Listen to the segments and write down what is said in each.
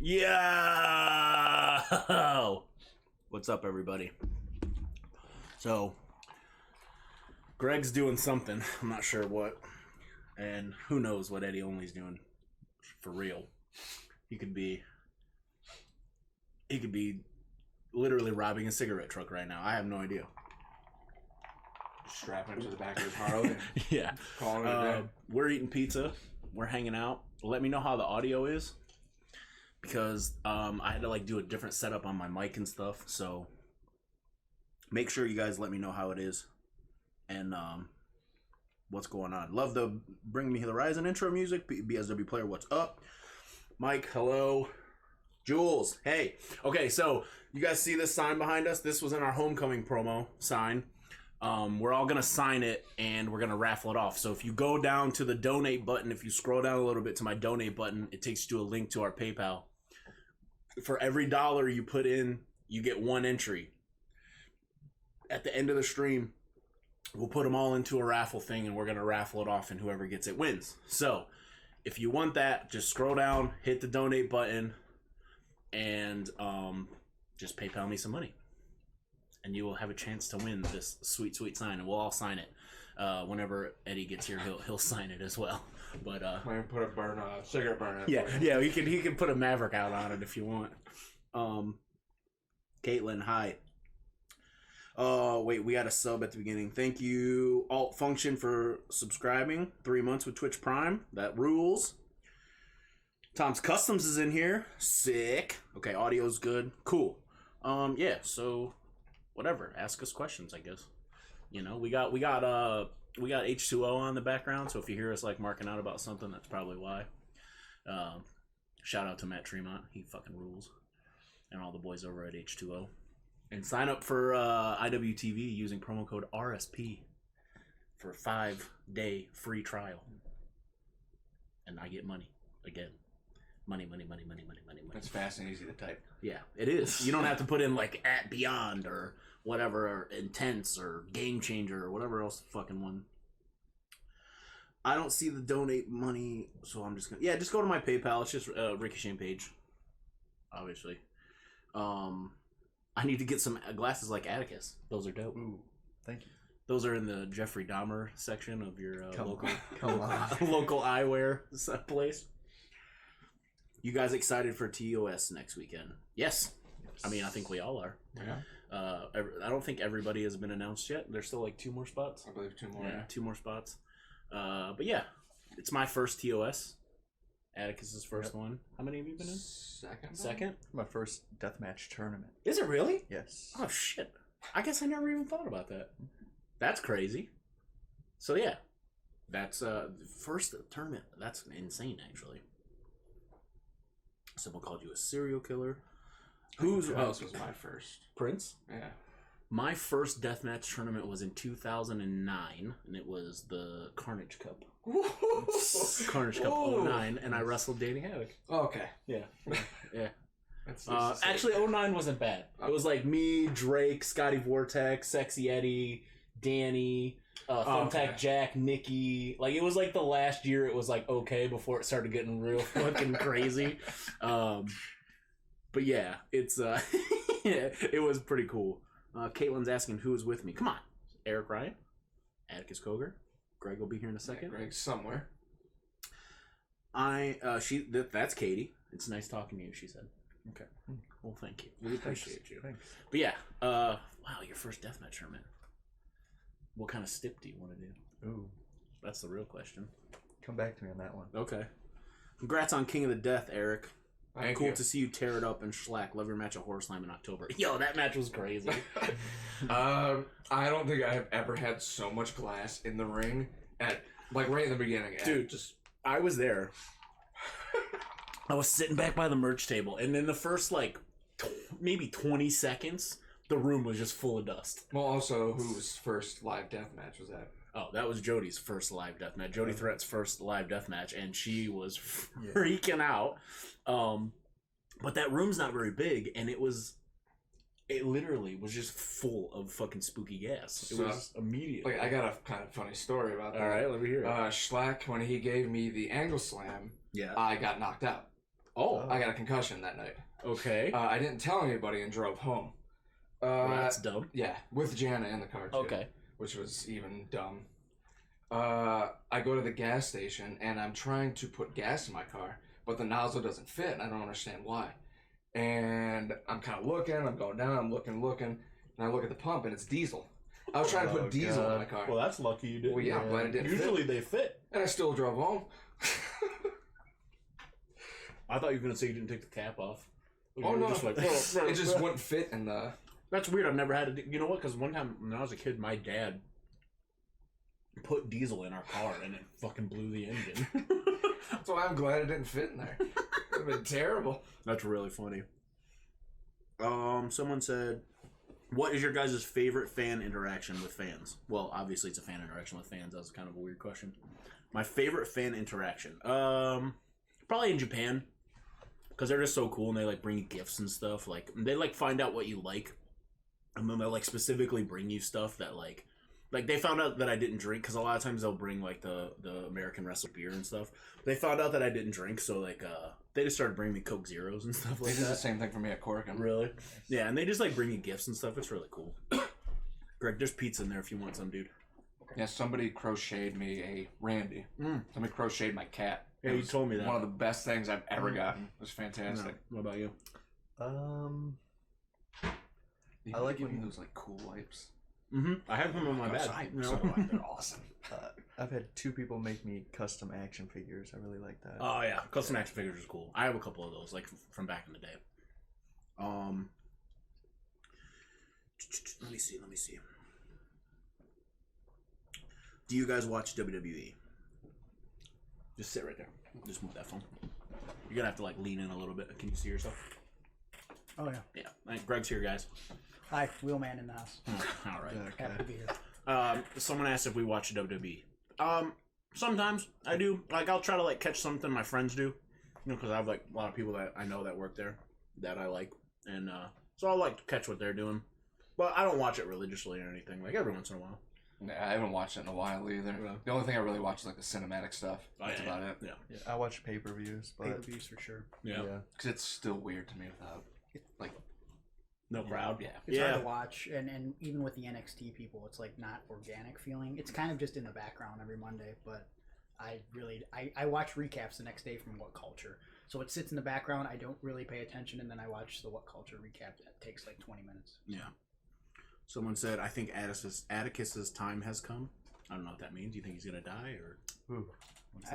Yeah. What's up, everybody? So, Greg's doing something. I'm not sure what, and who knows what Eddie Only's doing for real. He could be literally robbing a cigarette truck right now. I have no idea. Strapping it to the back of his Harley. Yeah. Calling it a day. We're eating pizza. We're hanging out. Let me know how the audio is, because I had to do a different setup on my mic and stuff. So make sure you guys let me know how it is and what's going on. Love the Bring Me the Horizon intro music. BSW player, what's up? Mike, hello. Jules, hey. Okay, so you guys see this sign behind us? This was in our homecoming promo sign. We're all going to sign it, and we're going to raffle it off. So if you go down to the donate button, if you scroll down a little bit to my donate button, it takes you to a link to our PayPal. For every dollar you put in, you get one entry. At the end of the stream, we'll put them all into a raffle thing, and we're going to raffle it off, and whoever gets it wins. So if you want that, just scroll down, hit the donate button, and just PayPal me some money. And you will have a chance to win this sweet, sweet sign, and we'll all sign it. Whenever Eddie gets here, he'll sign it as well. But might put a cigarette burn. Yeah, he can put a Maverick out on it if you want. Caitlin, hi. Wait, we had a sub at the beginning. Thank you, Alt Function, for subscribing. 3 months with Twitch Prime. That rules. Tom's Customs is in here. Sick. Okay, audio's good. Cool. Yeah. So. Whatever, ask us questions, I guess. You know, we got H2O on the background, so if you hear us marking out about something, that's probably why. Shout out to Matt Tremont, he fucking rules, and all the boys over at H2O. And sign up for IWTV using promo code RSP for a 5-day free trial, and I get money again. Money. That's fast and easy to type. Yeah, it is. You don't have to put in at Beyond or whatever, or Intense or Game Changer or whatever else the fucking one. I don't see the donate money, so I'm just gonna just go to my PayPal. It's just Ricky Shane page, obviously. I need to get some glasses like Atticus. Those are dope. Ooh, thank you. Those are in the Jeffrey Dahmer section of your local eyewear place. You guys excited for TOS next weekend? Yes. I mean, I think we all are. Yeah. I don't think everybody has been announced yet. There's still 2 more spots. I believe 2 more. Yeah, 2 more spots. But yeah, it's my first TOS. Atticus's first one. How many have you been in? Second? My first deathmatch tournament. Is it really? Yes. Oh shit! I guess I never even thought about that. That's crazy. So yeah, that's first tournament. That's insane, actually. Someone called you a serial killer. Whose else was my first? Prince? Yeah. My first deathmatch tournament was in 2009, and it was the Carnage Cup. Carnage Cup 09, and I wrestled Danny Havoc. Okay. Yeah. That's actually, 09 wasn't bad. It was me, Drake, Scotty Vortex, Sexy Eddie, Danny, Thumbtack Jack, Nikki. It was the last year it was okay before it started getting real fucking crazy. But yeah, it's it was pretty cool. Caitlin's asking who is with me. Come on. Eric Ryan, Atticus Koger, Greg will be here in a second. Yeah, Greg's somewhere. That's Katie. It's nice talking to you, she said. Okay. Well, thank you. We appreciate you. Thanks. But yeah, wow, your first deathmatch tournament. What kind of stip do you want to do? Ooh, that's the real question. Come back to me on that one. Okay. Congrats on King of the Death, Eric. Thank cool you. To see you tear it up and Schlack. Love your match at Horror Slam in October. Yo, that match was crazy. I don't think I have ever had so much glass in the ring at right in the beginning. Dude, I was there. I was sitting back by the merch table, and then the first maybe 20 seconds, the room was just full of dust. Well, also, whose first live death match was that? Oh, that was Jody's first live death match. Jody Threat's first live death match, and she was freaking out. But that room's not very big, and it literally was just full of fucking spooky gas. It was immediate. I got a kind of funny story about that. All right, let me hear it. Schlack, when he gave me the angle slam, I got knocked out. Oh, I got a concussion that night. okay. I didn't tell anybody and drove home. Well, that's dumb. Yeah, with Jana in the car too. Okay. Which was even dumb. I go to the gas station and I'm trying to put gas in my car, but the nozzle doesn't fit and I don't understand why. And I'm kind of looking, I'm going down, I'm looking, and I look at the pump and it's diesel. I was trying to put diesel in my car. Well, that's lucky you didn't. Well, yeah, I'm glad it didn't Usually fit. they fit. And I still drove home. I thought you were gonna say you didn't take the cap off. You Oh were no, just like, it just wouldn't fit in the... That's weird. I've never had to. You know what? Because one time when I was a kid, my dad put diesel in our car and it fucking blew the engine. That's why I'm glad it didn't fit in there. It would have been terrible. That's really funny. Someone said, "What is your guys' favorite fan interaction with fans?" Well, obviously it's a fan interaction with fans. That was kind of a weird question. My favorite fan interaction, probably in Japan, because they're just so cool and they like bring you gifts and stuff. Like they like find out what you like, and then they like specifically bring you stuff that like they found out that I didn't drink, because a lot of times they'll bring like the American wrestler beer and stuff. They found out that I didn't drink, so like they just started bringing me Coke Zeros and stuff They like did the that. same thing for me at Corrigan. Really? Yeah, and they just like bring you gifts and stuff. It's really cool. Greg, there's pizza in there if you want some, dude. Yeah, somebody crocheted me a Randy. Somebody crocheted my cat. Yeah, It you was told me that. One of the best things I've ever gotten. It was fantastic. No. What about you? You I like give me when- those like cool wipes. Mm-hmm. I have them in my bag. I, You know? so do I. They're awesome. I've had 2 people make me custom action figures. I really like that. Oh yeah, custom action figures is cool. I have a couple of those, like from back in the day. Let me see. Do you guys watch WWE? Just sit right there. Just move that phone. You're gonna have to like lean in a little bit. Can you see yourself? Oh yeah. Yeah. Like, Greg's here, guys. Hi, Wheelman in the house. All right. Happy to be here. Someone asked if we watch WWE. Sometimes I do. Like, I'll try to like catch something my friends do, you know, because I have like a lot of people that I know that work there that I like, and so I'll like to catch what they're doing. But I don't watch it religiously or anything. Like every once in a while. Yeah, I haven't watched it in a while either. Yeah. The only thing I really watch is like the cinematic stuff. That's about it. Yeah. Yeah, I watch pay-per-views, but Pay-per-views for sure. Yeah. Because it's still weird to me without like No crowd. Yeah. It's hard to watch, and even with the NXT people, it's like not organic feeling. It's kind of just in the background every Monday, but I watch recaps the next day from What Culture. So it sits in the background. I don't really pay attention, and then I watch the What Culture recap. That takes like 20 minutes. Yeah. Someone said, "I think Atticus's time has come." I don't know what that means. Do you think he's gonna die, or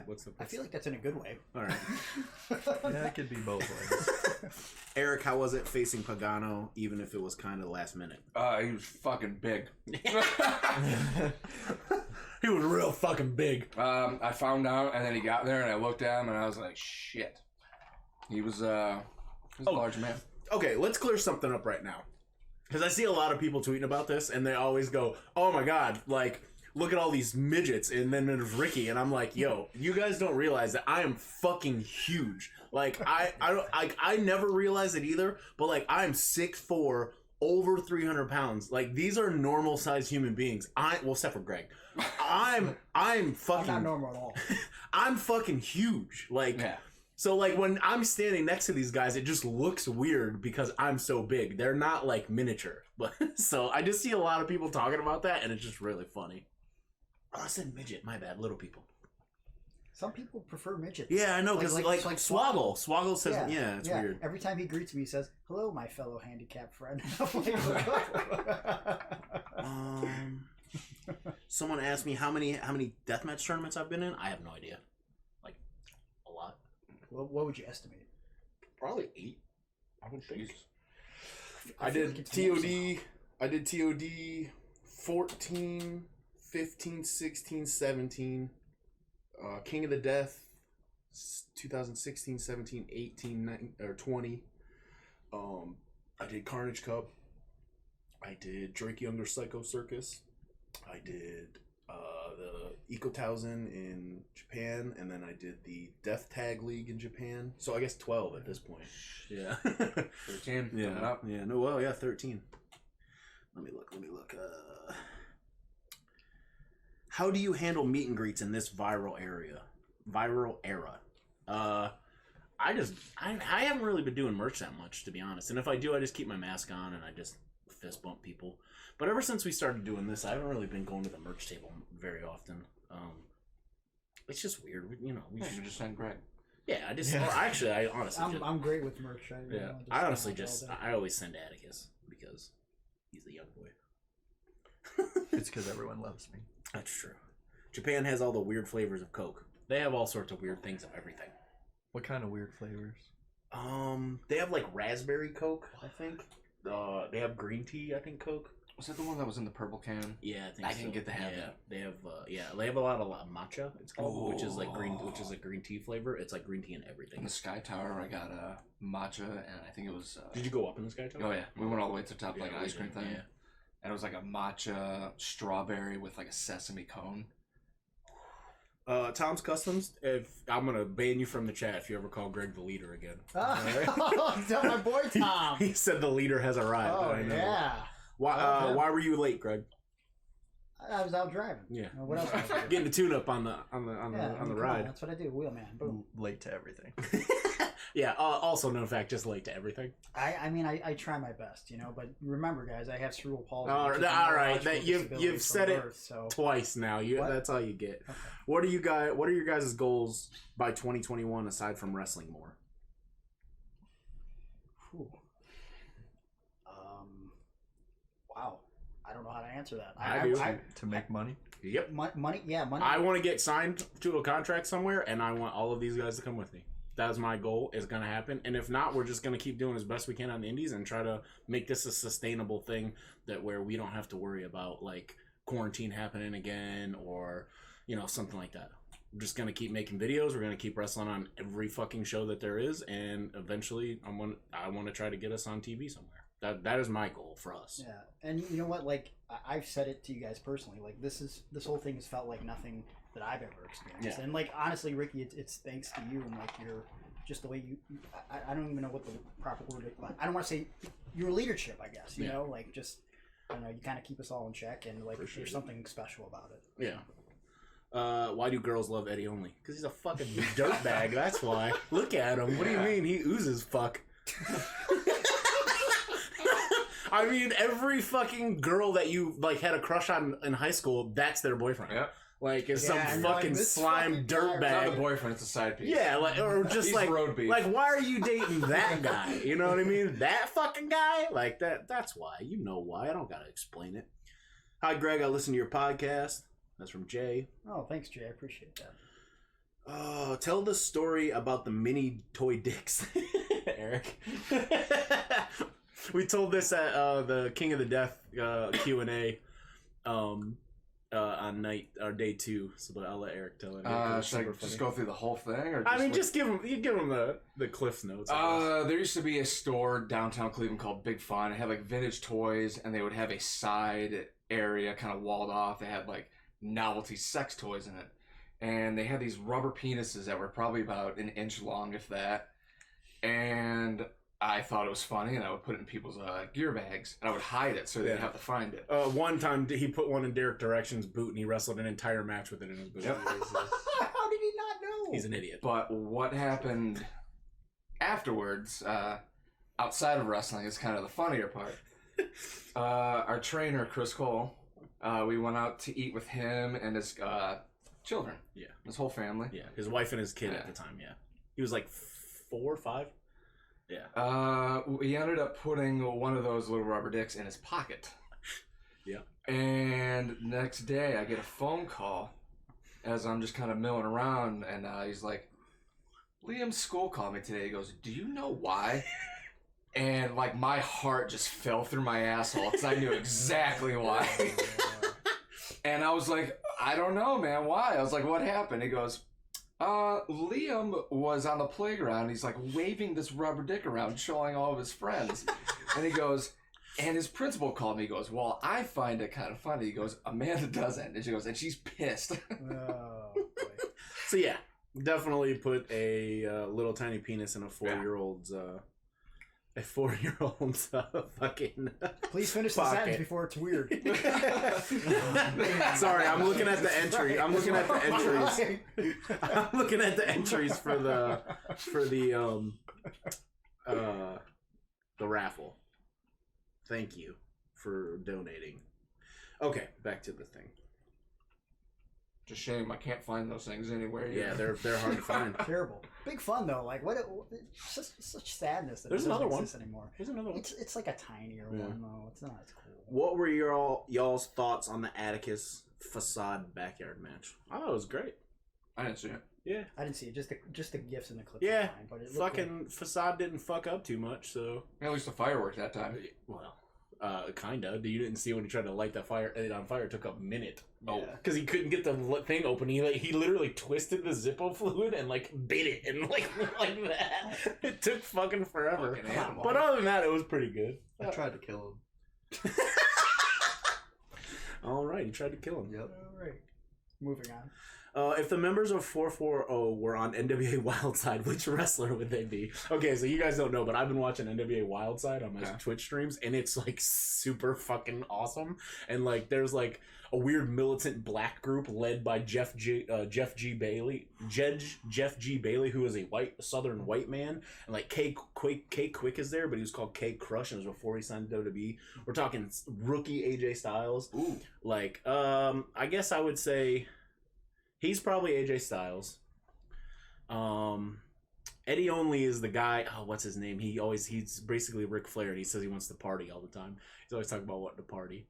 what's the? I feel like that's in a good way. All right. yeah, it could be both ways. Eric, how was it facing Pagano, even if it was kind of last minute? He was fucking big. He was real fucking big. I found out, and then he got there, and I looked at him, and I was like, shit. He was a large man. Okay, let's clear something up right now. Because I see a lot of people tweeting about this, and they always go, "Oh my god, like, look at all these midgets," and then there's Ricky, and I'm like, yo, you guys don't realize that I am fucking huge. Like, I never realized it either, but like, I'm 6'4", over 300 pounds. Like, these are normal sized human beings. Well, except for Greg. I'm fucking I'm not normal at all. I'm fucking huge. Like, Yeah. so like when I'm standing next to these guys, it just looks weird because I'm so big. They're not like miniature, but so I just see a lot of people talking about that, and it's just really funny. Oh, I said midget. My bad. Little people. Some people prefer midgets. Yeah, I know, because like Swoggle. Swoggle says, yeah, it's yeah. weird. Every time he greets me, he says, "Hello, my fellow handicapped friend." I'm like, Someone asked me how many deathmatch tournaments I've been in. I have no idea. Like a lot. what would you estimate? Probably 8. I would think. I I feel did like it's more TOD. I did TOD 14, 15, 16, 17. King of the Death 2016, 17, 18, 19, or 20. I did Carnage Cup. I did Drake Younger Psycho Circus. I did the Eco 1000 in Japan, and then I did the Death Tag League in Japan. So I guess 12 at this point. Yeah. 13. Yeah. Coming up. Yeah. No. Well, yeah. 13. Let me look. How do you handle meet and greets in this viral era? I haven't really been doing merch that much, to be honest. And if I do, I just keep my mask on and I just fist bump people. But ever since we started doing this, I haven't really been going to the merch table very often. It's just weird, you know. You just send Greg. Yeah, I just actually, I honestly, I'm great with merch. I honestly I always send Atticus because he's the young boy. It's because everyone loves me. That's true. Japan has all the weird flavors of Coke. They have all sorts of weird things of everything. What kind of weird flavors? They have like raspberry Coke, I think. They have green tea, I think, Coke. Was that the one that was in the purple can? Yeah, I think I didn't get to have that. They have they have a lot of matcha. It's called, which is a green tea flavor. It's like green tea and everything. In the Sky Tower, I got a matcha, and I think it was. Did you go up in the Sky Tower? Oh yeah, we went all the way to the top, like Yeah, an ice cream thing. Yeah. And it was like a matcha strawberry with like a sesame cone. Tom's Customs. If I'm gonna ban you from the chat if you ever call Greg the leader again. Tell my boy Tom. He said the leader has arrived. Oh I know. yeah. Why were you late, Greg? I was out driving. Yeah. What else? Was I doing? Getting a tune up on the Come ride. on, that's what I do. Wheelman. Boom. Late to everything. Yeah. Also, known fact, just late to everything. I mean, I try my best, you know. But remember, guys, I have cerebral palsy. All which is right. neurological You've disability said from it birth, so. twice now. What? That's all you get. Okay. What are your guys' goals by 2021 aside from wrestling more? Whew. Wow. I don't know how to answer that. I do. To make money? Yep. Money. Yeah, money. I want to get signed to a contract somewhere, and I want all of these guys to come with me. That's my goal. It's going to happen. And if not, we're just going to keep doing as best we can on the indies and try to make this a sustainable thing that where we don't have to worry about like quarantine happening again or, you know, something like that. We're just going to keep making videos. We're going to keep wrestling on every fucking show that there is. And eventually I want to try to get us on TV somewhere. That is my goal for us. Yeah, and you know what? Like I've said it to you guys personally. Like this whole thing has felt like nothing that I've ever experienced. Yeah. And like honestly, Ricky, it's thanks to you and like your just the way you. I don't even know what the proper word is. I don't want to say your leadership. I guess you know, like just I don't know. You kind of keep us all in check, and like there's something special about it. Yeah. Why do girls love Eddie only? Because he's a fucking dirtbag. That's why. Look at him. What do you mean? He oozes fuck. I mean, every fucking girl that you like had a crush on in high school, that's their boyfriend. Yep. Like, it's Yeah, some you're fucking like, this slime fucking guy- It's not the dirtbag. boyfriend, it's a side piece. Yeah, like, or just He's like, road beef. like, why are you dating that guy? You know what I mean? That fucking guy? Like, that's why. You know why. I don't gotta explain it. Hi, Greg. I listen to your podcast. That's from Jay. Oh, thanks, Jay. I appreciate that. Oh, tell the story about the mini toy dicks, Eric. We told this at the King of the Death Q&A on day 2, so I'll let Eric tell it. Should I just go through the whole thing? Or Just give him the Cliff Notes. There used to be a store downtown Cleveland called Big Fun. It had like vintage toys, and they would have a side area kind of walled off. They had like novelty sex toys in it, and they had these rubber penises that were probably about an inch long, if that. And I thought it was funny, and I would put it in people's gear bags, and I would hide it so they didn't have to find it. One time he put one in Derek Direction's boot, and he wrestled an entire match with it in his boot. Yep. How did he not know? He's an idiot. But what happened afterwards, outside of wrestling, is kind of the funnier part. Our trainer, Chris Cole, we went out to eat with him and his children. Yeah. His whole family. Yeah, his wife and his kid at the time, yeah. He was like 4 or 5? Yeah. We ended up putting one of those little rubber dicks in his pocket. Yeah. And next day, I get a phone call as I'm just kind of milling around, and he's like, Liam's school called me today. He goes, do you know why? And like my heart just fell through my asshole because I knew exactly why. And I was like, I don't know, man. Why? I was like, what happened? He goes, Liam was on the playground. He's like waving this rubber dick around, showing all of his friends. And he goes, and his principal called me. He goes, well, I find it kind of funny. He goes, Amanda doesn't. And she goes, and she's pissed. Oh, boy. So yeah, definitely put a little tiny penis in a 4-year-old's a 4-year-old fucking. Please finish the Pocket. sentence before it's weird. Sorry, I'm looking at the entry. I'm looking at the entries. I'm looking at the entries for the raffle. Thank you for donating. Okay, back to the thing. Just shame I can't find those things anywhere. Yeah, they're hard to find. Terrible. Big fun though. Like what? It's such sadness that There's it doesn't another one. exist anymore. Here's another one. It's like a tinier one though. It's not as cool. What were y'all's thoughts on the Atticus facade backyard match? I thought it was great. I didn't see it. Yeah. I didn't see it. Just the gifs and the clips. Yeah. Were fine, but it looked Fucking facade didn't fuck up too much, so. At least the fireworks that time. Well, kinda. You didn't see when he tried to light it on fire. It took a minute. Oh. Because he couldn't get the thing open. He literally twisted the Zippo fluid and like bit it and like that. It took fucking forever. Fucking animal. But other than that, it was pretty good. I tried to kill him. All right, he tried to kill him. Yep. All right. Moving on. If the members of 440 were on NWA Wildside, which wrestler would they be? Okay, so you guys don't know, but I've been watching NWA Wildside on my Twitch streams, and it's like super fucking awesome. And like, there's like a weird militant black group led by Jeff G. Bailey, Jeff G. Bailey, who is a Southern white man, and like K Quick is there, but he was called K Crush, and it was before he signed to WWE. We're talking rookie AJ Styles. Ooh. Like, I guess I would say. He's probably AJ Styles. Eddy Only is the guy. Oh, what's his name? He's basically Ric Flair, and he says he wants to party all the time. He's always talking about wanting to party.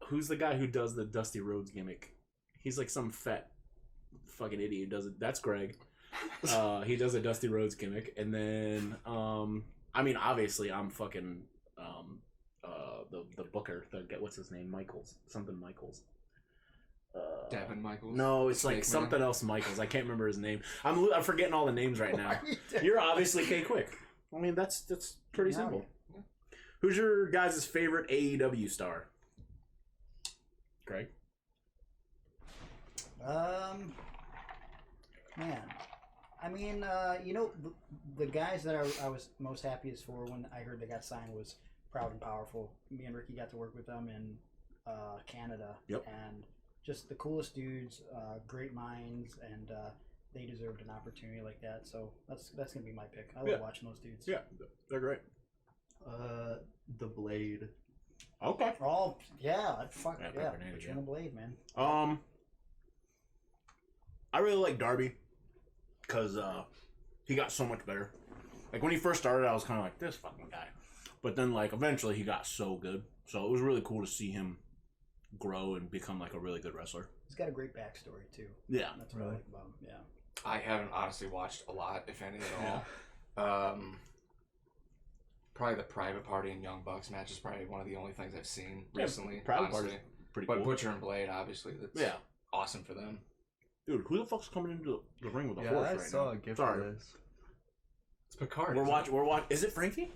Who's the guy who does the Dusty Rhodes gimmick? He's like some fat fucking idiot who does it. That's Greg. He does a Dusty Rhodes gimmick, and then I mean, obviously, I'm fucking the booker. What's his name? Michaels. Davin Michaels. No, it's Snake like something Man. else Michaels. I can't remember his name. I'm forgetting all the names right now. You're obviously K Quick. I mean, that's pretty Yeah. simple. Who's your guys' favorite AEW star? Greg? Man, I mean, the guys that I was most happiest for when I heard they got signed was Proud and Powerful. Me and Ricky got to work with them in Canada. Yep. And just the coolest dudes, great minds, and they deserved an opportunity like that. So that's gonna be my pick. I love watching those dudes. Yeah, they're great. The Blade. Okay. All fuck Yeah, yeah, Pepper Nanny, put you in the blade, man. I really like Darby because he got so much better. Like when he first started, I was kind of like this fucking guy, but then like eventually he got so good. So it was really cool to see him grow and become like a really good wrestler. He's got a great backstory too. Yeah. That's what I like about him. Yeah. I haven't honestly watched a lot, if any at all. Probably the Private Party and Young Bucks match is probably one of the only things I've seen recently. Private honestly. Party's pretty But cool. Butcher and Blade, obviously, that's awesome for them. Dude, who the fuck's coming into the ring with a Yeah, horse I right saw now? a gift Sorry. of this. It's Picard. We're watching. Is it Frankie?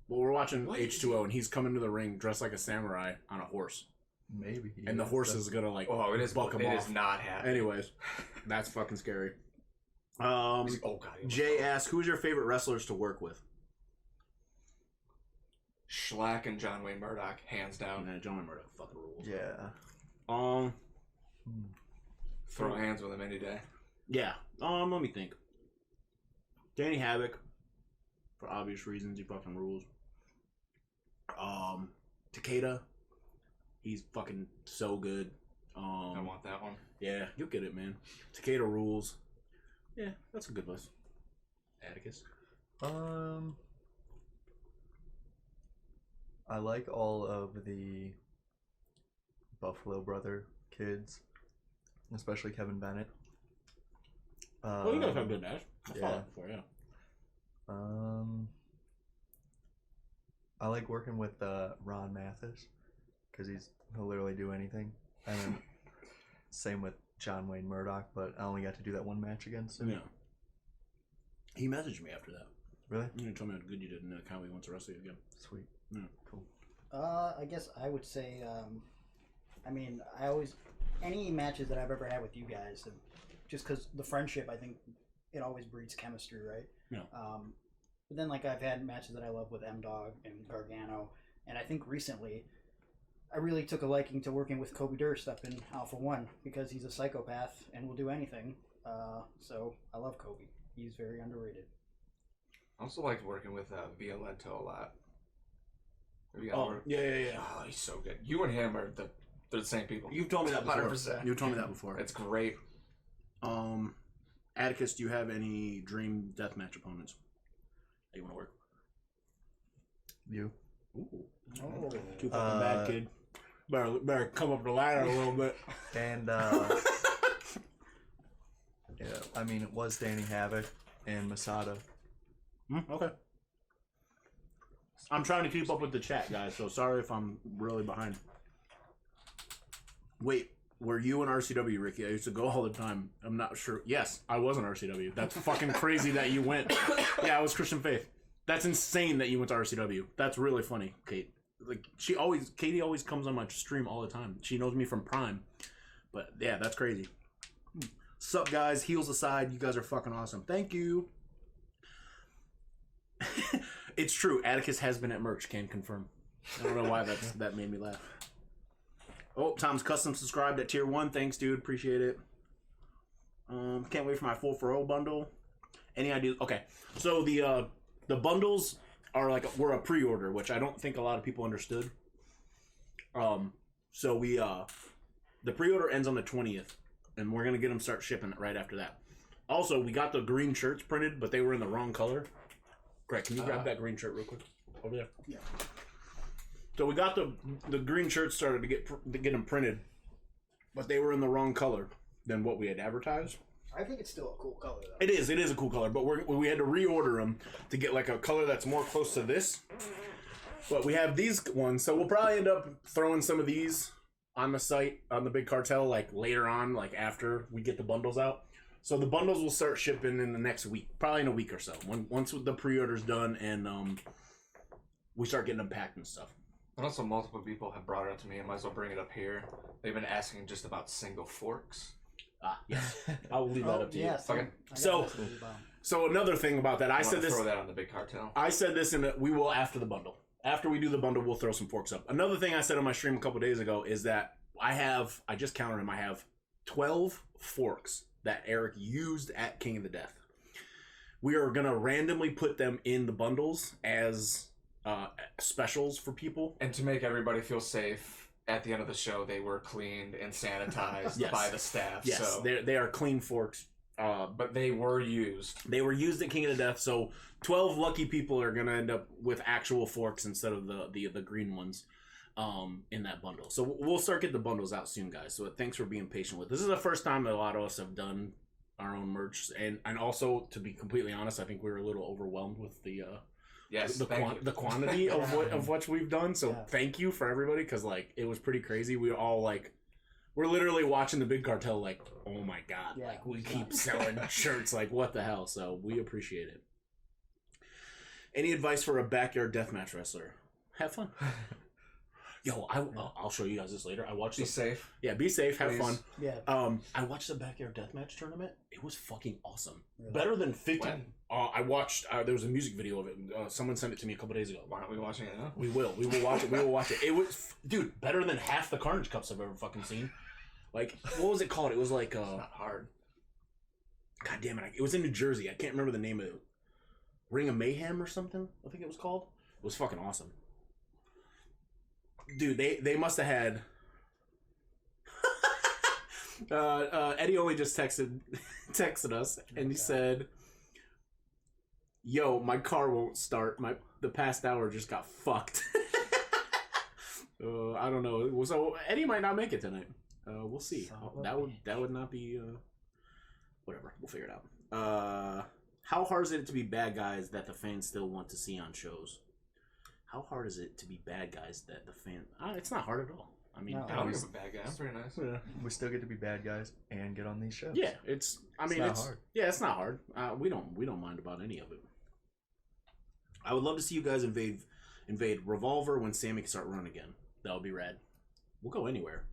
Well, we're watching What? H2O, and he's coming to the ring dressed like a samurai on a horse, Maybe. and the horse is gonna like Oh, it is. buck him It off. is not happening. Anyways, that's fucking scary. Oh god. Jay asks, "Who's your favorite wrestlers to work with?" Schlack and John Wayne Murdoch, hands down. Nah, John Murdoch fucking rules. Yeah. Throw hands with him any day. Yeah. Let me think. Danny Havoc, for obvious reasons, he fucking rules. Takeda, he's fucking so good. I want that one. Yeah, you'll get it, man. Takeda rules. Yeah, that's a good list. Atticus. I like all of the Buffalo Brother kids, especially Kevin Bennett. Well, you guys have good match. I saw that before, yeah. I like working with Ron Mathis because he'll literally do anything. And then same with John Wayne Murdoch, but I only got to do that one match against him. Yeah. He messaged me after that. Really? He told me how good you did and how he wants to wrestle you again. Sweet. Yeah. Cool. I guess I would say, I mean, any matches that I've ever had with you guys, just because the friendship, I think it always breeds chemistry, right? Yeah. But then like I've had matches that I love with M Dog and Gargano, and I think recently I really took a liking to working with Kobe Durst up in Alpha One because he's a psychopath and will do anything. So I love Kobe. He's very underrated. I also liked working with Violento a lot. Yeah. Oh, he's so good. You and him are they're the same people. You've told me that before. 100%. You've told me that before. It's great. Atticus, do you have any dream deathmatch opponents that you want to work? You. Ooh. Oh, Too fucking bad, kid. Better come up the ladder a little bit. And yeah, I mean, it was Danny Havoc and Masada. Okay. I'm trying to keep up with the chat, guys, so sorry if I'm really behind. Wait, were you in RCW, Ricky? I used to go all the time. I'm not sure. Yes, I was in RCW. That's fucking crazy that you went. Yeah, I was Christian Faith. That's insane that you went to RCW. That's really funny, Kate. Like Katie always comes on my stream all the time. She knows me from Prime. But yeah, that's crazy. Sup, guys? Heels aside, you guys are fucking awesome. Thank you. It's true. Atticus has been at merch. Can confirm. I don't know why that made me laugh. Oh, Tom's custom subscribed at tier 1. Thanks, dude. Appreciate it. Can't wait for my 4-for-0 bundle. Any ideas? Okay, so the bundles are we're a pre-order, which I don't think a lot of people understood. So we the pre-order ends on the 20th, and we're gonna get them start shipping it right after that. Also, we got the green shirts printed, but they were in the wrong color. Greg, can you grab that green shirt real quick over there? Yeah. So we got the green shirts started to get them printed, but they were in the wrong color than what we had advertised. I think it's still a cool color though. It is a cool color, but we had to reorder them to get like a color that's more close to this. But we have these ones, so we'll probably end up throwing some of these on the site on the Big Cartel later on, after we get the bundles out. So the bundles will start shipping in the next week, probably in a week or so. Once the pre-order's done and we start getting them packed and stuff. And also, multiple people have brought it up to me. I might as well bring it up here. They've been asking just about single forks. Yes. I'll leave that up to you. Yes. Okay. So another thing about that, I said this. Throw that on the Big Cartel. I said this we will after the bundle. After we do the bundle, we'll throw some forks up. Another thing I said on my stream a couple days ago is that I just counted them. I have 12 forks that Eric used at King of the Death. We are gonna randomly put them in the bundles as specials for people, and to make everybody feel safe. At the end of the show, they were cleaned and sanitized Yes. by the staff. Yes, so. they are clean forks. But they were used. They were used at King of the Death, so 12 lucky people are going to end up with actual forks instead of the green ones in that bundle. So we'll start getting the bundles out soon, guys. So thanks for being patient with. This is the first time that a lot of us have done our own merch, and also, to be completely honest, I think we were a little overwhelmed with the quantity of what we've done. So thank you for everybody, because it was pretty crazy. We all we're literally watching the Big Cartel oh my god, we keep selling shirts, what the hell. So we appreciate it. Any advice for a backyard deathmatch wrestler? Have fun. Yo, I'll show you guys this later. I watched. Be safe. Yeah, be safe. Have fun. Yeah. I watched the backyard deathmatch tournament. It was fucking awesome. Really? Better than 50. When? I watched. There was a music video of it. Someone sent it to me a couple days ago. Why aren't we watching it now? We will. We will watch it. We will watch it. It was, dude, better than half the Carnage Cups I've ever fucking seen. What was it called? It was It's not hard. God damn it! It was in New Jersey. I can't remember the name of it. Ring of Mayhem or something. I think it was called. It was fucking awesome. Dude, they must have had. Eddie only just texted us, and he said, "Yo, my car won't start. The past hour just got fucked." I don't know. So Eddie might not make it tonight. We'll see. That would not be. Whatever. We'll figure it out. How hard is it to be bad guys that the fans still want to see on shows? How hard is it to be bad guys that the fan? It's not hard at all. I mean, I don't think I'm a bad guy. I'm pretty nice. Yeah. We still get to be bad guys and get on these shows. Yeah, it's not hard. Yeah, it's not hard. We don't mind about any of it. I would love to see you guys invade Revolver when Sammy can start running again. That would be rad. We'll go anywhere.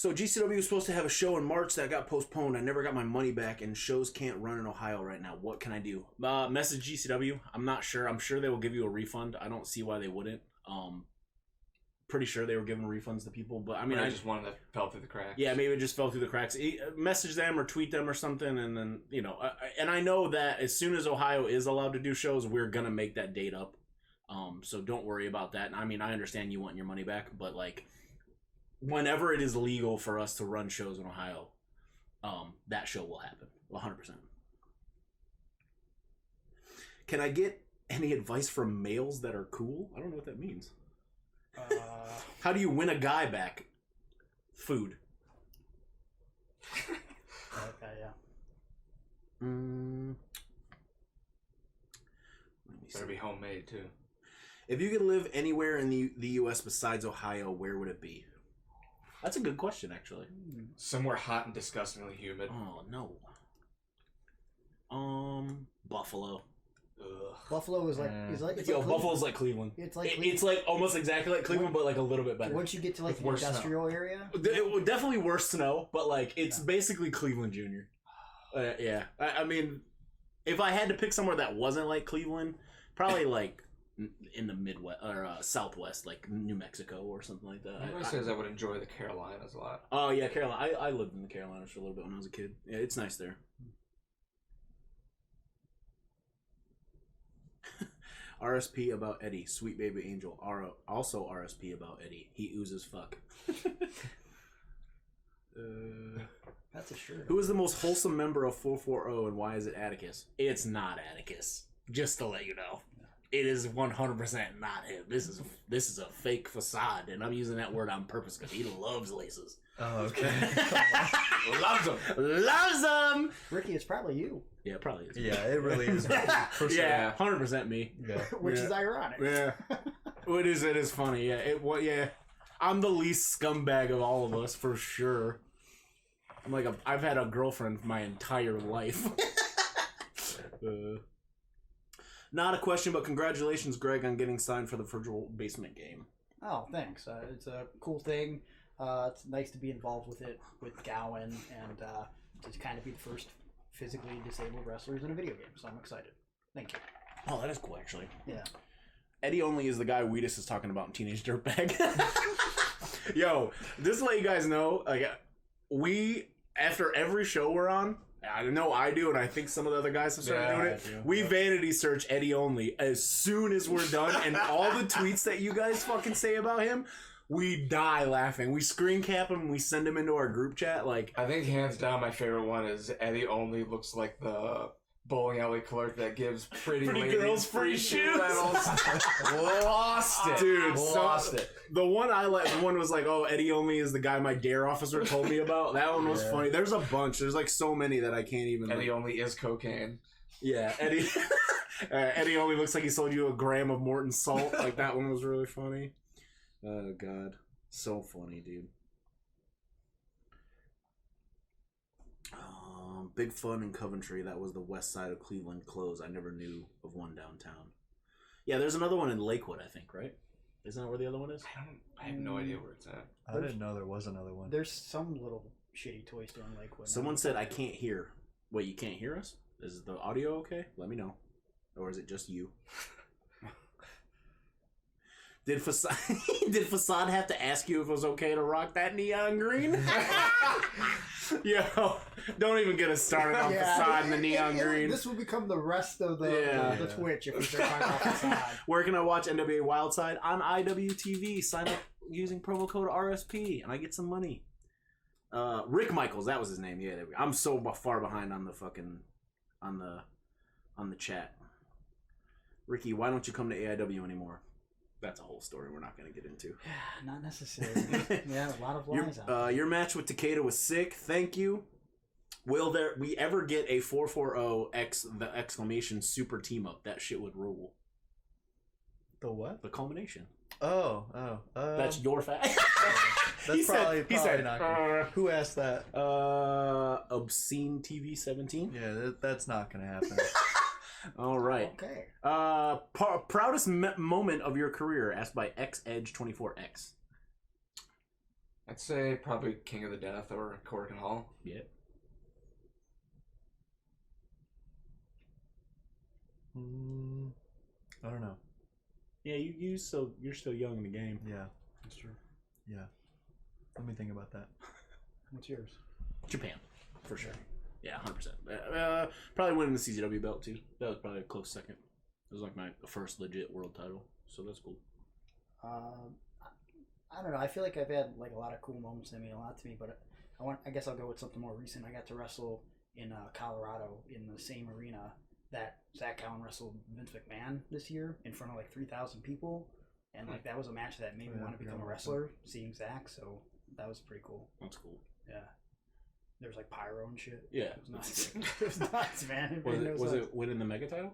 So GCW was supposed to have a show in March that got postponed. I never got my money back, and shows can't run in Ohio right now. What can I do? Message GCW. I'm not sure. I'm sure they will give you a refund. I don't see why they wouldn't. Pretty sure they were giving refunds to people, but I mean, I just one that fell through the cracks. Yeah, maybe it just fell through the cracks. Message them or tweet them or something, and then and I know that as soon as Ohio is allowed to do shows, we're gonna make that date up. So don't worry about that. I mean, I understand you want your money back, but like, whenever it is legal for us to run shows in Ohio, that show will happen 100%. Can I get any advice from males that are cool? I don't know what that means. How do you win a guy back? Food. Okay, yeah. Let me see. Better be homemade too. If you could live anywhere in the U.S. besides Ohio, where would it be? That's a good question, actually. Somewhere hot and disgustingly humid. Oh no. Buffalo. Ugh. Buffalo is like it's like Buffalo's like Cleveland. It's like it's like almost exactly like Cleveland, but like a little bit better. Once you get to like the With worse industrial area, It would definitely worse snow, but like it's basically Cleveland Junior. Yeah, I mean, if I had to pick somewhere that wasn't like Cleveland, probably like in the Midwest or Southwest, like New Mexico or something like that. Everybody says I would enjoy the Carolinas a lot. Oh yeah, Carolina. I lived in the Carolinas for a little bit when I was a kid. Yeah, it's nice there. RSP about Eddy. Sweet baby angel. Also RSP about Eddy. He oozes fuck. that's a shirt. Who is the most wholesome member of 440 and why is it Atticus? It's not Atticus. Just to let you know. It is 100% not him. This is a fake facade, and I'm using that word on purpose because he loves laces. Oh, okay. Loves them. Loves them! Ricky, it's probably you. Yeah, it probably is. Yeah, it really is. For sure. Yeah, 100% me. Yeah. Which is ironic. Yeah. It is funny. Yeah. Yeah. I'm the least scumbag of all of us for sure. I'm like I've had a girlfriend my entire life. Not a question, but congratulations, Greg, on getting signed for the virtual basement game. Oh, thanks. It's a cool thing. It's nice to be involved with it with Gowan and to kind of be the first physically disabled wrestlers in a video game. So I'm excited. Thank you. Oh, that is cool, actually. Yeah. Eddy Only is the guy Wheatus is talking about in Teenage Dirtbag. Yo, just to let you guys know, like, we, after every show we're on, I know I do, and I think some of the other guys have started doing it. We vanity search Eddy Only as soon as we're done, and all the tweets that you guys fucking say about him, we die laughing. We screen cap him, and we send him into our group chat. Like, I think hands down my favorite one is Eddy Only looks like the bowling alley clerk that gives pretty ladies girls free shoes. Lost it, dude. Lost it. The one I like, the one was like, oh, Eddy Only is the guy my dare officer told me about. That one was funny. There's a bunch. There's like so many that I can't even. Eddy Only is cocaine. Yeah, Eddy. Eddy Only looks like he sold you a gram of Morton salt. Like that one was really funny. Oh god, so funny, dude. Big Fun in Coventry. That was the west side of Cleveland closed. I never knew of one downtown. Yeah, there's another one in Lakewood, I think, right? Isn't that where the other one is? I have no idea where it's at. I didn't know there was another one. There's some little shitty toy store in Lakewood. Someone said I can't hear. Wait, you can't hear us? Is the audio okay? Let me know. Or is it just you? Did Facade have to ask you if it was okay to rock that neon green? Yo, don't even get us started on Facade and the neon green. This will become the rest of the Twitch if we start talking about Facade. Where can I watch NWA Wildside? On IWTV. Sign up using promo code RSP, and I get some money. Rick Michaels, that was his name. Yeah, there we go. I'm so far behind on the fucking on the chat. Ricky, why don't you come to AIW anymore? That's a whole story we're not going to get into. Yeah, not necessarily. Yeah, a lot of lies out there. Your match with Takeda was sick. Thank you. Will we ever get a 440 the exclamation super team up? That shit would rule. The what? The culmination. Oh. That's your fact. That's probably said, not gonna, who asked that? Obscene TV 17. Yeah, that's not gonna happen. All right. Okay. Proudest moment of your career, asked by XEdge24X. I'd say probably King of the Death or Cork and Hall. Yeah. I don't know. Yeah, you're still young in the game. Yeah. That's true. Yeah. Let me think about that. What's yours? Japan, for sure. Yeah, 100%. Probably winning the CZW belt too. That was probably a close second. It was like my first legit world title, so that's cool. I don't know. I feel like I've had like a lot of cool moments that mean a lot to me, but I guess I'll go with something more recent. I got to wrestle in Colorado in the same arena that Zach Allen wrestled Vince McMahon this year in front of like 3,000 people, and like that was a match that made me want to become a wrestler. Seeing Zach, so that was pretty cool. That's cool. Yeah. There's like pyro and shit. Yeah. It was nuts. It was nuts, man. Was it winning the mega title?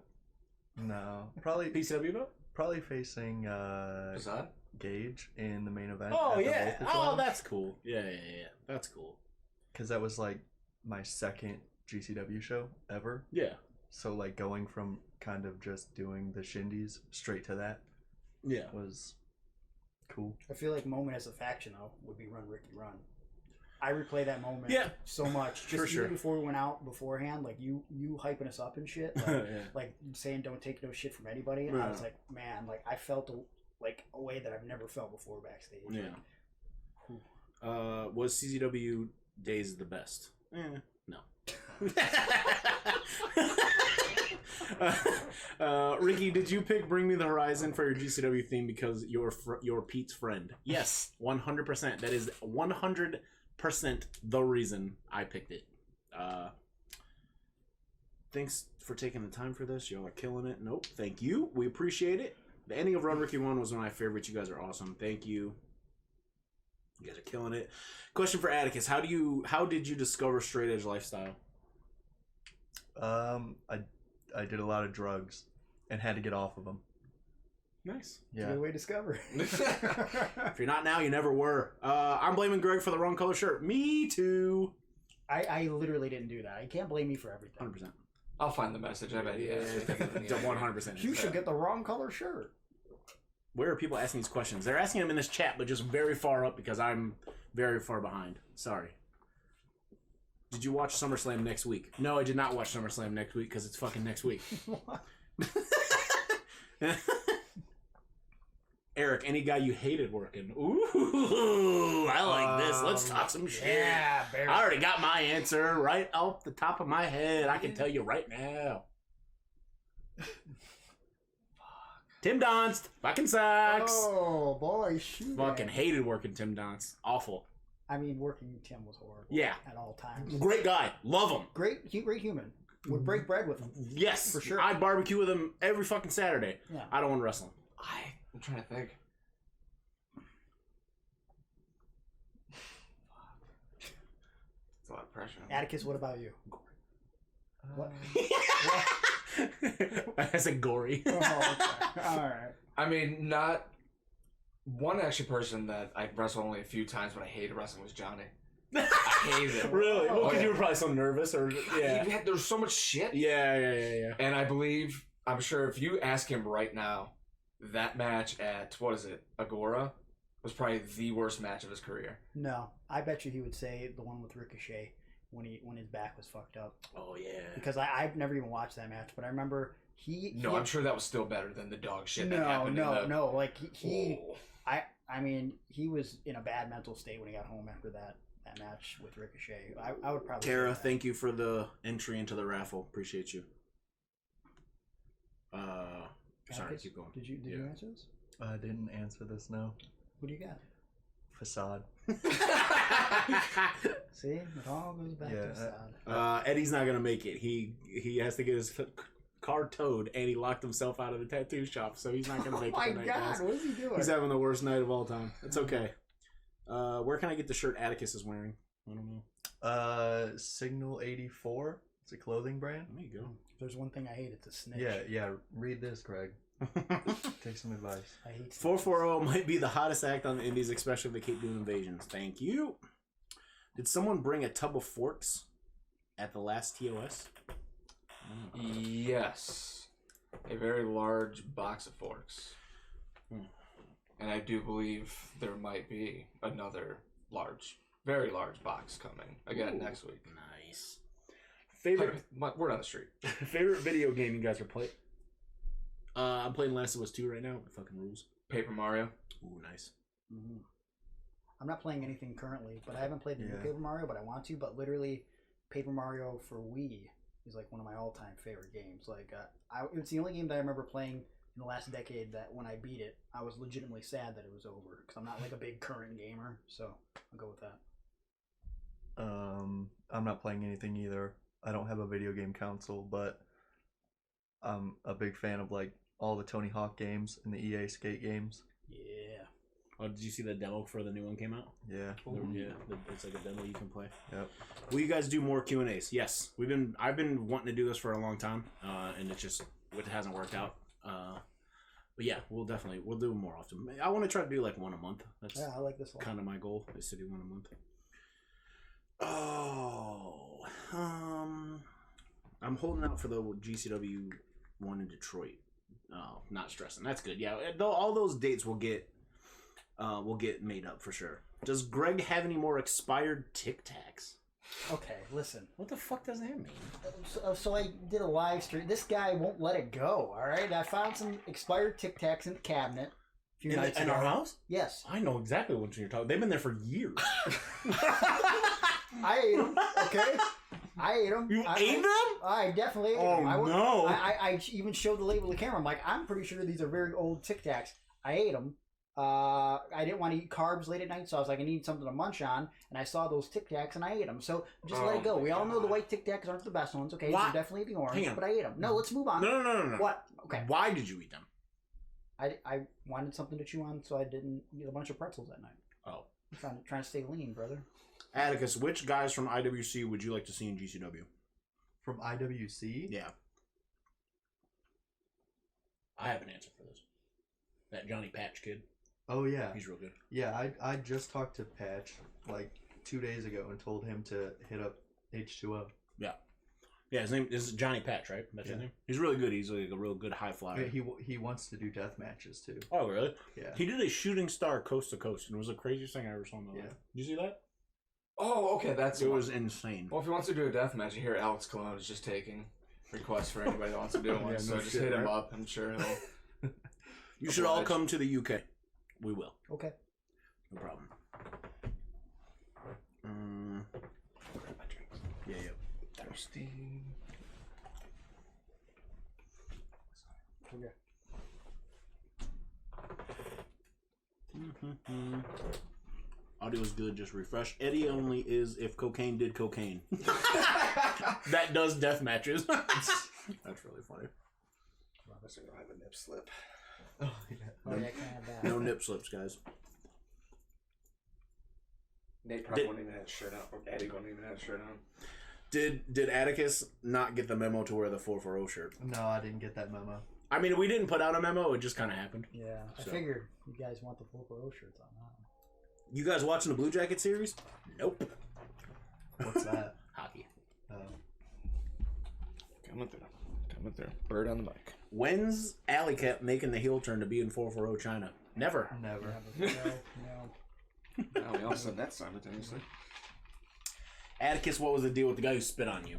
No. Probably PCW belt? probably facing Facade? Gage in the main event. Oh at the yeah. Voltage Oh, Lounge. that's cool. Yeah. That's cool. Because that was like my second GCW show ever. Yeah. So like going from kind of just doing the shindies straight to that Yeah. was cool. I feel like moment as a faction though would be Run Ricky Run. I replay that moment Yeah. so much. Just For even sure. before we went out beforehand, like you hyping us up and shit, like, Yeah. like saying don't take no shit from anybody. And I was like, man, like I felt a way that I've never felt before backstage. Yeah. Like, Was CZW days the best? No. Ricky, did you pick Bring Me the Horizon for your GCW theme because you're Pete's friend? Yes, 100%. That is 100% the reason I picked it. Thanks for taking the time for this. Y'all are killing it. Nope, thank you. We appreciate it. The ending of Run Ricky 1 was one of my favorites. You guys are awesome. Thank you. You guys are killing it. Question for Atticus: How did you discover straight edge lifestyle? I did a lot of drugs and had to get off of them. Nice. Yeah. good way to discover. If you're not now, you never were. I'm blaming Greg for the wrong color shirt. Me too. I literally didn't do that. You can't blame me for everything. 100%. I'll find the message. I bet he has. 100%. You should get the wrong color shirt. Where are people asking these questions? They're asking them in this chat, but just very far up because I'm very far behind. Sorry. Did you watch SummerSlam next week? No, I did not watch SummerSlam next week because it's fucking next week. Eric, any guy you hated working? Ooh, I like this. Let's talk some shit. Yeah, Barry. I already got my answer right off the top of my head. I can tell you right now. Tim Donst, fucking sucks. Oh boy, shoot. Fucking hated working Tim Donst. Awful. I mean, working Tim was horrible. Yeah. At all times. Great guy. Love him. Great human. Would break bread with him. Yes. For sure. I'd barbecue with him every fucking Saturday. Yeah. I don't want to wrestle him. I'm trying to think. It's a lot of pressure. Atticus, what about you? What? I said gory. Oh, okay. All right. I mean, not one actually person that I wrestled only a few times, but I hated wrestling was Johnny. I hated it. Really? Well, because yeah. you were probably so nervous, or yeah, There was so much shit. yeah. And I'm sure if you ask him right now, that match at, what is it, Agora, was probably the worst match of his career. No, I bet you he would say the one with Ricochet when his back was fucked up. Oh yeah. Because I've never even watched that match, but I remember I'm sure that was still better than the dog shit that No, happened. no. Like he Oh. I mean, he was in a bad mental state when he got home after that match with Ricochet. I would probably. Tara, thank you for the entry into the raffle. Appreciate you. Sorry, Atticus, keep going. Did you answer this? I didn't answer this, no. What do you got? Facade. See, it all goes back Yeah, to Assad. Eddie's not gonna make it. He has to get his car towed, and he locked himself out of the tattoo shop, so he's not gonna make Oh it my tonight, god, guys. what is he doing? He's having the worst night of all time. It's okay. Where can I get the shirt Atticus is wearing? I don't know. Signal 84. It's a clothing brand. There you If there's one thing I hate, it's a snitch. Yeah. Read this, Greg. go. Take some advice. I hate 440 might be the hottest act on the indies, especially if they keep doing invasions. Thank you. Did someone bring a tub of forks at the last TOS? Yes. A very large box of forks. Hmm. And I do believe there might be another very large box coming again next week. Nice. Favorite Word on the street. favorite video game you guys are playing? I'm playing Last of Us 2 right now. It fucking rules. Paper Mario. Ooh, nice. Mm-hmm. I'm not playing anything currently, but I haven't played the new Yeah. Paper Mario, but I want to. But literally, Paper Mario for Wii is like one of my all-time favorite games. Like, it's the only game that I remember playing in the last decade that when I beat it, I was legitimately sad that it was over because I'm not like a big current gamer. So I'll go with that. I'm not playing anything either. I don't have a video game console, but I'm a big fan of like all the Tony Hawk games and the EA Skate games. Yeah. Oh, did you see the demo for the new one came out? Yeah. Yeah, it's like a demo you can play. Yep. Will you guys do more Q&As? Yes, I've been wanting to do this for a long time, and it hasn't worked out. But yeah, we'll do them more often. I want to try to do like one a month. That's Yeah, I like this one. kind of my goal, is to do one a month. Oh, I'm holding out for the GCW one in Detroit. Oh, not stressing. That's good. Yeah, all those dates will get made up for sure. Does Greg have any more expired Tic Tacs? Okay, listen. What the fuck does that mean? So I did a live stream. This guy won't let it go. All right, I found some expired Tic Tacs in the cabinet a few nights In ago. our house? Yes. I know exactly what you're talking. They've been there for years. I ate them. Okay, I ate them. You ate them? I definitely ate Oh, them. no. I even showed the label to the camera. I'm like, I'm pretty sure these are very old Tic Tacs. I ate them. I didn't want to eat carbs late at night, so I was like, I need something to munch on, and I saw those Tic Tacs and I ate them. So just let it go. We all know the white Tic Tacs aren't the best ones. Okay, Why? so definitely the orange, Hang on. but I ate them. No, let's move on. No. What? Okay. Why did you eat them? I wanted something to chew on, so I didn't eat a bunch of pretzels that night. Oh. I'm trying to stay lean, brother. Atticus, which guys from IWC would you like to see in GCW? From IWC? Yeah. I have an answer for this. That Johnny Patch kid. Oh yeah. He's real good. Yeah, I just talked to Patch like 2 days ago and told him to hit up H2O. Yeah, his name is Johnny Patch, right? That's his name? He's really good. He's like a real good high flyer. He wants to do death matches too. Oh, really? Yeah. He did a shooting star coast to coast, and it was the craziest thing I ever saw in my life. Did you see that? Oh, okay, that's It was insane. Well, if he wants to do a death match, you hear Alex Cologne is just taking requests for anybody that wants to do one. Yeah, so no just shit, hit him right? up. I'm sure he'll. You should all come to the UK. We will. Okay. No problem. Grab my drinks. Yeah. Thirsty. Okay. Audio's good, just refresh. Eddie only is if cocaine did cocaine. That does death matches. That's really funny. I have a nip slip. Oh yeah. Oh, yeah, I can't have that. No nip slips, guys. Nate probably won't even have his shirt on. Or Eddie won't even have his shirt on. Did Atticus not get the memo to wear the 440 shirt? No, I didn't get that memo. I mean, we didn't put out a memo. It just kind of happened. Yeah, I So. figured you guys want the 440 shirts on that. You guys watching the Blue Jacket series? Nope. What's that? Hockey. Coming through. Bird on the mic. When's Alley Cat making the heel turn to be in 440 China? Never. Never. No. Now we all said that simultaneously. Atticus, what was the deal with the guy who spit on you?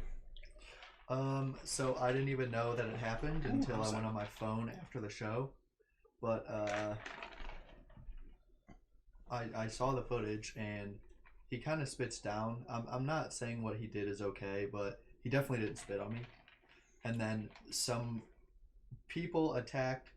So I didn't even know that it happened until I'm I sorry. went on my phone after the show. But I saw the footage and he kind of spits down. I'm not saying what he did is okay, but he definitely didn't spit on me. And then some people attacked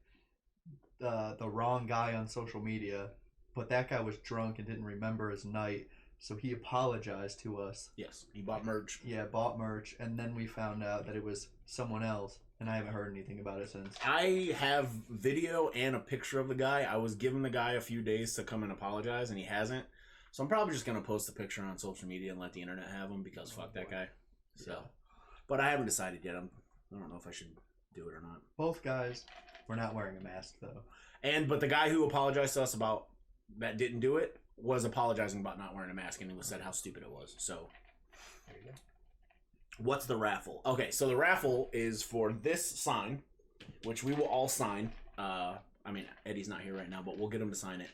the wrong guy on social media, but that guy was drunk and didn't remember his night, so he apologized to us. Yes, he bought merch. Yeah, bought merch, and then we found out that it was someone else, and I haven't heard anything about it since. I have video and a picture of the guy. I was giving the guy a few days to come and apologize, and he hasn't. So I'm probably just going to post the picture on social media and let the internet have him because fuck that guy. So, but I haven't decided yet. I don't know if I should do it or not. Both guys were not wearing a mask, though. But the guy who apologized to us about that didn't do it was apologizing about not wearing a mask, and he was said how stupid it was. So, There you go. what's the raffle? Okay, so the raffle is for this sign, which we will all sign. I mean, Eddie's not here right now, but we'll get him to sign it.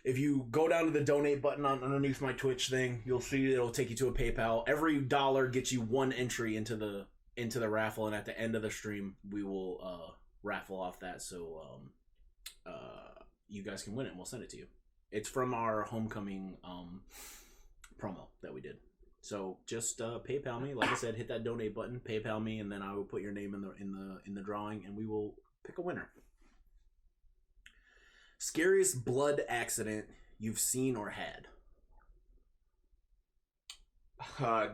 If you go down to the donate button underneath my Twitch thing, you'll see it'll take you to a PayPal. Every dollar gets you one entry into the raffle, and at the end of the stream, we will raffle off that, so you guys can win it, and we'll send it to you. It's from our homecoming promo that we did. So just PayPal me. Like I said, hit that donate button, PayPal me, and then I will put your name in the drawing, and we will pick a winner. Scariest blood accident you've seen or had?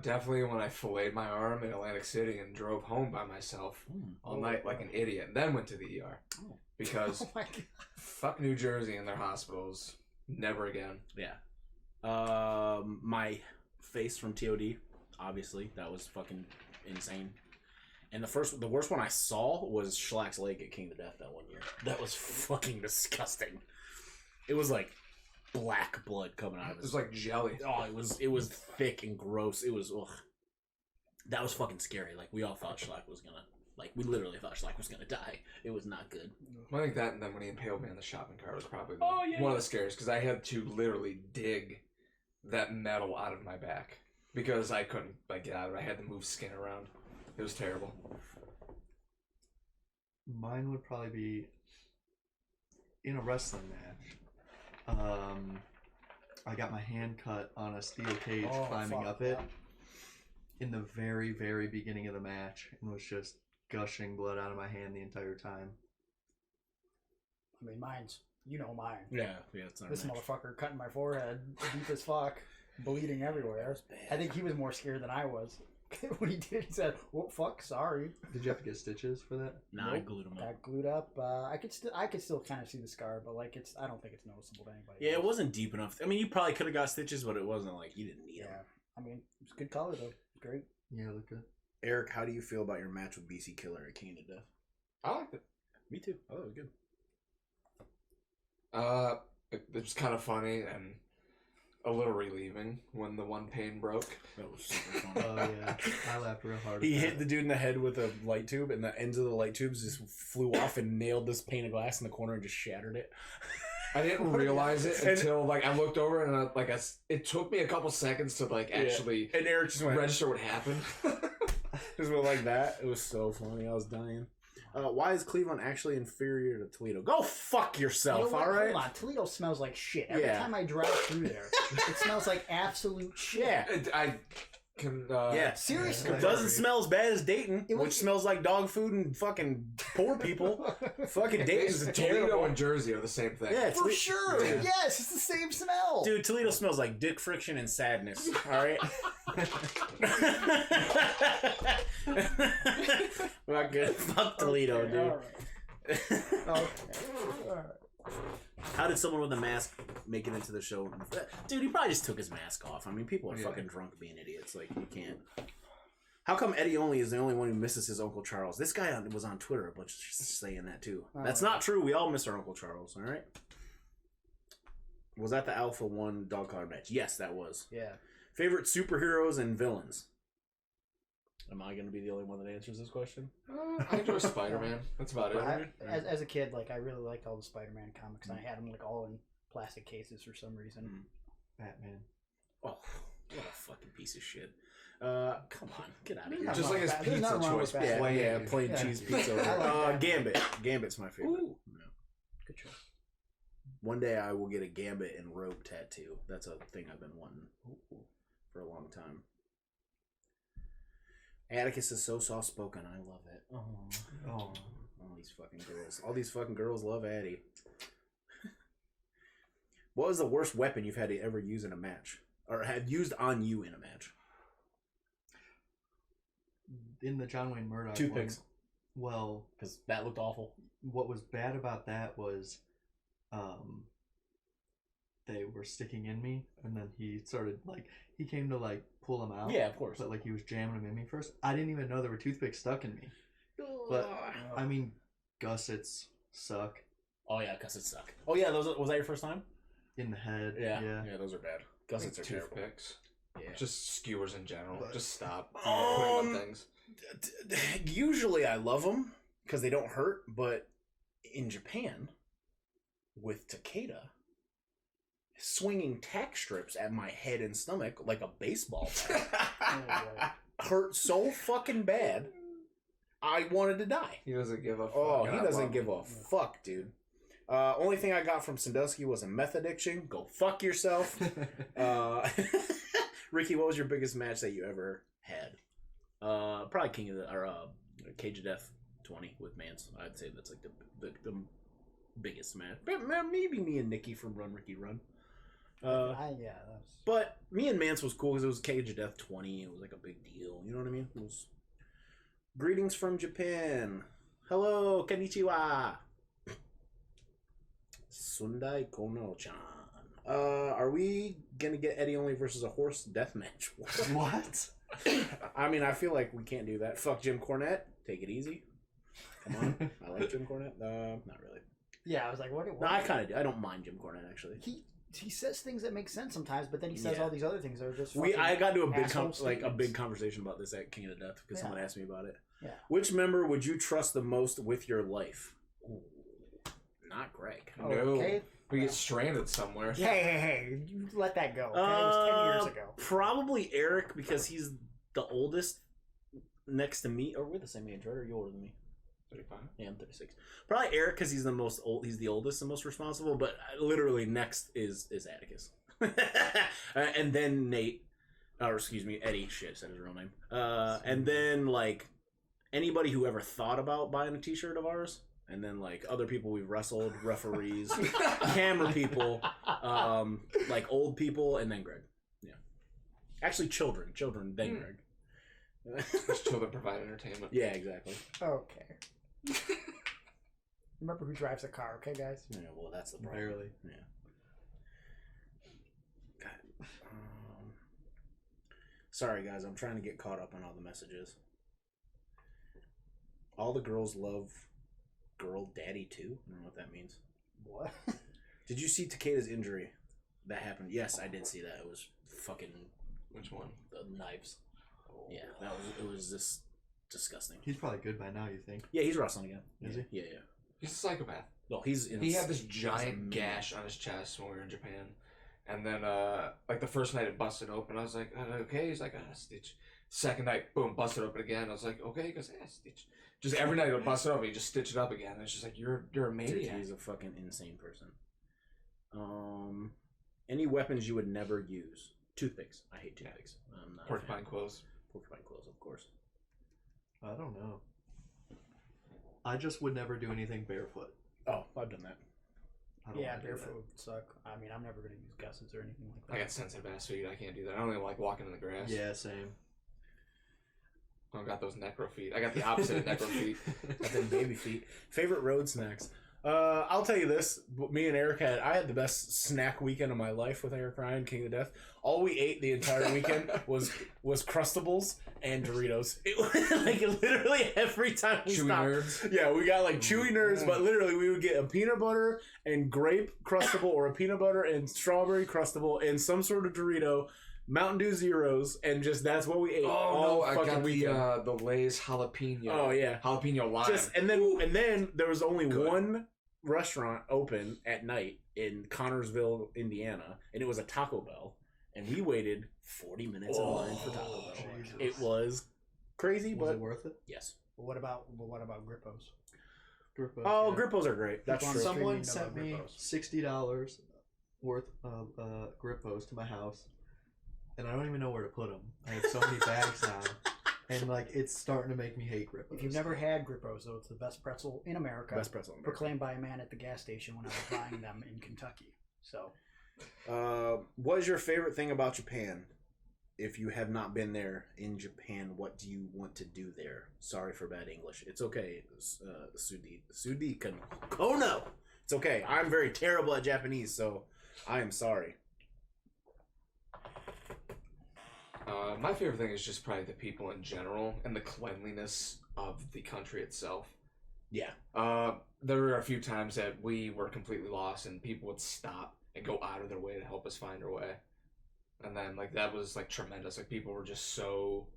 Definitely when I filleted my arm in Atlantic City and drove home by myself all night like an idiot, and then went to the ER because Oh my God. fuck New Jersey and their hospitals. Never again. Yeah. My face from TOD, obviously, that was fucking insane. And the worst one I saw was Schlack's leg at King of Death that one year. That was fucking disgusting. It was like black blood coming out of It was like jelly. Oh, it was thick and gross. It was ugh. That was fucking scary. Like we all thought Schlack was gonna we literally thought Schlack was gonna die. It was not good. I think that, and then when he impaled me on the shopping cart was probably yeah. one of the scariest, because I had to literally dig that metal out of my back because I couldn't get out of it. I had to move skin around. It was terrible. Mine would probably be in a wrestling match. I got my hand cut on a steel cage climbing up it in the very, very beginning of the match, and was just gushing blood out of my hand the entire time. I mean, mine's, mine. Yeah, it's not This motherfucker cutting my forehead deep as fuck, bleeding everywhere. I think he was more scared than I was. When he did, he said, "Oh fuck, sorry." Did you have to get stitches for that? Nah, Nope. I glued him up. Got glued up. I could still kind of see the scar, but I don't think it's noticeable to anybody. Yeah, it else. wasn't deep enough. I mean, you probably could have got stitches, but it wasn't like you didn't need Yeah, them. I mean, it's good color though. Great. Yeah, look good. Eric, how do you feel about your match with BC Killer at King of Death? I liked it. Me too. Oh, that was good. It was kind of funny and a little relieving when the one pane broke. That was super fun. Oh yeah, I laughed real hard. He at hit that. the dude in the head with a light tube, and the ends of the light tubes just flew off and nailed this pane of glass in the corner and just shattered it. I didn't realize it And- until I looked over and it took me a couple seconds to actually And Eric just went register what happened. just went like that. It was so funny. I was dying. Why is Cleveland actually inferior to Toledo? Go fuck yourself, You know what? all right? Hold on. Toledo smells like shit. Every Yeah. time I drive through there, it smells like absolute shit. Yeah. I can. Yeah. Seriously. It doesn't smell as bad as Dayton, It which was- smells like dog food and fucking poor people. Fucking Dayton's a Toledo terrible. and Jersey are the same thing. Yeah, For sure. Yeah. Yes, it's the same smell. Dude, Toledo smells like dick friction and sadness. All right. Not good. Fuck Toledo, Okay, dude. all right. All right. How did someone with a mask make it into the show? Dude, he probably just took his mask off. I mean, people are Yeah. fucking drunk being idiots. Like, you can't. How come Eddie only is the only one who misses his Uncle Charles? This guy was on Twitter a bunch saying that too. That's not true. We all miss our Uncle Charles, all right? Was that the Alpha 1 dog collar match? Yes, that was. Yeah. Favorite superheroes and villains? Am I going to be the only one that answers this question? I enjoy Spider-Man. That's about it. As a kid, I really liked all the Spider-Man comics, and I had them all in plastic cases for some reason. Batman. Oh, what a fucking piece of shit. Come on, get out of here. There's Just like his There's pizza nothing wrong choice. with that. Plain Yeah. cheese pizza. I like that. Gambit. Gambit's my favorite. Ooh. Yeah. Good choice. One day I will get a Gambit and Rogue tattoo. That's a thing I've been wanting for a long time. Atticus is so soft spoken. I love it. Oh. All these fucking girls. All these fucking girls love Addy. What was the worst weapon you've had to ever use in a match, or had used on you in a match? In the John Wayne Murdoch Toothpicks. one, well, Because that looked awful. what was bad about that was they were sticking in me, and then he started he came to pull them out. Yeah, of course. But he was jamming them in me first. I didn't even know there were toothpicks stuck in me. But I mean, gussets suck Oh yeah, gussets suck. Oh yeah, was that your first time? in the head. Yeah, Yeah. those are bad. Gussets are terrible. Toothpicks. Yeah. Just skewers in general. But- Just stop putting on things. Usually I love them because they don't hurt, but in Japan with Takeda, swinging tack strips at my head and stomach like a baseball bat. Oh, boy. Hurt so fucking bad, I wanted to die. He doesn't give a fuck. Oh, and he I doesn't love give him. a fuck, dude. Only thing I got from Sandusky was a meth addiction. Go fuck yourself. Ricky, what was your biggest match that you ever had? Probably Cage of Death 20 with Mance. I'd say that's like the biggest match. But maybe me and Nikki from Run Ricky Run. But me and Mance was cool because it was Cage of Death 20. It was like a big deal. You know what I mean? It was greetings from Japan. Hello, konnichiwa. Sundai Kono-chan. Are we gonna get Eddy only versus a horse death match? What? I mean, I feel like we can't do that. Fuck Jim Cornette. Take it easy. Come on. I like Jim Cornette. Not really. Yeah, I was like, what? No, I kind of do. I don't mind Jim Cornette, actually. He says things that make sense sometimes, but then he says all these other things that are just. I got to a big asshole big conversation about this at King of Death because someone asked me about it. Yeah. Which member would you trust the most with your life? Ooh, not Greg. No. Okay. We get stranded somewhere. Hey, you let that go. Okay? It was 10 years ago. Probably Eric because he's the oldest next to me. Or we're the same age, right? Or are you older than me? 35. Yeah, I'm 36. Probably Eric because he's he's the oldest and most responsible. But literally next is Atticus, and then Nate, or excuse me, Eddy. Shit, said his real name. And then like anybody who ever thought about buying a T-shirt of ours. And then, like, other people we've wrestled, referees, camera people, like, old people, and then Greg. Yeah. Actually, children, then Greg. Those children provide entertainment. Yeah, exactly. Okay. Remember who drives a car, okay, guys? Yeah, well, that's the problem. Barely. Yeah. God. Sorry, guys, I'm trying to get caught up on all the messages. All the girls love... Girl Daddy too? I don't know what that means. What? Did you see Takeda's injury? That happened. Yes, I did see that. It was fucking... Which one? The knives. Yeah, it was just disgusting. He's probably good by now, you think? Yeah, he's wrestling again. Is he? Yeah. He's a psychopath. No, he had this giant gash on his chest when we were in Japan. And then, like, the first night it busted open. I was like, okay. He's like, stitch. Second night, boom, busted open again. I was like, okay. He goes, stitch. Just every night it'll bust it open. You just stitch it up again. And it's just like, you're a maniac. He's a fucking insane person. Any weapons you would never use? Toothpicks. I hate toothpicks. I'm not Porcupine quills. Porcupine quills, of course. I don't know. I just would never do anything barefoot. Oh, I've done that. I don't Yeah, wanna do barefoot that. would suck. I mean, I'm never going to use gusses or anything like that. I got sensitive ass feet. I can't do that. I don't even like walking in the grass. Yeah, same. I don't got those necro feet. I got the opposite of necro feet. Got them baby feet. Favorite road snacks? I'll tell you this. Me and Eric I had the best snack weekend of my life with Eric Ryan, King of Death. All we ate the entire weekend was Crustables and Doritos. It was like literally every time we Chewy stopped. nerds. Yeah, we got like chewy nerds, but literally we would get a peanut butter and grape Crustable or a peanut butter and strawberry Crustable and some sort of Dorito, Mountain Dew Zeros, and just that's what we ate. Oh no, I got weekend. the Lay's jalapeno. Oh yeah, jalapeno lime. and then there was only one restaurant open at night in Connorsville, Indiana, and it was a Taco Bell, and we waited 40 minutes in line for Taco Bell. Jesus. It was crazy, Was but it worth it? yes. But what about Grippos? Grippos, Oh, yeah. Grippos are great. That's Keep on true. Someone streaming sent me about $60 worth of Grippos to my house, and I don't even know where to put them. I have so many bags now, and like it's starting to make me hate Grippos. If you've never had Grippos, though, it's the best pretzel in America. Best pretzel in America. Proclaimed by a man at the gas station when I was buying them in Kentucky. So, What is your favorite thing about Japan? If you have not been there in Japan, what do you want to do there? Sorry for bad English. It's okay, Sudi Kono. It's okay. I'm very terrible at Japanese, so I am sorry. My favorite thing is just probably the people in general and the cleanliness of the country itself. Yeah. There were a few times that we were completely lost and people would stop and go out of their way to help us find our way. And then, like, that was, like, tremendous. Like, people were just so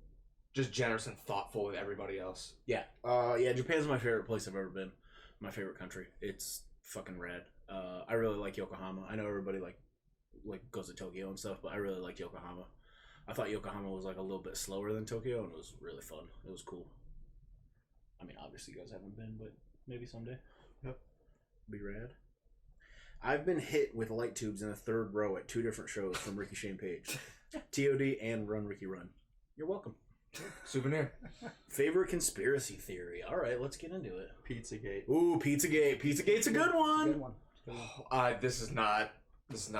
generous and thoughtful with everybody else. Yeah. Japan's my favorite place I've ever been. My favorite country. It's fucking rad. I really like Yokohama. I know everybody, like, like goes to Tokyo and stuff, but I really liked Yokohama. I thought Yokohama was like a little bit slower than Tokyo, and it was really fun. It was cool. I mean, obviously you guys haven't been, but maybe someday. Yep. Be rad. I've been hit with light tubes in a third row at 2 different shows from Ricky Shane Page. TOD and Run Ricky Run. You're welcome. Souvenir. Favorite conspiracy theory. All right, let's get into it. Pizzagate. Ooh, Pizzagate. Pizzagate's a good one. Good one. Good one. This is not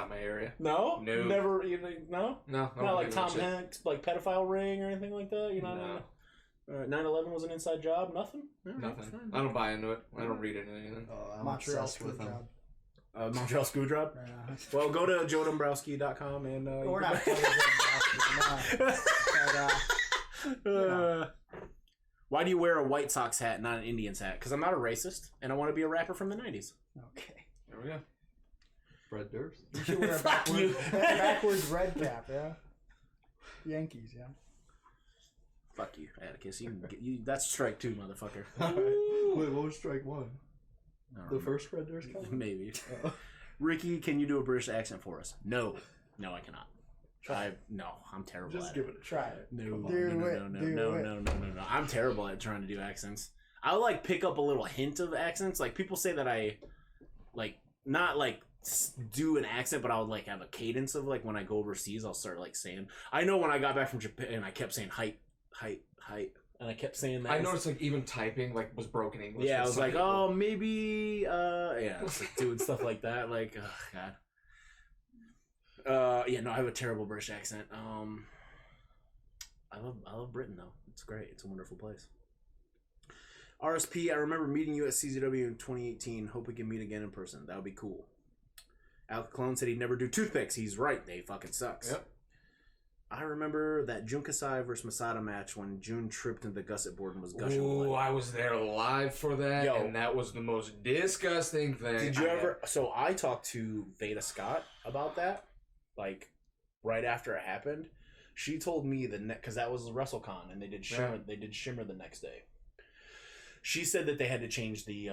my area. No? No. Never, no? No. I Not don't like think Tom that shit. Hanks, like pedophile ring or anything like that? You know? No. 9/11 was an inside job? Nothing? All right, Nothing. fine. I don't buy into it. I don't read into anything. Oh, I'm Montreal obsessed with Screw them. Job. Montreal Screwjob? Yeah. Well, go to joedombrowski.com and... We're not Why do you wear a White Sox hat, not an Indians hat? Because I'm not a racist, and I want to be a rapper from the 90s. Okay. There we go. Fred Durst. You should wear a Fuck you. backwards red cap, yeah? Yankees, yeah. Fuck you, Atticus. That's strike 2, motherfucker. Wait, what was strike 1? I don't The remember. first Fred Durst comment? Maybe. Oh. Ricky, can you do a British accent for us? No, I cannot. I'm terrible Just at give it. it a Try try. it. No, Come on. no. I'm terrible at trying to do accents. I like pick up a little hint of accents. Like people say that I, like not like do an accent, but I'll like have a cadence of like when I go overseas, I'll start like saying. I know when I got back from Japan, I kept saying height, and I kept saying that. I noticed like even typing like was broken English. Yeah, I with was some like, people. oh, maybe, yeah, I was like doing stuff like that. Like, oh, God. Yeah, no, I have a terrible British accent. I love Britain though. It's great. It's a wonderful place. RSP, I remember meeting you at CZW in 2018. Hope we can meet again in person. That would be cool. Alec Clone said he'd never do toothpicks. He's right. They fucking sucks. Yep. I remember that Jun Kasai versus Masada match when Jun tripped into the gusset board and was gushing Ooh, blood. I was there live for that, Yo. and that was the most disgusting thing. Did you ever? So I talked to Veda Scott about that, like right after it happened. She told me because that was WrestleCon and they did Shimmer. Yeah. They did Shimmer the next day. She said that they had to change the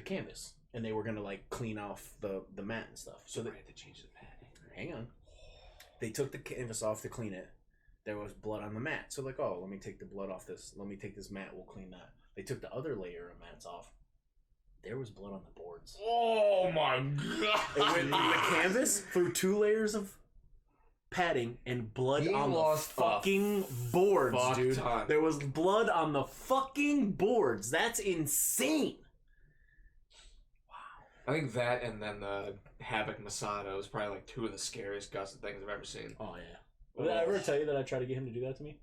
canvas and they were gonna like clean off the mat and stuff. So they had to change the mat. hang on. They took the canvas off to clean it. There was blood on the mat. So like, oh, let me take the blood off this. Let me take this mat. We'll clean that. They took the other layer of mats off. There was blood on the boards. Oh my god! It went through the canvas through 2 layers of padding and blood He on the lost a fucking boards, fuck dude. ton. There was blood on the fucking boards. That's insane. I think that and then the Havoc Masada was probably like 2 of the scariest gusset things I've ever seen. Oh yeah. Did I ever tell you that I tried to get him to do that to me?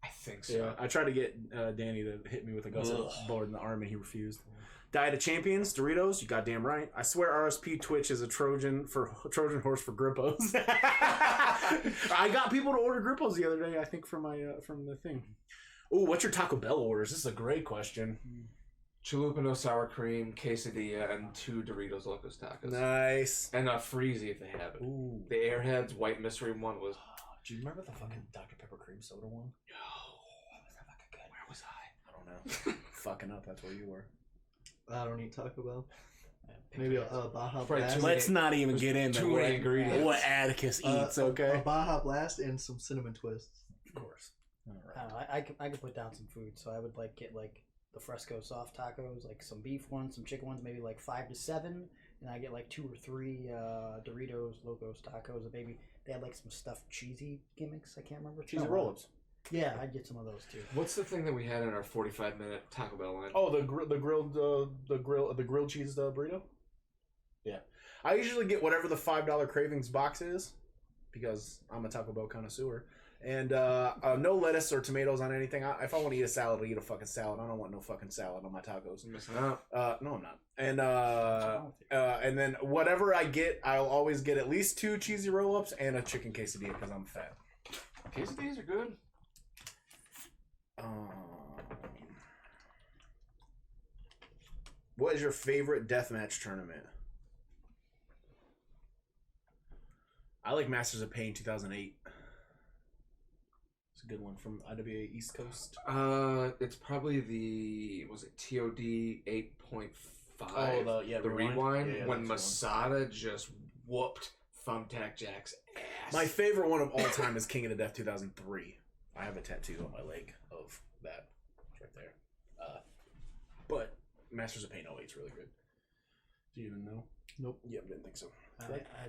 I think so. Yeah, I tried to get Danny to hit me with a gusset Ugh. board in the arm, and he refused. Diet of Champions, Doritos, you goddamn right. I swear RSP Twitch is a Trojan horse for Grippos. I got people to order Grippos the other day, I think, from the thing. Ooh, what's your Taco Bell orders? This is a great question. Chalupa no sour cream, quesadilla, and 2 Doritos Locos Tacos. Nice. And a Freezy if they have it. Ooh. The Airheads White Mystery one was... Do you remember the fucking Dr. Pepper cream soda one? No. Was that fucking good? Where was I? I don't know. Fucking up, that's where you were. I don't eat Taco Bell. Maybe a Baja Fried Blast. chicken. Let's not even get into too many ingredients. what Atticus eats, A okay? Baja Blast and some cinnamon twists. Of course. All I right. don't know. I could put down some food, so I would like get like the Fresco soft tacos, like some beef ones, some chicken ones, maybe like 5 to 7, and I get like 2 or 3 Doritos Locos Tacos, and maybe they had like some stuffed cheesy gimmicks. I can't remember. Cheesy No, roll-ups. Yeah, I'd get some of those too. What's the thing that we had in our 45-minute Taco Bell line? Oh, the grilled cheese burrito. Yeah, I usually get whatever the $5 cravings box is because I'm a Taco Bell connoisseur, and no lettuce or tomatoes on anything. If I want to eat a salad, I'll eat a fucking salad. I don't want no fucking salad on my tacos. I'm missing out. No, I'm not. And then whatever I get, I'll always get at least 2 cheesy roll-ups and a chicken quesadilla because I'm fat. Quesadillas are good. What is your favorite deathmatch tournament? I like Masters of Pain 2008. It's a good one from IWA East Coast. It's probably the TOD 8.5. Oh, the the rewind Yeah, when that's Masada just whooped Thumbtack Jack's ass. My favorite one of all time is King of the Death 2003. I have a tattoo on my leg of that. It's right there. But Masters of Pain 08 is really good. Do you even know? Nope. Yep, didn't think so. I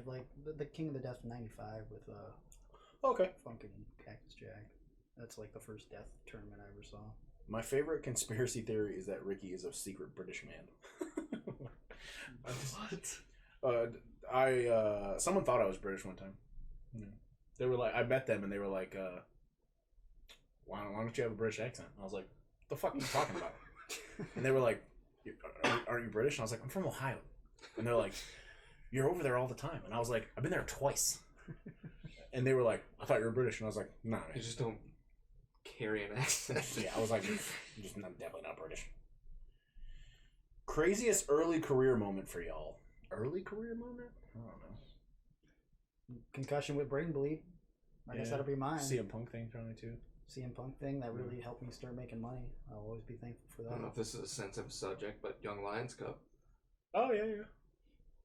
like the King of the Death 95 with Okay. Funk and Cactus Jack. That's like the first death tournament I ever saw. My favorite conspiracy theory is that Ricky is a secret British man. What? Someone thought I was British one time. They were like, I met them and they were like, why don't you have a British accent? I was like, what the fuck are you talking about? And they were like, aren't you British? And I was like, I'm from Ohio. And they're like, you're over there all the time. And I was like, I've been there twice. And they were like, I thought you were British. And I was like, nah, man. You just don't carry an accent. Yeah, I was like, I'm definitely not British. Craziest early career moment for y'all? Early career moment? I don't know. Concussion with brain bleed. I guess that'll be mine. CM Punk thing probably too. CM Punk thing that really helped me start making money. I'll always be thankful for I don't know that. if this is a sensitive subject, but Young Lions Cup. Oh yeah.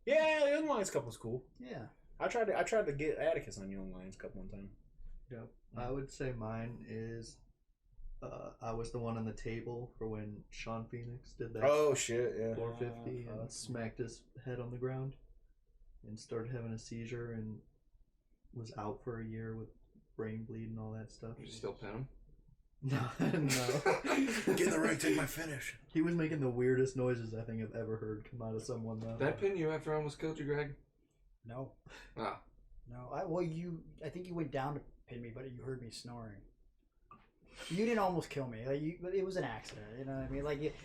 Yeah, Young Lions Cup was cool. Yeah. I tried to get Atticus on Young Lions Cup one time. Yep. I would say mine is I was the one on the table for when Sean Phoenix did that Oh shit, yeah. 450 and smacked his head on the ground and started having a seizure and was out for a year with brain bleed and all that stuff. Did you still pin him? No. Get in the ring, take my finish. He was making the weirdest noises I think I've ever heard come out of someone though. Did I pin you after I almost killed you, Greg? No. Ah. No. I think you went down to pin me, but you heard me snoring. You didn't almost kill me. But it was an accident. You know what I mean? Like,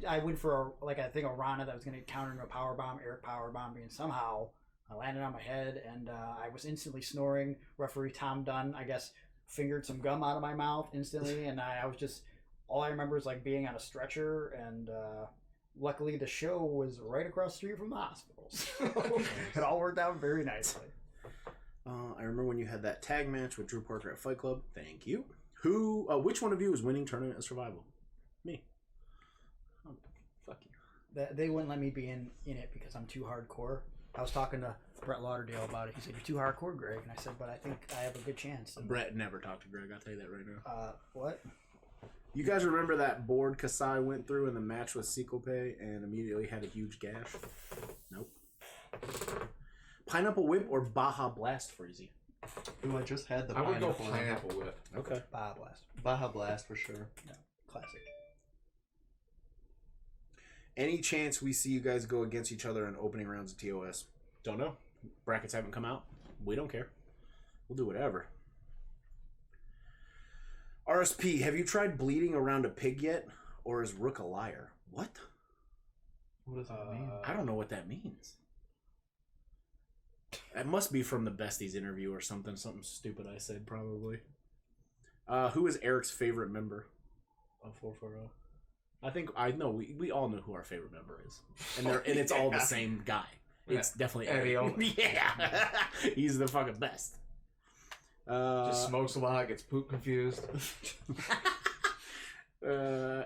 I went for a Rana that was going to counter into a power bomb, Eric power bomb, and somehow I landed on my head, and I was instantly snoring. Referee Tom Dunn, I guess, fingered some gum out of my mouth instantly, and I was just, all I remember is like being on a stretcher, and luckily the show was right across the street from the hospital. So it all worked out very nicely. I remember when you had that tag match with Drew Parker at Fight Club. Thank you. Which one of you is winning Tournament of Survival? Me. Oh, fuck you. They wouldn't let me be in it because I'm too hardcore. I was talking to Brett Lauderdale about it. He said, "You're too hardcore, Greg." And I said, "But I think I have a good chance." And, Brett never talked to Greg. I'll tell you that right now. what? You guys remember that board Kasai went through in the match with Sequope and immediately had a huge gash? Nope. Pineapple Whip or Baja Blast Freezy? Ooh, I just had the I would go pineapple. Pineapple Whip. Okay. Baja Blast. Baja Blast for sure. Yeah, classic. Any chance we see you guys go against each other in opening rounds of TOS? Don't know. Brackets haven't come out. We don't care. We'll do whatever. RSP, have you tried bleeding around a pig yet? Or is Rook a liar? What? What does that mean? I don't know what that means. That must be from the Besties interview or something. Something stupid I said, probably. Who is Eric's favorite member of 440? I know we all know who our favorite member is. And it's all the same guy. It's definitely Eddie. Yeah. He's the fucking best. Just smokes a lot, gets poop confused.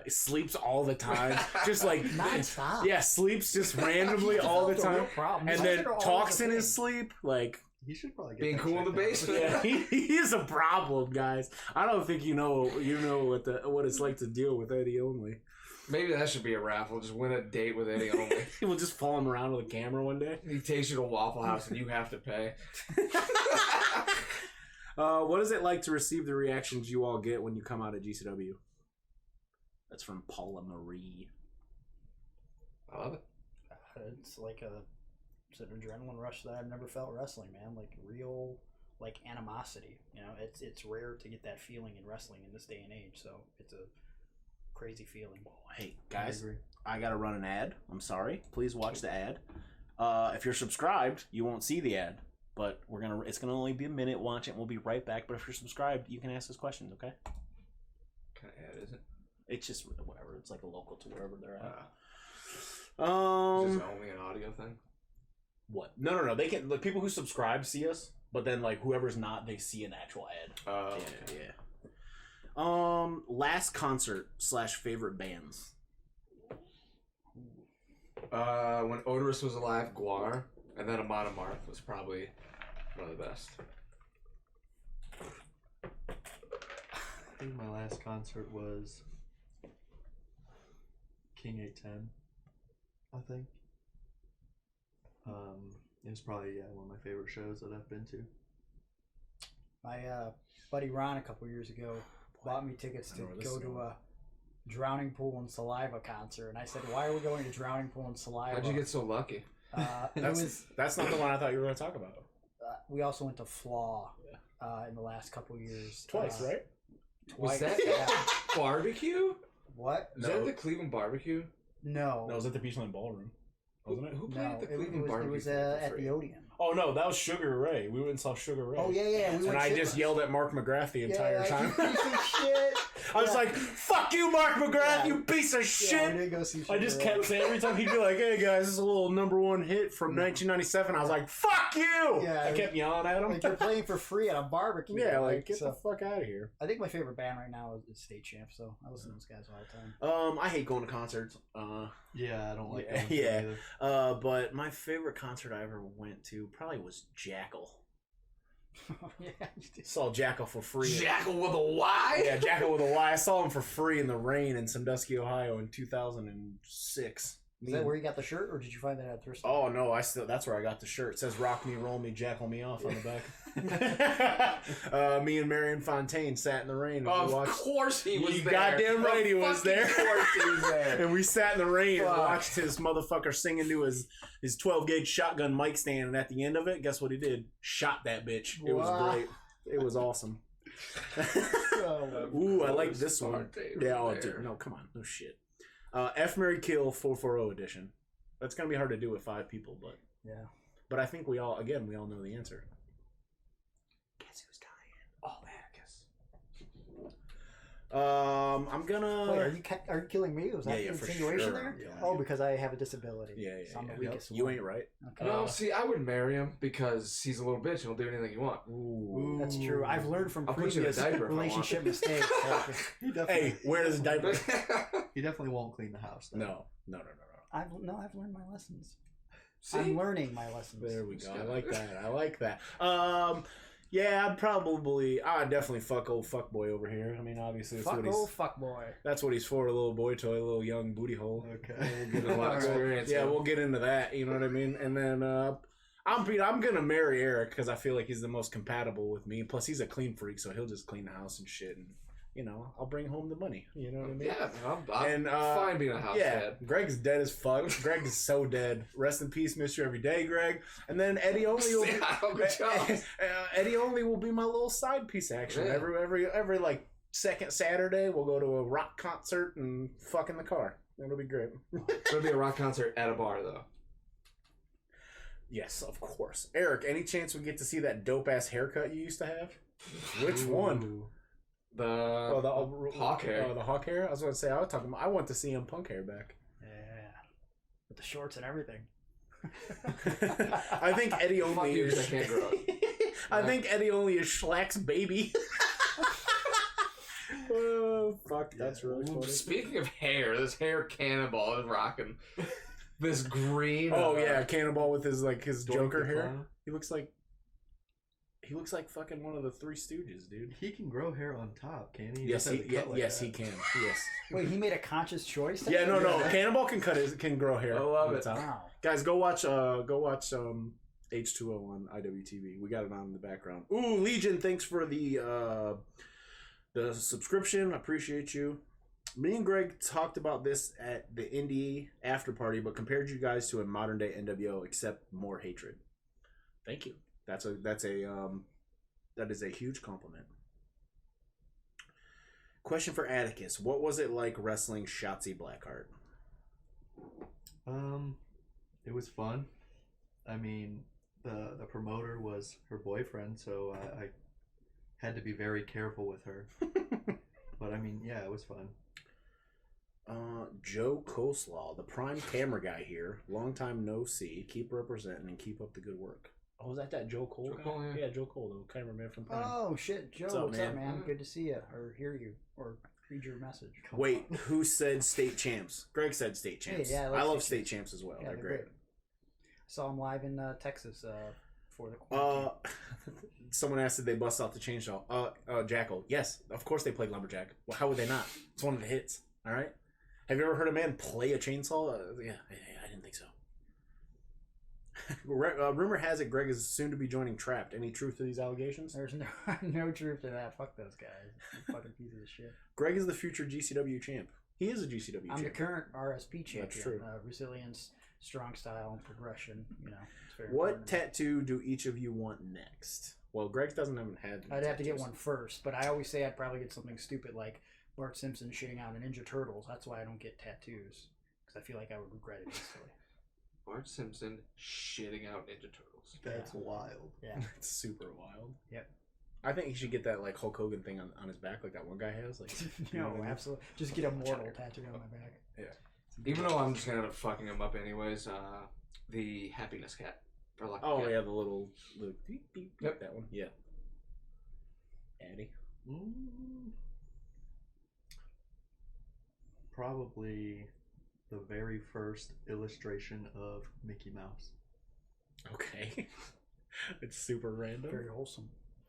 Sleeps all the time. Just like Non-stop. Yeah, sleeps just randomly all the time. And then talks in his his sleep. Like, He should probably get Being that cool in the checked out. basement. yeah, he is a problem, guys. I don't think you know what it's like to deal with Eddie only. Maybe that should be a raffle. Just win a date with Eddie only. We'll just follow him around with a camera one day. He takes you to Waffle House and you have to pay. What is it like to receive the reactions you all get when you come out at GCW? That's from Paula Marie. I love it. It's like it's an adrenaline rush that I've never felt wrestling, man. Like real, like animosity. You know, it's rare to get that feeling in wrestling in this day and age. So it's a crazy feeling. Hey I guys, agree. I gotta run an ad. I'm sorry. Please watch the ad. If you're subscribed, you won't see the ad, but it's gonna only be a minute. Watch it. And we'll be right back. But if you're subscribed, you can ask us questions. Okay? What kind of ad is it? It's just whatever. It's like a local to wherever they're at. Is this only an audio thing? What? No. They can. The people who subscribe see us, but then like whoever's not, they see an actual ad. Okay. Yeah. Last concert / favorite bands. When Odorous was alive, Guar, and then Amon Amarth was probably One of the best. I think my last concert was King 810. I think. It was probably one of my favorite shows that I've been to. My buddy Ron a couple years ago bought me tickets to go to a Drowning Pool and Saliva concert, and I said, "Why are we going to Drowning Pool and Saliva?" How'd you get so lucky? That's not the one I thought you were going to talk about. We also went to Flaw in the last couple years. Twice, right? Twice. Was that yeah. barbecue? What? Was that at the Cleveland barbecue? No. No, it was at the Beachland Ballroom, wasn't it? Who played at the it Cleveland was, barbecue? it was for at free? the Odeon. Oh no, that was Sugar Ray. We went and saw Sugar Ray. Oh yeah. We And went I just shitless. yelled at Mark McGrath the entire time. You piece of shit. I was like, "Fuck you, Mark McGrath, Yeah. you piece of Yeah, shit!" we did go see I Sugar just Ray. kept saying every time he'd be like, "Hey guys, this is a little #1 hit from 1997." I was like, "Fuck you!" Yeah, I kept yelling at him. Like you're playing for free at a barbecue. Yeah, like get so. the fuck out of here. I think my favorite band right now is State Champs, so I listen to those guys all the time. I hate going to concerts. Yeah, I don't like Yeah, going to yeah. either. But my favorite concert I ever went to probably was Jackal. Yeah, you did. Saw Jackal for free. Jackal with a Y? Yeah, Jackal with a Y. I saw him for free in the rain in Sandusky, Ohio in 2006. Is that where you got the shirt, or did you find that at a thrift store? Oh no, that's where I got the shirt. It says "Rock me, roll me, jackal me off" on the back. Me and Marion Fontaine sat in the rain. And Of we watched, course he was You there. goddamn right he was there. Of course he was there. and we sat in the rain and Fuck. watched his motherfucker sing into his 12 gauge shotgun mic stand. And at the end of it, guess what he did? Shot that bitch. It was Wow. great. It was awesome. Oh, Ooh, I like this one. Fontaine Yeah, was oh, there. dude, no, come on, no shit. F Mary Kill 440 edition. That's gonna be hard to do with 5 people, but I think we all know the answer. Guess who's dying? Oh, Atticus. I'm gonna. Wait, are you killing me? Was that Yeah, the for insinuation sure. there? Yeah, Oh, yeah. because I have a disability. Yeah, So I'm the yeah. weakest You one. ain't right. Okay. No, see, I would marry him because he's a little bitch and he'll do anything you want. Ooh. That's true. I've learned from I'll put you in a previous diaper if I want. relationship mistakes. He definitely, Hey, where does diaper? he definitely won't clean the house. Though. No. I've learned my lessons. See? I'm learning my lessons. There we go. I like that. Yeah, I'd definitely fuck old fuckboy over here. I mean, obviously that's Fuck what he's. old fuck boy. That's what he's for, a little boy toy, a little young booty hole. Okay. We'll get into A lot of that. experience. Yeah, we'll get into that. You know what I mean? And then I'm gonna marry Eric because I feel like he's the most compatible with me. Plus, he's a clean freak, so he'll just clean the house and shit. And I'll bring home the money. You know what I mean? Yeah, I'm And, fine being a house Yeah, dad. Greg's dead as fuck. Greg is so dead. Rest in peace, miss you every day, Greg. And then Eddie only will be, Good job. Eddie only will be my little side piece action. Yeah. Every like second Saturday, we'll go to a rock concert and fuck in the car. It'll be great. It'll be a rock concert at a bar, though. Yes, of course. Eric, any chance we get to see that dope ass haircut you used to have? Which one? Ooh. The hawk hair. Oh, the hawk hair. I was going to say. I want to see him punk hair back. Yeah. With the shorts and everything. I think Eddie Fuck only you, is. 'cause I can't grow it. I think Eddie only is Schlack's baby. Oh fuck! That's really funny. Speaking of hair, this hair cannonball is rocking this green. Oh yeah, Cannonball with his Joker the hair. Clown. He looks like fucking one of the Three Stooges, dude. He can grow hair on top, can he? Yes, just has to cut like yes, that. he can. Yes. Wait, he made a conscious choice? Yeah, no. Cannonball can grow hair. I love on the it. top. Wow. Guys, go watch H2O on IWTV. We got it on in the background. Ooh, Legion, thanks for the subscription. I appreciate you. Me and Greg talked about this at the indie after party, but compared you guys to a modern day NWO, except more hatred. Thank you. That is a huge compliment. Question for Atticus: what was it like wrestling Shotzi Blackheart? It was fun. I mean, the promoter was her boyfriend, so I had to be very careful with her. But I mean, yeah, it was fun. Joe Coleslaw, the prime camera guy here. Long time no see. Keep representing and keep up the good work. Oh, was that Joe Cole? Joe guy? Cole, yeah. Yeah, Joe Cole, the cameraman from Prime. Oh, shit. Joe, What's up, man? man? Good to see you, or hear you, or read your message. Come Wait, on. who said state champs? Greg said state champs. yeah, I I like love state state champs as well. Yeah, they're they're great. great. Saw him live in Texas before the quarantine. Someone asked did they bust out the chainsaw. Jackal. Yes, of course they played lumberjack. Well, how would they not? It's one of the hits. All right. Have you ever heard a man play a chainsaw? Yeah, I didn't think so. Rumor has it Greg is soon to be joining Trapped. Any truth to these allegations? There's no truth to that. Fuck those guys. Fucking pieces of shit. Greg is the future GCW champ. He is a GCW champ. I'm the current RSP champion. That's true. Resilience, strong style, and progression. You know, it's very What important. tattoo do each of you want next? Well, Greg doesn't have had. I'd have to get one first, but I always say I'd probably get something stupid like Bart Simpson shitting out a Ninja Turtles. That's why I don't get tattoos, because I feel like I would regret it instantly. Bart Simpson shitting out Ninja Turtles. That's wild. Yeah. It's super wild. Yep. I think he should get that like Hulk Hogan thing on his back, like that one guy has. Like, you know No, what I mean? absolutely. Just get a mortal tattooed on my back. Yeah. Even though I'm just kind of fucking him up anyways, the happiness cat. For lucky Oh cat. yeah, the little beep, beep, beep, Yep. that one. Yeah. Addy. Probably the very first illustration of Mickey Mouse. Okay. It's super random. Very wholesome.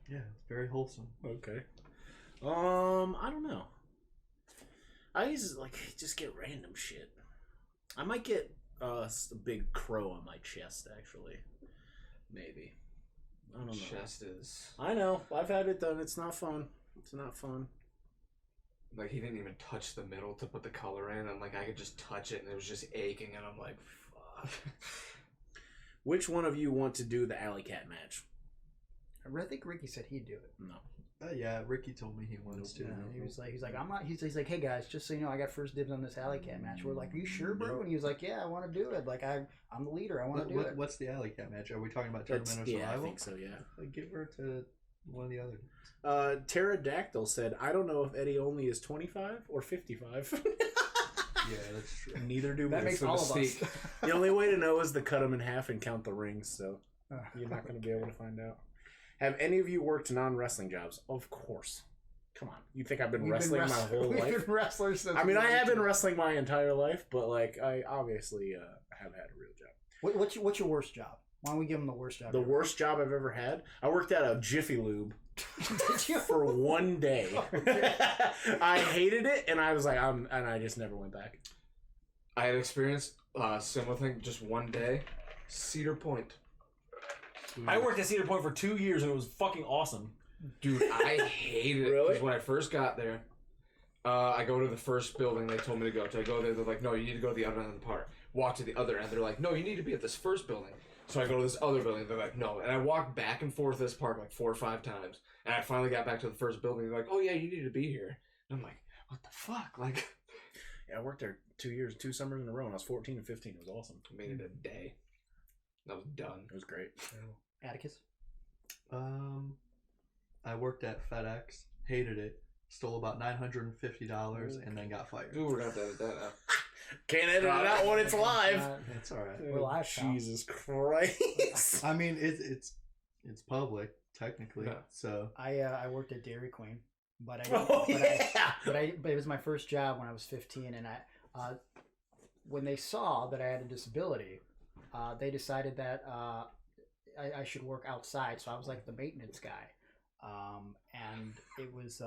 Yeah, it's very wholesome. Okay. I don't know. I just get random shit. I might get a big crow on my chest actually. Maybe. I don't know. Chest is I know. I've had it done. It's not fun. It's not fun. like he didn't even touch the middle to put the color in, and like I could just touch it and it was just aching, and I'm like, fuck. Which one of you want to do the alley cat match? I think Ricky said he'd do it. No. Yeah, Ricky told me he wants to. Yeah, he's like, I'm not. He's like, hey guys, just so you know, I got first dibs on this alley cat match. We're like, are you sure, bro? And he was like, yeah, I want to do it. Like, I'm the leader. I want to do it. What's the alley cat match? Are we talking about Tournament of Yeah, Survival? I think so. Yeah. Like, give her to one of the other. Pterodactyl said, I don't know if Eddie only is 25 or 55. Yeah, that's true. Neither do That we. makes a all of us. mistake. The only way to know is to cut them in half and count the rings, so you're not going to be able to find out. Have any of you worked non-wrestling jobs? Of course. Come on. You think I've been wrestling my whole We've life? been wrestlers since I mean, we I were have been 18. wrestling my entire life, but like I obviously have had a real job. What's your worst job? Why don't we give him the worst job? The ever? worst job I've ever had? I worked at a Jiffy Lube Did you? for one day. Okay. I hated it, and I was like, and I just never went back. I had experienced a similar thing just one day. Cedar Point. I worked at Cedar Point for 2 years, and it was fucking awesome. Dude, I hated it. Really? Because when I first got there, I go to the first building they told me to go to. I go there, they're like, no, you need to go to the other end of the park. Walk to the other end. They're like, no, you need to be at this first building. So I go to this other building. They're like, no. And I walked back and forth this park like 4 or 5 times. And I finally got back to the first building. They're like, oh, yeah, you need to be here. And I'm like, what the fuck? Like, Yeah, I worked there 2 years, 2 summers in a row, and I was 14 and 15. It was awesome. I made it a day. I was done. It was great. Atticus. I worked at FedEx, hated it, stole about $950, and then got fired. Dude, we're going to edit that out. Can't edit it out when it's live. It's all right. We're live, pal. Jesus Christ. I mean, it's public technically, Yeah. so I worked at Dairy Queen, but Oh, but it was my first job when I was 15, and when they saw that I had a disability, they decided that I should work outside, so I was like the maintenance guy, and it was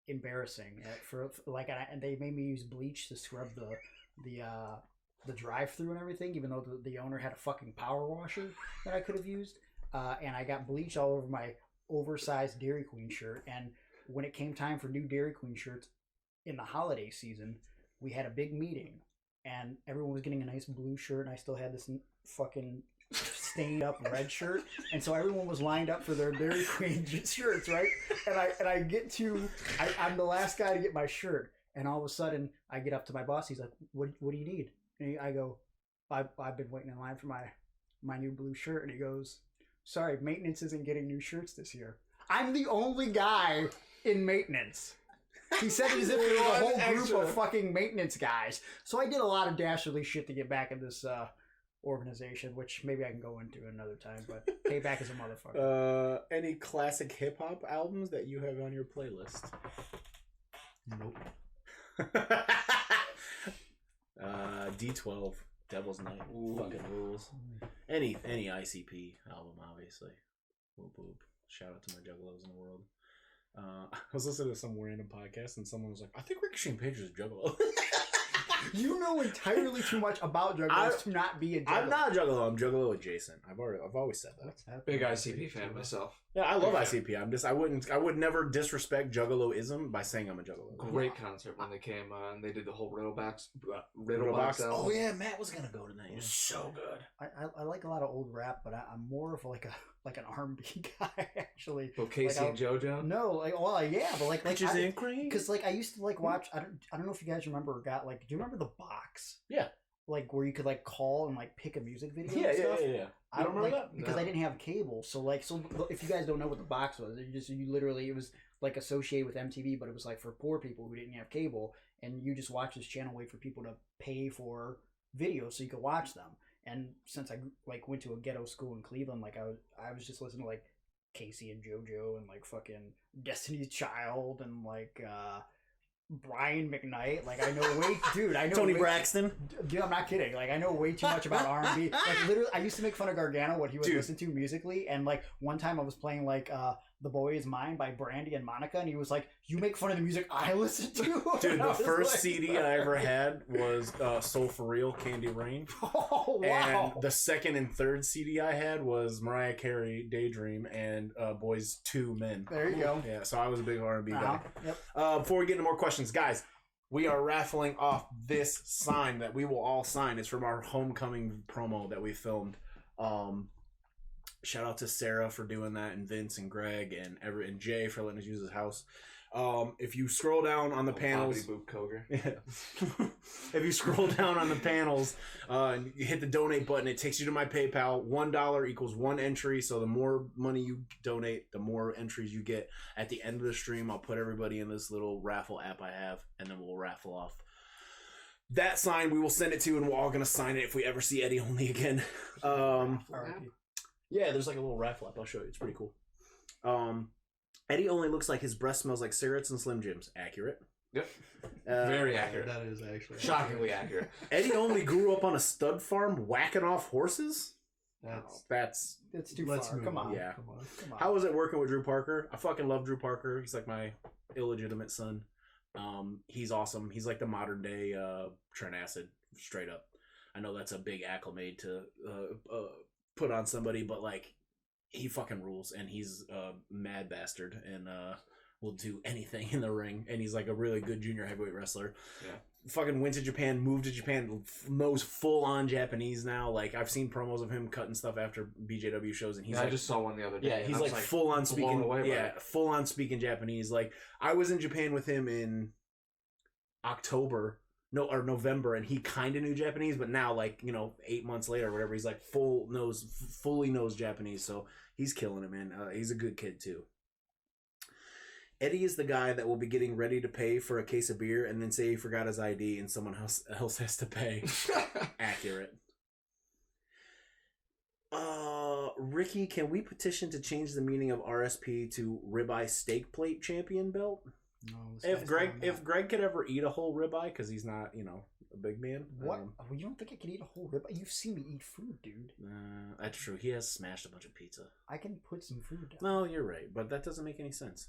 embarrassing and they made me use bleach to scrub the drive-through and everything, even though the owner had a fucking power washer that I could have used, and I got bleach all over my oversized Dairy Queen shirt. And when it came time for new Dairy Queen shirts in the holiday season, we had a big meeting, and everyone was getting a nice blue shirt, and I still had this fucking stained up red shirt, and so everyone was lined up for their Dairy Queen shirts, right? And I'm the last guy to get my shirt, and all of a sudden I get up to my boss. He's like, "What do you need?" And I go, "I've been waiting in line for my new blue shirt." And he goes, "Sorry, maintenance isn't getting new shirts this year." I'm the only guy in maintenance. He said it as if there was a whole group of fucking maintenance guys. So I did a lot of dastardly shit to get back in this organization, which maybe I can go into another time, but payback is a motherfucker. Any classic hip hop albums that you have on your playlist? nope. D12. Devil's Night Ooh. fucking rules. Any ICP album, obviously. Whoop whoop. Shout out to my juggalos in the world. I was listening to some random podcast and someone was like, I think Ricochet Page is a juggalo. You know entirely too much about juggalos to not be a juggalo. I'm not a juggalo. I'm juggalo adjacent. I've always said that. What's happening? Big ICP fan myself. Yeah, I love Okay. ICP. I would never disrespect juggaloism by saying I'm a juggalo. Great concert when they came and they did the whole Riddlebox Riddlebox. album. Oh yeah, Matt was gonna go tonight. It was so good. I like a lot of old rap, but I'm more of like an R&B guy actually. So Casey Like, and JoJo. No, like well, yeah, but like Which is great. because like I used to like watch. I don't know if you guys remember or got like. Do you remember the box? Yeah. Like where you could like call and like pick a music video. Yeah, and yeah, stuff? yeah, yeah. I don't remember like that? because No. I didn't have cable. So if you guys don't know what the box was, you literally it was like associated with MTV, but it was like for poor people who didn't have cable, and you just watch this channel, wait for people to pay for videos so you could watch them. And since I like went to a ghetto school in Cleveland, like I was just listening to like Casey and JoJo and like fucking Destiny's Child and like Brian McKnight. Like I know I know Tony way- Braxton. Dude, I'm not kidding. Like I know way too much about R&B. Like literally, I used to make fun of Gargano what he would Dude. listen to musically, and like one time I was playing like "The Boy Is Mine" by Brandy and Monica, and he was like, "You make fun of the music I listen to." Dude, And I the was first like- CD I ever had was Soul For Real, Candy Rain. Oh wow! And the second and third CD I had was Mariah Carey, Daydream, and Boys 2 Men. There you go. Yeah, so I was a big R&B Uh-huh. guy. Yep. Before we get into more questions, guys, we are raffling off this sign that we will all sign. It's from our homecoming promo that we filmed. Shout out to Sarah for doing that, and Vince and Greg and Jay for letting us use his house. If you scroll down on the panels, Bobby Boop Koger. yeah. If you scroll down on the panels and you hit the donate button, it takes you to my PayPal. $1 equals 1 entry. So the more money you donate, the more entries you get. At the end of the stream, I'll put everybody in this little raffle app I have, and then we'll raffle off that sign. We will send it to you, and we're all gonna sign it if we ever see Eddie Only again. R.I.P. Yeah, there's like a little raffle app. I'll show you. It's pretty cool. Eddie Only looks like his breath smells like cigarettes and Slim Jims. Accurate. Yep. Very Very accurate. That is actually Shockingly accurate. Eddie Only grew up on a stud farm whacking off horses. That's It's too let's far. move Come on. Yeah. Come on. Come on. How was it working with Drew Parker? I fucking love Drew Parker. He's like my illegitimate son. He's awesome. He's like the modern day Trent Acid, straight up. I know that's a big acclimate to put on somebody, but like he fucking rules, and he's a mad bastard, and will do anything in the ring, and he's like a really good junior heavyweight wrestler. Yeah. Fucking went to Japan, moved to Japan, knows full on Japanese now. Like I've seen promos of him cutting stuff after BJW shows, and he's I like, just saw one the other day. yeah, and he's I was like full on blown speaking. away by Yeah, it. full on speaking Japanese. Like I was in Japan with him in November, and he kind of knew Japanese, but now, like 8 months later, or whatever, he's like fully knows Japanese. So he's killing it, man. He's a good kid too. Eddie is the guy that will be getting ready to pay for a case of beer and then say he forgot his ID and someone else has to pay. Accurate. Ricky, can we petition to change the meaning of RSP to ribeye steak plate champion belt? No, this If guy's Greg telling me Greg could ever eat a whole ribeye, because he's not a big man. what? Oh, you don't think I can eat a whole rib? You've seen me eat food, dude. That's true. He has smashed a bunch of pizza. I can put some food down. No, you're right, but that doesn't make any sense.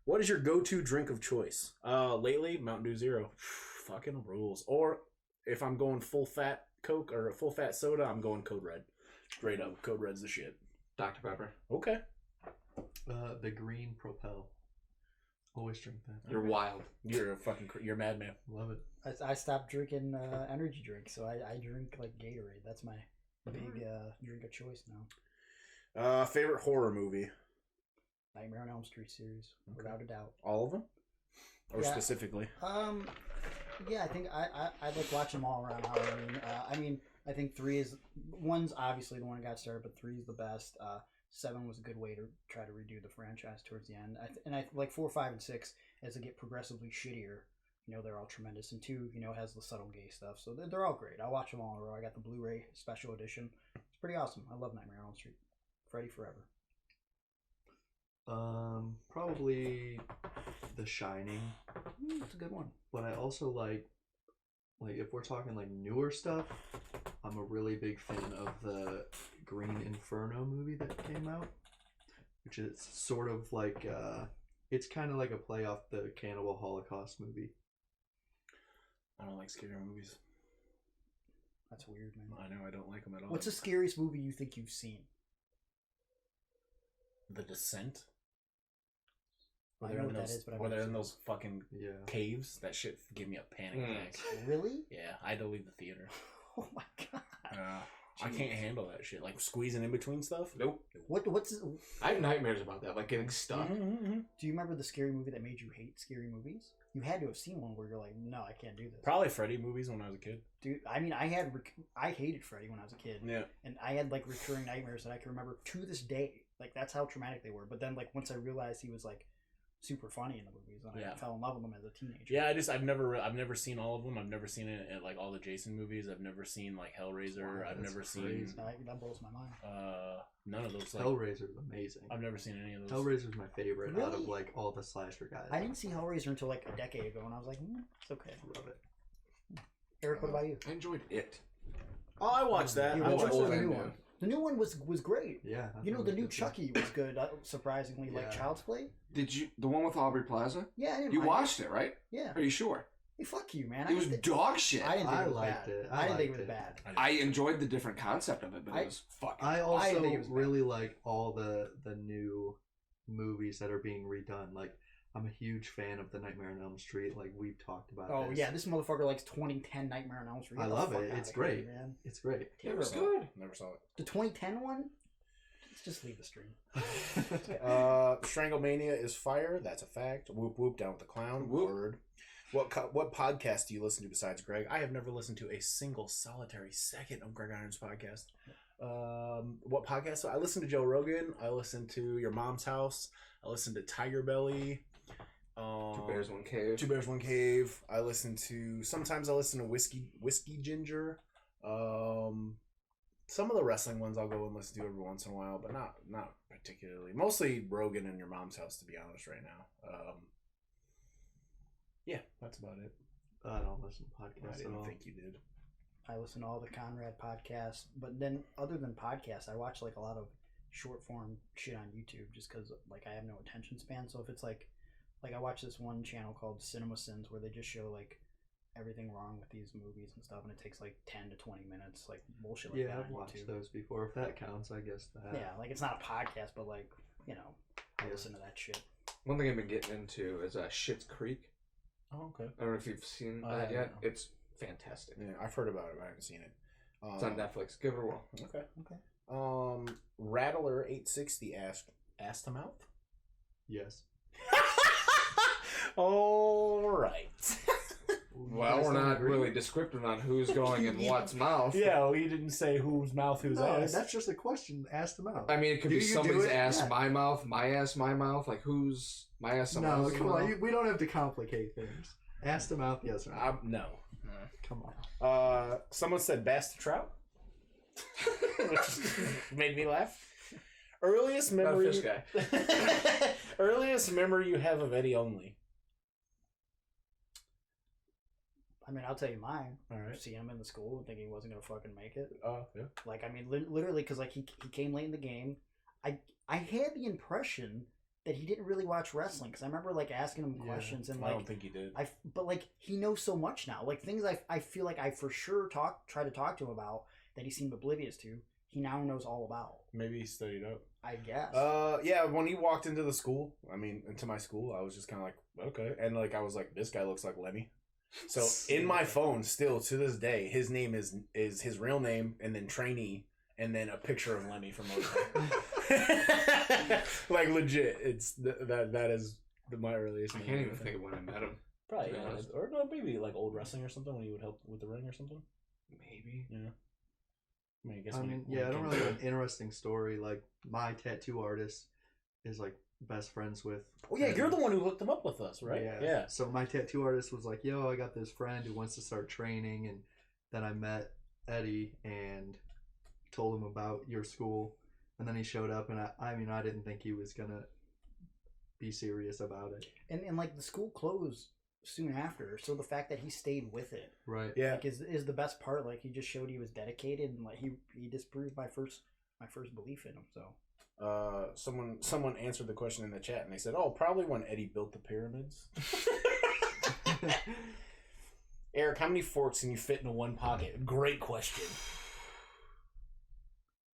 What is your go-to drink of choice? Lately, Mountain Dew Zero. Fucking rules. Or if I'm going full fat Coke or full fat soda, I'm going Code Red. Straight up, Code Red's the shit. Dr. Pepper. Okay. The green Propel. Always drink that. You're wild. You're you're a madman. Love it. I stopped drinking energy drinks, so I drink like Gatorade. That's my big drink of choice now. Favorite horror movie? Nightmare on Elm Street series, without a doubt. All of them? Or Yeah. specifically? Yeah, I think I like watching them all around Halloween. I think 3 is one's obviously the one that got started, but 3 is the best. 7 was a good way to try to redo the franchise towards the end. I like 4, 5, and 6 as they get progressively shittier. They're all tremendous, and 2, has the subtle gay stuff, so they're all great. I watch them all in a row. I got the Blu-ray special edition. It's pretty awesome. I love Nightmare on Elm Street. Freddy forever. Probably The Shining, It's a good one. but I also like if we're talking like newer stuff, I'm a really big fan of the Green Inferno movie that came out, which is sort of like it's kind of like a play off the Cannibal Holocaust movie. I don't like scary movies. That's weird, man. I know, I don't like them at all. What's the scariest movie you think you've seen? The Descent? I don't know what that is, but I've Where they're never in seen those fucking Yeah. caves? That shit gave me a panic attack. it. Really? Yeah, I had to leave the theater. Oh my god. I can't handle that shit. Like squeezing in between stuff. Nope. What's I have nightmares about that, like getting stuck. Mm-hmm. Do you remember the scary movie that made you hate scary movies? You had to have seen one where you're like, no, I can't do this. Probably Freddy movies when I was a kid. Dude, I mean, I hated Freddy when I was a kid. Yeah. And I had like recurring nightmares that I can remember to this day. Like that's how traumatic they were. But then like once I realized he was like super funny in the movies, and I fell in love with him as a teenager. Yeah, I've never seen all of them. I've never seen it at like all the Jason movies. I've never seen like Hellraiser. Wow, I've that's never crazy. seen That blows my mind. none of those. Like, Hellraiser's amazing. I've never seen any of those. Hellraiser's my favorite out Really? of like all the slasher guys. I didn't see Hellraiser until like a decade ago, and I was like, it's okay. love it. Eric, what about you? I enjoyed it. Oh, I watched that. You I watched watched it or old the and new new. one? The new one was great. Yeah. I You know, thought the it new was good, Chucky was good. Surprisingly, like Yeah. Child's Play. Did you the one with Aubrey Plaza? Yeah, I didn't You mind watched it, right? Yeah. Are you sure? Hey, fuck you, man. It was dog shit. I didn't think I it was liked bad. it. I didn't think it liked was it. bad. I enjoyed the different concept of it, but I- it was fucking. I I also think it was bad. really like all the new movies that are being redone. Like I'm a huge fan of the Nightmare on Elm Street. Like we've talked about. Oh this. yeah, this motherfucker likes 2010 Nightmare on Elm Street. I Get the love fuck it. outta It's here, great. man. It's great. It was Terrible. good. Never saw it. The 2010 one. Let's just leave the stream. Stranglemania is fire. That's a fact. Whoop whoop down with the clown. Whoop. Word. What podcast do you listen to besides Greg? I have never listened to a single solitary second of Greg Iron's podcast. What podcast? I listen to Joe Rogan. I listen to Your Mom's House. I listen to Tiger Belly. Two Bears, One Cave. Two Bears, One Cave. Sometimes I listen to Whiskey Ginger. Some of the wrestling ones I'll go and listen to every once in a while, but not particularly. Mostly Rogan and Your Mom's House, to be honest, right now. Yeah, that's about it. I don't listen to I podcasts at didn't all. think you did. I listen to all the Conrad podcasts, but then other than podcasts, I watch like a lot of short form shit on YouTube just because like I have no attention span. So if it's like I watch this one channel called Cinema Sins where they just show like everything wrong with these movies and stuff, and it takes like 10 to 20 minutes, like bullshit like Yeah, that I've on watched YouTube. those before. If that counts, I guess that. Yeah, like it's not a podcast, but like I Yeah. listen to that shit. One thing I've been getting into is Schitt's Creek. Oh, okay. I don't know if you've seen I that yet. haven't, no. It's fantastic. Yeah, I've heard about it, but I haven't seen it. It's on Netflix. Give it a whirl. Okay. Rattler860 asked him out. Yes. All right. Well, we're not really descriptive on who's going in what's mouth. Yeah, well, he didn't say whose mouth, whose No, ass. that's just a question. Ask them out. I mean, it could Do be you do somebody's it? ass, Yeah. my mouth, my ass, my mouth. Like, who's my ass, someone No, else's come mouth? on. We don't have to complicate things. Ask them out, yes or no. No. Come on. Someone said bass to trout, which made me laugh. Earliest Not a memory. fish guy. Earliest memory you have of Eddie only. I mean, I'll tell you mine. All right. Seeing him in the school and thinking he wasn't gonna fucking make it. Yeah. Like, I mean, literally, because like he came late in the game. I had the impression that he didn't really watch wrestling because I remember like asking him Yeah, questions and I like don't think he did. but like he knows so much now. Like things I feel like I for sure try to talk to him about that he seemed oblivious to. He now knows all about. Maybe he studied up. I guess. Yeah, when he walked into the school, into my school, I was just kind of like, okay. And like, I was like, this guy looks like Lemmy. So in my phone, still to this day, his name is his real name and then trainee and then a picture of Lemmy from like legit. It's that is my earliest. I memory can't even of him. think of when I met him. Probably, to be yeah, honest. or no, maybe like old wrestling or something when he would help with the ring or something. Maybe. Yeah. I mean, I guess. I when mean, he yeah, I don't came really to- have an interesting story. Like, my tattoo artist is, like, best friends with. Oh yeah, you're the one who hooked him up with us, right? Yeah. So my tattoo artist was like, yo, I got this friend who wants to start training. And then I met Eddy and told him about your school. And then he showed up, and I mean, I didn't think he was going to be serious about it. and like the school closed soon after. So the fact that he stayed with it, Right. Yeah. like, is the best part. Like, he just showed he was dedicated, and like he disproved my first belief in him. So Someone answered the question in the chat, and they said, "Oh, probably when Eddie built the pyramids." Eric, how many forks can you fit into one pocket? Great question.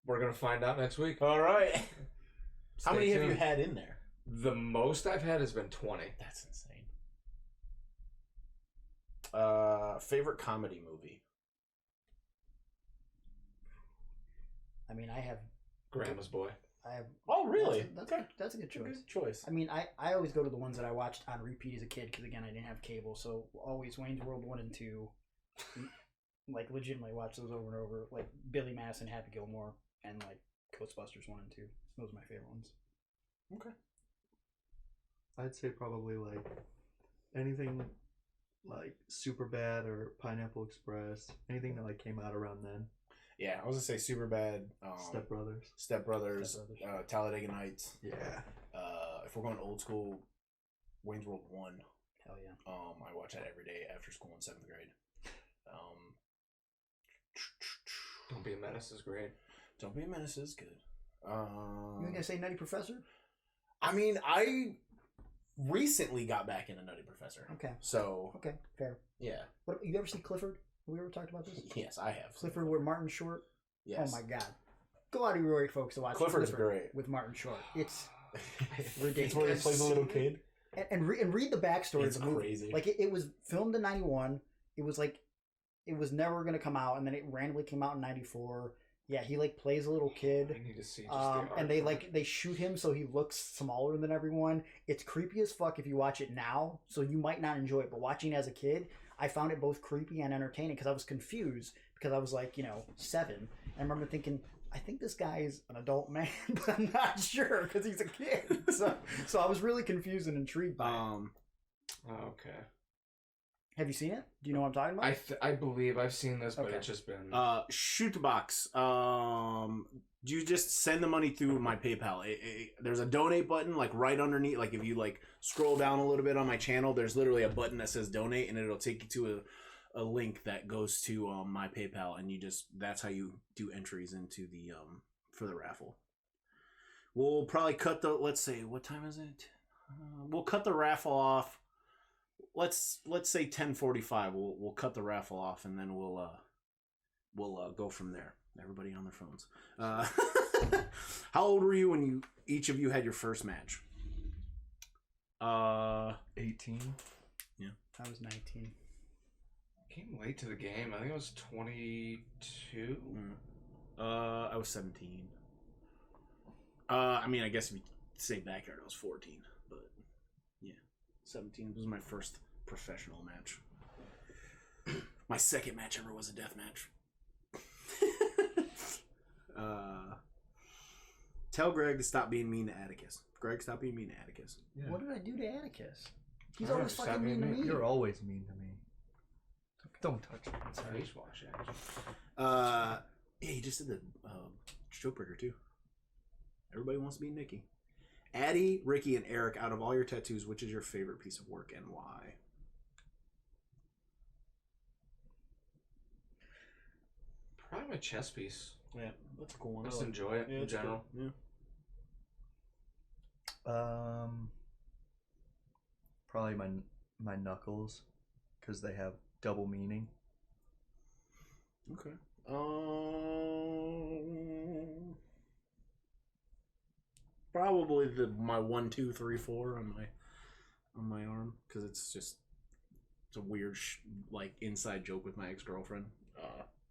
We're gonna find out next week. All right. How Stay many have you tuned. had in there? The most I've had has been 20. That's insane. Favorite comedy movie? I mean, I have. Grandma's Boy. Oh, really? That's a good choice. Good choice. I mean, I always go to the ones that I watched on repeat as a kid because, again, I didn't have cable, so always Wayne's World 1 and 2. Like, legitimately watch those over and over. Like, Billy Madison, Happy Gilmore, and, like, Ghostbusters 1 and 2. Those are my favorite ones. Okay. I'd say probably like anything like Superbad or Pineapple Express. Anything that like came out around then. Yeah, I was gonna say Superbad, Step Brothers. Step Brothers, Step Brothers. Talladega Nights. Yeah. If we're going old school, Wayne's World 1. Hell yeah. I watch that every day after school in 7th grade. Don't Be a Menace is great. Don't Be a Menace is good. You were gonna say Nutty Professor? I mean, I recently got back into Nutty Professor. Okay. So, Okay, fair. yeah. What, you ever see Clifford? Have we ever talked about this? Yes, I have. Clifford with Martin Short? Yes. Oh my god. Go out of your way, folks, to watch Clifford's Clifford great. with Martin Short. It's It's where he plays a little kid. and read the backstory It's of the movie. crazy. Like, it was filmed in 91. It was like, it was never going to come out, and then it randomly came out in 94. Yeah, he like plays a little kid. I need to see just the art And they for like it. they shoot him so he looks smaller than everyone. It's creepy as fuck if you watch it now, so you might not enjoy it. But watching it as a kid, I found it both creepy and entertaining because I was confused because I was like, 7, and I remember thinking, I think this guy is an adult man, but I'm not sure because he's a kid. So I was really confused and intrigued by it. Okay. Have you seen it? Do you know what I'm talking about? I believe I've seen this, but Okay. it's just been. Shoot the box. You just send the money through my PayPal. There's a donate button like right underneath. Like if you like scroll down a little bit on my channel, there's literally a button that says donate, and it'll take you to a link that goes to my PayPal, and that's how you do entries into the for the raffle. We'll probably cut the. Let's say what time is it? We'll cut the raffle off. Let's say 10:45. We'll cut the raffle off, and then we'll go from there. Everybody on their phones. How old were you when each of you had your first match? 18. I was 19. Came late to the game. I think it was 22. I was 17. I mean, I guess if you say backyard, I was 14, but yeah, 17 was my first professional match. My second match ever was a death match. Tell Greg to stop being mean to Atticus. Greg, stop being mean to Atticus. Yeah. What did I do to Atticus? He's I don't always know, fucking stop mean to being me. You're always mean to me. Don't touch me. It's a face wash, actually. Yeah, he just did the Showbreaker too. Everybody wants to be Nikki. Addy, Ricky, and Eric, out of all your tattoos, which is your favorite piece of work and why? Probably my chess piece. Yeah, that's a cool one. I just enjoy it in general. Yeah. Probably my knuckles, because they have double meaning. Okay. Probably my 1, 2, 3, 4 on my arm, because it's a weird like inside joke with my ex-girlfriend.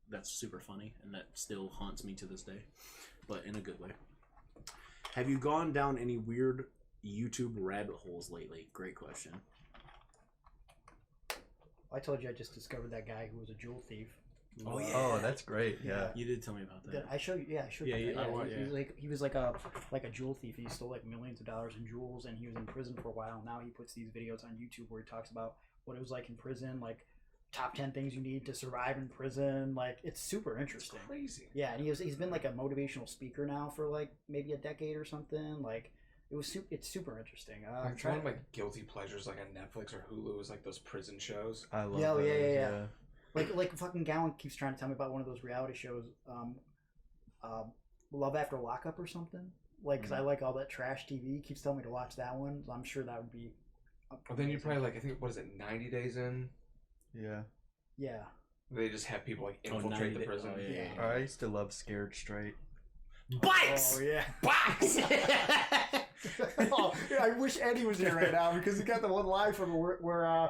That's super funny, and that still haunts me to this day, but in a good way. Have you gone down any weird YouTube rabbit holes lately? Great question. I told you I just discovered that guy who was a jewel thief. Oh, yeah. Oh, that's great. Yeah. You did tell me about that. I showed you. Yeah, I showed Yeah, you. yeah, He was like a jewel thief. He stole like millions of dollars in jewels, and he was in prison for a while. Now he puts these videos on YouTube where he talks about what it was like in prison, like top 10 things you need to survive in prison. Like, it's super interesting. Crazy. Yeah, and he's been like a motivational speaker now for like maybe a decade or something. Like, It's super interesting. Like, one of my guilty pleasures, like on Netflix or Hulu, is like those prison shows. I love Yeah, those, yeah. Like fucking Gowan keeps trying to tell me about one of those reality shows, Love After Lockup or something. Like, because I like all that trash TV. He keeps telling me to watch that one. So I'm sure that would be. But then you probably like, I think, what is it, 90 Days In? Yeah. Yeah. They just have people like infiltrate the prison. Oh, yeah. I used to love Scared Straight. Bites! Oh yeah. Bites! Oh, I wish Eddie was here right now because he got the one line from where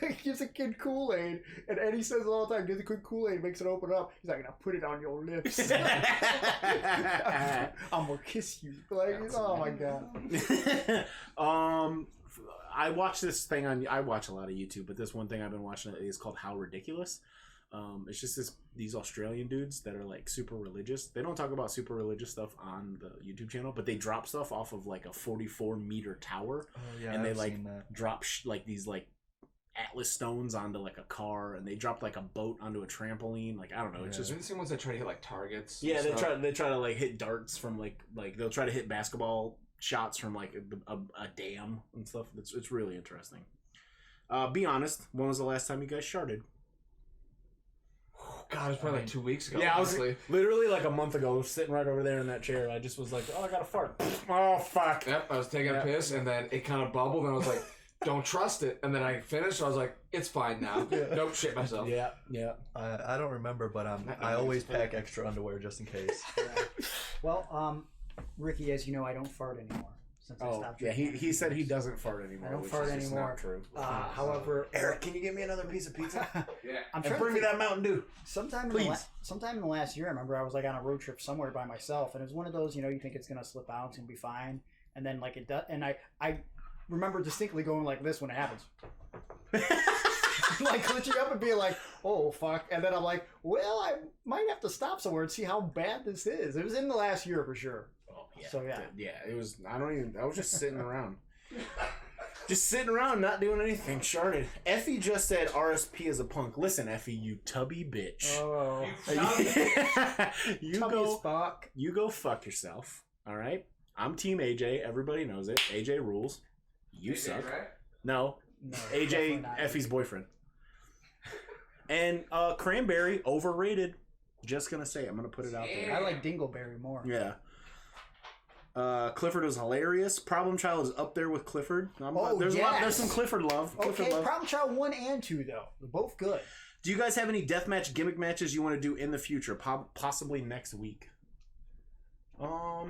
he gives a kid Kool-Aid and Eddie says it all the time, gives a kid Kool-Aid, makes it open up. He's like, "Now put it on your lips." I'm gonna kiss you. Like, oh my god. I watch this thing I watch a lot of YouTube, but this one thing I've been watching is called How Ridiculous. It's just these Australian dudes that are like super religious. They don't talk about super religious stuff on the YouTube channel, but they drop stuff off of like a 44-meter tower. Oh yeah, And they I've like seen that. drop like these like Atlas stones onto like a car, and they drop like a boat onto a trampoline. Like, I don't know, it's just Isn't the same ones that try to hit like targets? yeah. and stuff? They try to like hit darts from like they'll try to hit basketball shots from like a dam and stuff. It's really interesting. Be honest, when was the last time you guys sharded? God, it was probably like 2 weeks ago. Yeah, honestly. I was literally like a month ago, sitting right over there in that chair. I just was like, "Oh, I got to fart." Oh fuck. Yep, I was taking a piss, and then it kind of bubbled, and I was like, "Don't trust it." And then I finished. I was like, "It's fine now." Nope, shit myself. Yeah. I don't remember, but I always pack extra underwear just in case. Well, Ricky, as you know, I don't fart anymore since I stopped. Yeah. drinking. He said he doesn't fart anymore. I don't which fart is just anymore. Not true. However, Eric, can you get me another piece of pizza? Yeah. I'm And trying bring to me that Mountain Dew. sometime Please. In the last year, I remember I was like on a road trip somewhere by myself, and it was one of those, you think it's gonna slip out, it's gonna be fine, and then like it does, and I remember distinctly going like this when it happens. Like glitching up and being like, "Oh fuck," and then I'm like, "Well, I might have to stop somewhere and see how bad this is." It was in the last year for sure. Oh, yeah. So yeah. It was. I was just sitting around. Just sitting around, not doing anything. Sharded. Effie just said RSP is a punk. Listen, Effie, you tubby bitch. Oh, You tubby go. as fuck. You go fuck yourself. All right. I'm Team AJ. Everybody knows it. AJ rules. You suck. Right? No, No, definitely AJ, not. Effie's boyfriend. And Cranberry, overrated. Just gonna say, I'm gonna put it out there. I like Dingleberry more. Yeah. Clifford was hilarious. Problem Child is up there with Clifford. There's yes. some Clifford love. Clifford Okay, love. Problem Child 1 and 2 though, they're both good. Do you guys have any deathmatch gimmick matches you want to do in the future? Possibly next week. I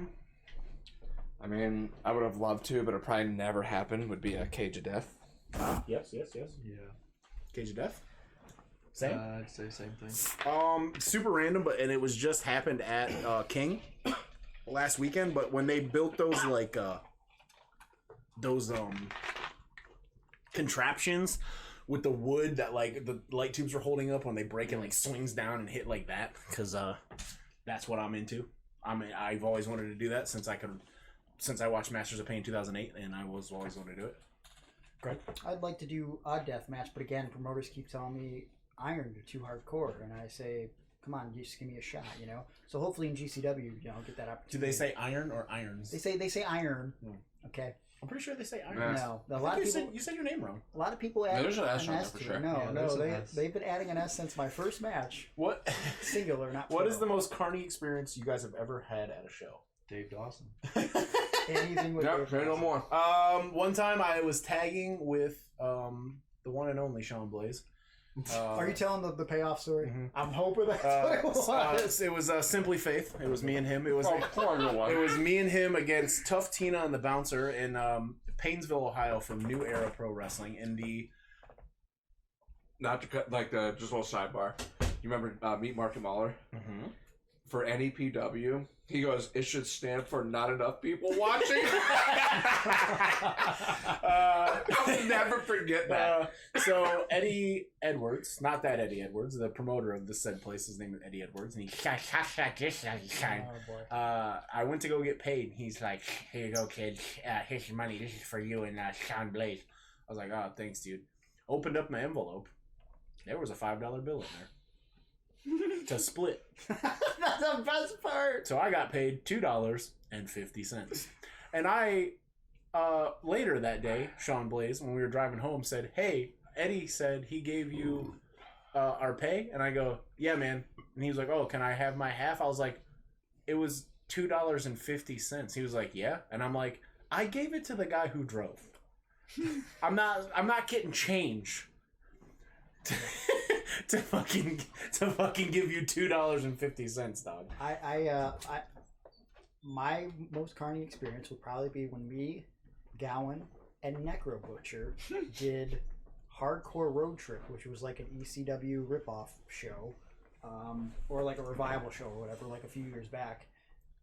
mean, I would have loved to, but it probably never happened. Would be a Cage of Death. Yes. Yeah. Cage of Death. Same. I'd say same thing. Super random, and it was just happened at King last weekend. But when they built those contraptions with the wood that like the light tubes were holding up, when they break and like swings down and hit like that, because that's what I'm into. I've always wanted to do that since I watched Masters of Pain 2008, and I was always wanted to do it. Great. I'd like to do a death match, but again, promoters keep telling me Iron, you're too hardcore, and I say, come on, just give me a shot, So hopefully in GCW, get that opportunity. Do they say iron or irons? They say Iron. Okay. I'm pretty sure they say iron. Yeah. No, a lot of people. You said your name wrong. A lot of people add There's an S an on S there for to sure. it. No, Yeah, there's an S. they've been adding an S since my first match. What? Singular, not What is the plural. most carny experience you guys have ever had at a show? Dave Dawson. Anything with Yep, Dave say no Dawson. more. One time I was tagging with the one and only Sean Blaze. Are you telling the payoff story? Mhm. I'm hoping that's what it was. It was Simply Faith. It was me and him. It was Oh, poor little one. it was me and him against Tough Tina and the Bouncer in Paynesville, Ohio, from New Era Pro Wrestling. In the Not to cut, just a little sidebar. You remember Meet Marky Mahler? Mhm. For NEPW, he goes, it should stand for not enough people watching. I'll never forget that. So Eddie Edwards, not that Eddie Edwards, the promoter of this said place, his name is Eddie Edwards, and he Oh boy. I went to go get paid. He's like, "Here you go, kid. Here's your money. This is for you and Sean Blaze." I was like, "Oh, thanks, dude." Opened up my envelope. There was a $5 bill in there to split. That's the best part. So I got paid $2.50. And I, later that day, Sean Blaze, when we were driving home, said, "Hey, Eddie said he gave you our pay," and I go, "Yeah, man." And he was like, "Oh, can I have my half?" I was like, "It was $2.50." He was like, "Yeah," and I'm like, "I gave it to the guy who drove. I'm not getting change to fucking give you $2.50, dog." My most carny experience would probably be when me, Gowan, and Necro Butcher did Hardcore Road Trip, which was like an ECW ripoff show, or like a revival show or whatever, like a few years back.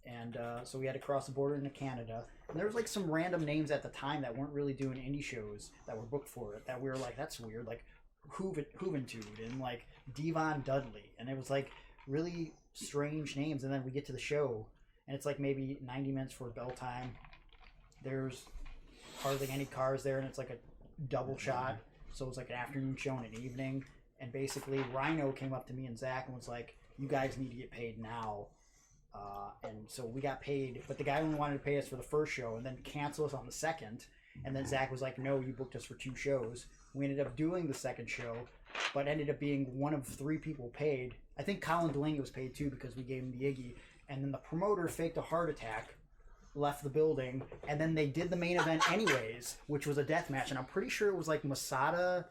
And so we had to cross the border into Canada. And there was like some random names at the time that weren't really doing indie shows that were booked for it that we were like, that's weird, like Juventude and like Devon Dudley. And it was like really strange names. And then we get to the show and it's like maybe 90 minutes for bell time. There's hardly any cars there and it's like a double shot. So it was like an afternoon show and an evening. And basically Rhino came up to me and Zach and was like, "You guys need to get paid now." And so we got paid, but the guy only wanted to pay us for the first show and then cancel us on the second. And then Zach was like, "No, you booked us for 2 shows." We ended up doing the second show, but ended up being one of 3 people paid. I think Colin Delaney was paid too because we gave him the Iggy. And then the promoter faked a heart attack, left the building, and then they did the main event anyways, which was a death match. And I'm pretty sure it was like Masada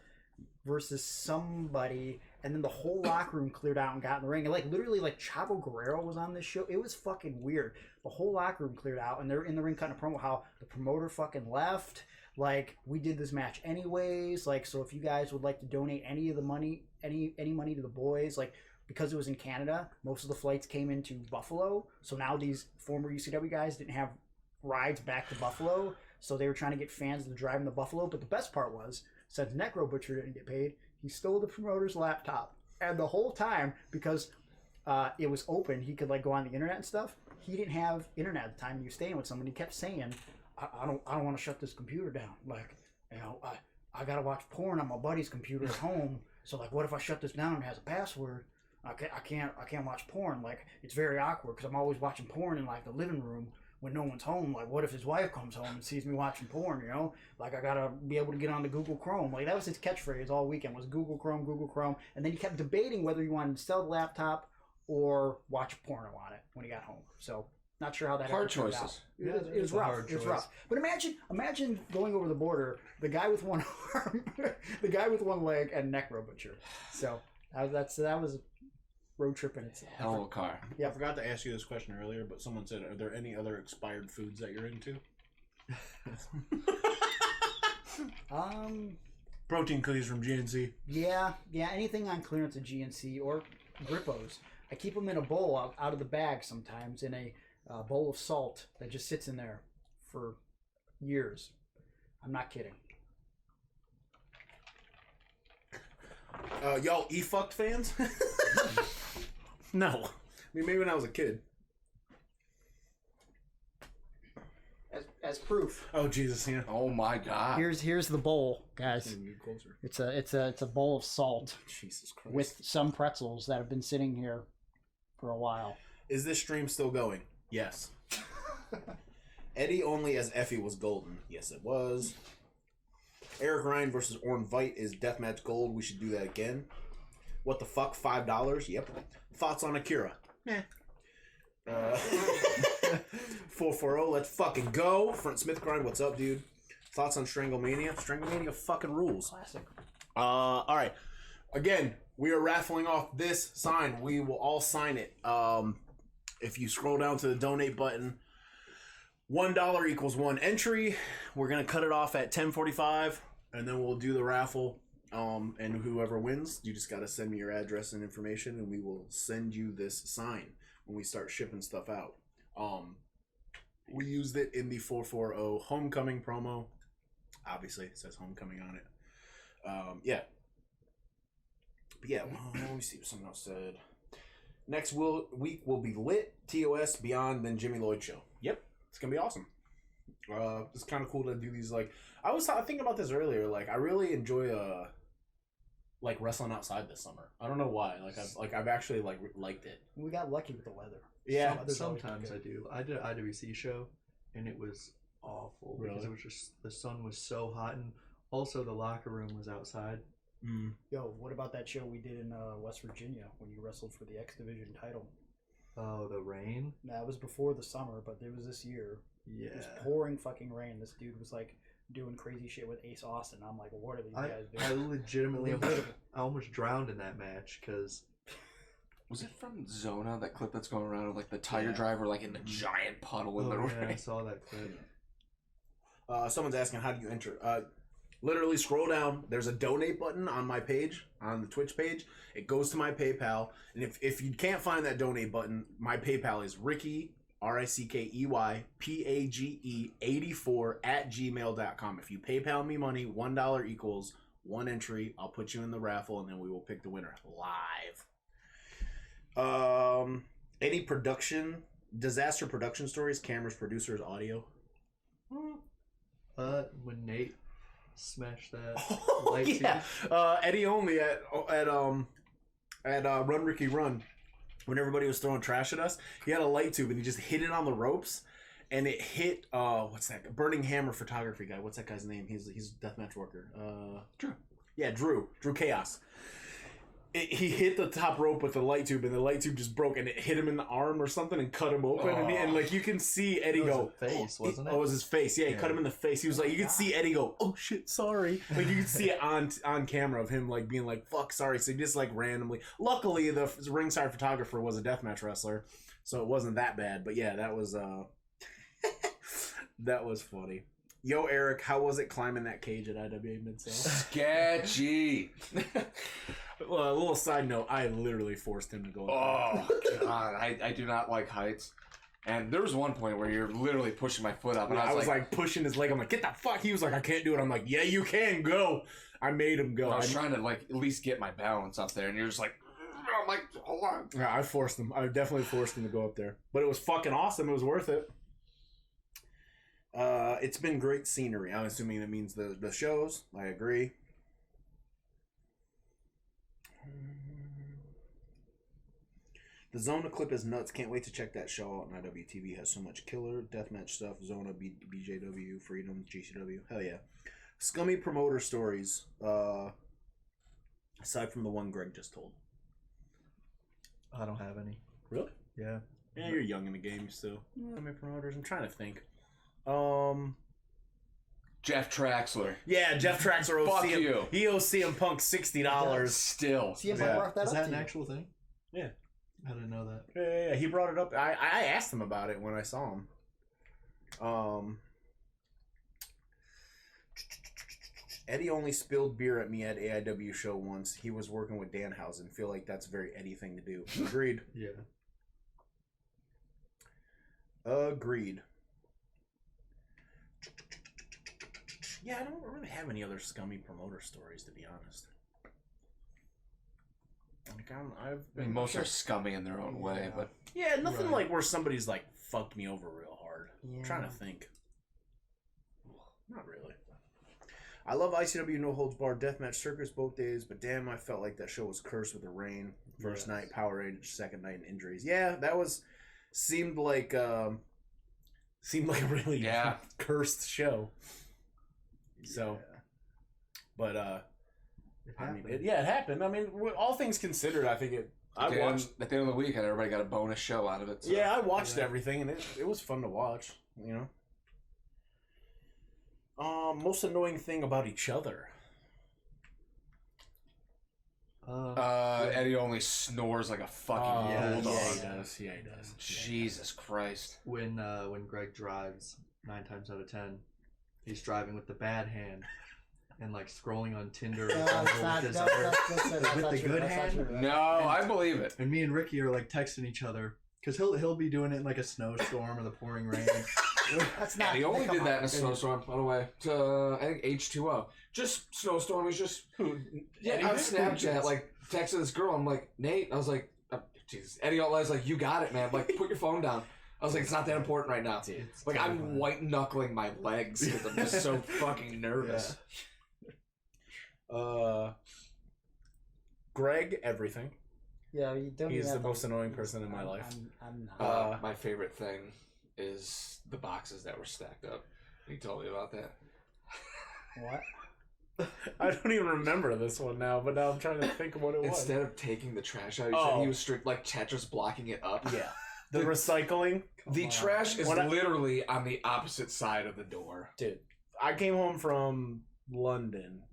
versus somebody, and then the whole locker room cleared out and got in the ring. And like literally, like Chavo Guerrero was on this show. It was fucking weird. The whole locker room cleared out, and they're in the ring cutting a promo how the promoter fucking left. Like, we did this match anyways. Like, so if you guys would like to donate any of the money, any money to the boys, like, because it was in Canada, most of the flights came into Buffalo. So now these former UCW guys didn't have rides back to Buffalo. So they were trying to get fans to drive them to Buffalo. But the best part was, since Necro Butcher didn't get paid, he stole the promoter's laptop. And the whole time, because it was open, he could like go on the internet and stuff. He didn't have internet at the time. He was staying with someone. He kept saying, I don't want to shut this computer down. Like, you know, I got to watch porn on my buddy's computer at home. So like, what if I shut this down and it has a password? I can't watch porn. Like, it's very awkward because I'm always watching porn in like the living room when no one's home. Like, what if his wife comes home and sees me watching porn, you know? Like, I gotta be able to get onto Google Chrome. Like, that was his catchphrase all weekend, was Google Chrome. And then he kept debating whether he wanted to sell the laptop or watch porno on it when he got home. So, not sure how that Hard turned choices. out. It was rough. It was rough. But imagine going over the border, the guy with one arm, the guy with one leg, and Necro Butcher. So, that was road trip in itself. Hell of a car. Yeah, I forgot to ask you this question earlier, but someone said, "Are there any other expired foods that you're into?" Protein cookies from GNC. Yeah, anything on clearance at GNC or Grippos. I keep them in a bowl out of the bag sometimes, in a bowl of salt that just sits in there for years. I'm not kidding. Y'all E-fucked fans? No. I mean, maybe when I was a kid. As proof. Oh, Jesus, yeah. Oh my God. Here's the bowl, guys. It's a bowl of salt. Jesus Christ. With some pretzels that have been sitting here for a while. Is this stream still going? Yes. Eddie only as Effie was golden. Yes, it was. Eric Ryan versus Orn Veit is deathmatch gold. We should do that again. What the fuck? $5? Yep. Thoughts on Akira? Meh. 440, let's fucking go. Front Smith Grind, what's up, dude? Thoughts on Stranglemania? Stranglemania fucking rules. Classic. Alright. Again, we are raffling off this sign. We will all sign it. If you scroll down to the donate button, $1 equals 1 entry. We're gonna cut it off at 10:45, and then we'll do the raffle. And whoever wins, you just gotta send me your address and information, and we will send you this sign when we start shipping stuff out. We used it in the 440 homecoming promo. Obviously, it says homecoming on it. Yeah. But yeah, let me see what someone else said. Next week will be lit. TOS Beyond, then Jimmy Lloyd show. Yep, it's gonna be awesome. It's kind of cool to do these. Like, I was thinking about this earlier. Like, I really enjoy like wrestling outside this summer. I don't know why. I've actually liked it. We got lucky with the weather. Yeah, sometimes I do. I did an IWC show, and it was awful because Really? it was just the sun was so hot, and also the locker room was outside. Yo, what about that show we did in West Virginia when you wrestled for the X Division title? Oh, the rain. That was before the summer, but it was this year. Yeah. It was pouring fucking rain. This dude was like doing crazy shit with Ace Austin. I'm like, what are these guys doing? I legitimately I almost drowned in that match because Was it from Zona, that clip that's going around of like the Tiger Yeah. Driver like in the giant puddle in the I rain? saw that clip. Someone's asking, how do you enter? Literally scroll down. There's a donate button on my page, on the Twitch page. It goes to my PayPal. And if you can't find that donate button, my PayPal is Rickey, RICKEY, PAGE 84 at gmail.com. If you PayPal me money, $1 equals 1 entry. I'll put you in the raffle, and then we will pick the winner live. Any disaster production stories, cameras, producers, audio? When Nate smashed that Oh, light yeah. tube. Eddie only at Run Ricky Run, when everybody was throwing trash at us, he had a light tube and he just hit it on the ropes, and it hit what's that? Burning Hammer photography guy. What's that guy's name? He's a deathmatch worker. Drew. Yeah, Drew Chaos. He hit the top rope with the light tube, and the light tube just broke, and it hit him in the arm or something and cut him open. And like you can see Eddie It was go, his face, wasn't it? Oh, it was his face. Yeah, he Yeah. cut him in the face. He was like, you could see Eddie go, oh shit, sorry. Like you could see it on camera of him like being like, fuck, sorry. So he just like randomly. Luckily, the ringside photographer was a deathmatch wrestler, so it wasn't that bad. But yeah, that was that was funny. Yo, Eric, how was it climbing that cage at IWA Mid-South? Sketchy. Well, a little side note, I literally forced him to go up there. Oh god, I do not like heights. And there was one point where you're literally pushing my foot up, and I was like pushing his leg. I'm like, get the fuck. He was like, I can't do it. I'm like, yeah, you can go. I made him go. I was trying to like at least get my balance up there, and you're just like, I'm like, hold on. Yeah, I forced him. I definitely forced him to go up there. But it was fucking awesome. It was worth it. It's been great scenery. I'm assuming that means the shows. I agree. The Zona clip is nuts. Can't wait to check that show out on IWTV. Has so much killer deathmatch stuff. Zona, BJW, Freedom, GCW. Hell yeah. Scummy promoter stories. Aside from the one Greg just told. I don't have any. Really? Yeah. Yeah, you're young in the game still. Scummy promoters. I'm trying to think. Jeff Traxler. Yeah, Jeff Traxler owes Fuck CM, you. He owes CM Punk $60. Still. See if Yeah. I brought that Is up that to an you. actual thing? Yeah. I didn't know that. Yeah, he brought it up. I asked him about it when I saw him. Eddie only spilled beer at me at AIW show once. He was working with Danhausen. Feel like that's a very Eddie thing to do. Agreed. Yeah. Agreed. Yeah, I don't really have any other scummy promoter stories, to be honest. Like I've I mean, most are scummy in their own way, but yeah, nothing Right. like where somebody's like fucked me over real hard. I'm trying to think. Not really. I love ICW No Holds Barred Deathmatch Circus both days, but damn, I felt like that show was cursed with the rain. First Yes. night, Power Rangers, second night, injuries. Yeah, that seemed like a really Yeah. cursed show. So, Yeah. but It I mean, happened. it happened. I mean, all things considered, I think I watched. at the end of the weekend, everybody got a bonus show out of it. So. Yeah, I watched Yeah. everything, and it was fun to watch. You know. Most annoying thing about each other. Eddie only snores like a fucking yeah, bulldog. Yeah, he does. Yeah, he does. Jesus Christ. When Greg drives 9 times out of 10, he's driving with the bad hand and like scrolling on Tinder or Bumble with his other. with the good hand? No, I believe it. And me and Ricky are like texting each other because he'll be doing it in like a snowstorm or the pouring rain. That's not. He only come did that on. in a snowstorm, by the way. To, I think H2O. Just snowstorm. He's just. Yeah, Eddie on did? Snapchat, like, texted this girl. I'm like, Nate. I was like, Jesus. Eddie Outlies like, you got it, man. Like, put your phone down. I was like, it's not that important right now. It's Like, I'm terrifying. white knuckling my legs because I'm just so fucking nervous. Greg, everything. Yeah, you don't. He's even the have to- most annoying person in my life. I'm not. My favorite thing is the boxes that were stacked up. He told me about that. What? I don't even remember this one now, but now I'm trying to think of what it was. Instead of taking the trash out, he said he was strict, like Tetris blocking it up. Yeah. The recycling. The trash is literally on the opposite side of the door. Dude, I came home from London,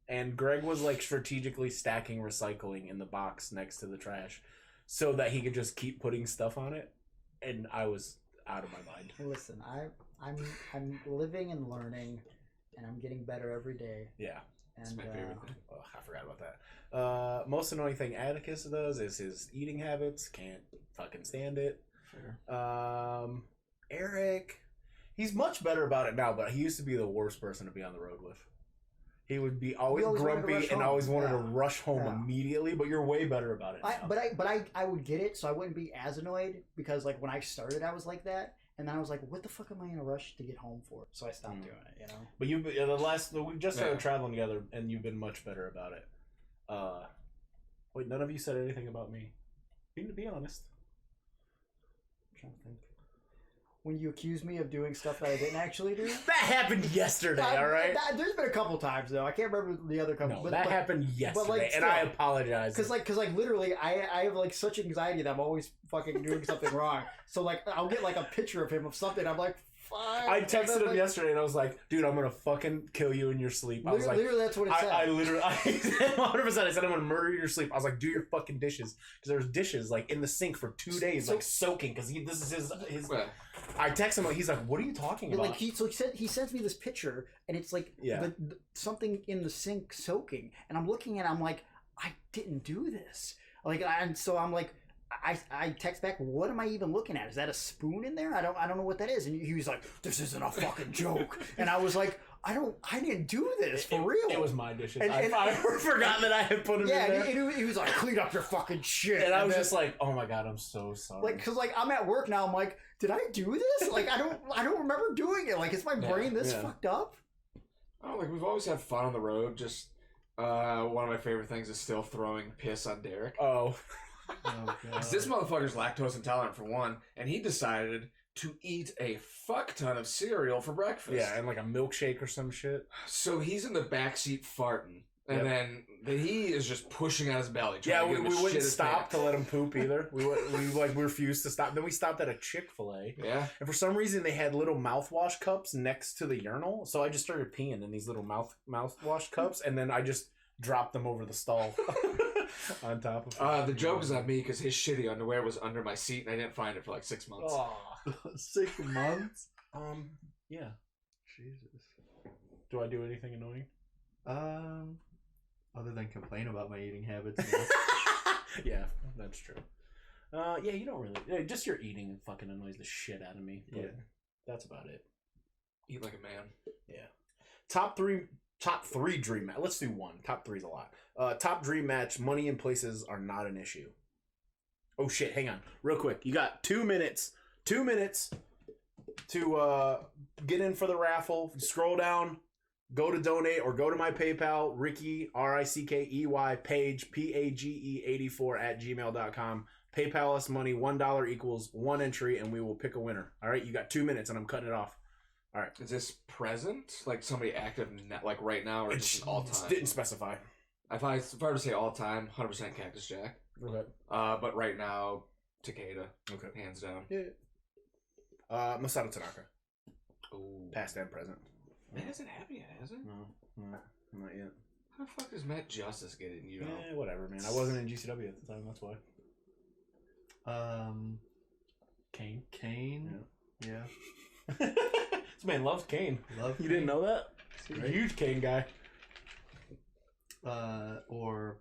and Greg was like strategically stacking recycling in the box next to the trash so that he could just keep putting stuff on it, and I was out of my mind. Listen, I'm living and learning, and I'm getting better every day. Yeah. That's And my favorite thing. Oh, I forgot about that. Most annoying thing Atticus does is his eating habits. Can't fucking stand it. Fair. Eric, he's much better about it now, but he used to be the worst person to be on the road with. He would be always always wanted to grumpy rush and home. always wanted to Yeah. rush home Yeah. immediately, but you're way better about it now. I would get it, so I wouldn't be as annoyed because like when I started, I was like that, and then I was like, what the fuck am I in a rush to get home for? So I stopped doing it. You know. But we just started traveling together, and you've been much better about it. Wait, none of you said anything about me. Be honest. I'm trying to think. When you accuse me of doing stuff that I didn't actually do. That happened yesterday, all right? There's been a couple times though. I can't remember the other couple. No, but, that but, happened yesterday, like, and I apologize. Cause literally, I have like such anxiety that I'm always fucking doing something wrong. So like, I'll get like a picture of him of something. I'm like, fuck. I texted him yesterday, and I was like, "Dude, I'm gonna fucking kill you in your sleep." I was like, literally, that's what it said. I literally, 100%. I said, "I'm gonna murder you in your sleep." I was like, "Do your fucking dishes," because there's dishes like in the sink for 2 days, like soaking. Because this is his. Well, I text him, he's like, "What are you talking about?" Like he sends me this picture, and it's like something in the sink soaking, and I'm looking at it, I'm like, I didn't do this. Like, and so I'm like, I text back, what am I even looking at? Is that a spoon in there? I don't know what that is. And he was like, this isn't a fucking joke. And I was like, I didn't do this for real. It was my dishes. And I forgot that I had put them in there. Yeah, he was like, clean up your fucking shit. And I was just like, oh my god, I'm so sorry. Like, cause like I'm at work now. I'm like, did I do this? Like, I don't remember doing it. Like, is my brain this fucked up? Oh, like we've always had fun on the road. Just one of my favorite things is still throwing piss on Derek. Oh. Oh, God. This motherfucker's lactose intolerant for one, and he decided to eat a fuck ton of cereal for breakfast. Yeah, and like a milkshake or some shit. So he's in the backseat farting, and then he is just pushing on his belly. Yeah, trying to we get him to wouldn't shit his stop pants. to let him poop either. We refused to stop. Then we stopped at a Chick-fil-A. Yeah. And for some reason, they had little mouthwash cups next to the urinal. So I just started peeing in these little mouthwash cups, and then I just dropped them over the stall on top of it. The joke is on me because his shitty underwear was under my seat, and I didn't find it for like 6 months. Oh. 6 months? Yeah. Jesus. Do I do anything annoying? Other than complain about my eating habits. Yeah, that's true. Yeah, you don't really. Just your eating fucking annoys the shit out of me. But Yeah. That's about it. Eat like a man. Yeah. Top three dream match. Let's do one. Top three's a lot. Top dream match. Money and places are not an issue. Oh shit! Hang on, real quick. You got 2 minutes. 2 minutes to get in for the raffle. Scroll down, go to donate, or go to my PayPal. Ricky RICKEY page PAGE84 @gmail.com. PayPal us money. $1 equals 1 entry, and we will pick a winner. All right, you got 2 minutes, and I'm cutting it off. All right. Is this present? Like somebody active, like right now, or just all time? Didn't specify. If I were to say all time, 100% Cactus Jack. Okay. But right now, Takeda. Okay. Hands down. Yeah. Masato Tanaka. Ooh. Past and present. It hasn't happened yet, has it? No, not yet. How the fuck does Matt Justice get it? You know. Yeah, whatever, man. I wasn't in GCW at the time. That's why. Kane. Kane? Yeah. This man loves Kane. Love You Kane. didn't know that? He's a huge Kane guy. Or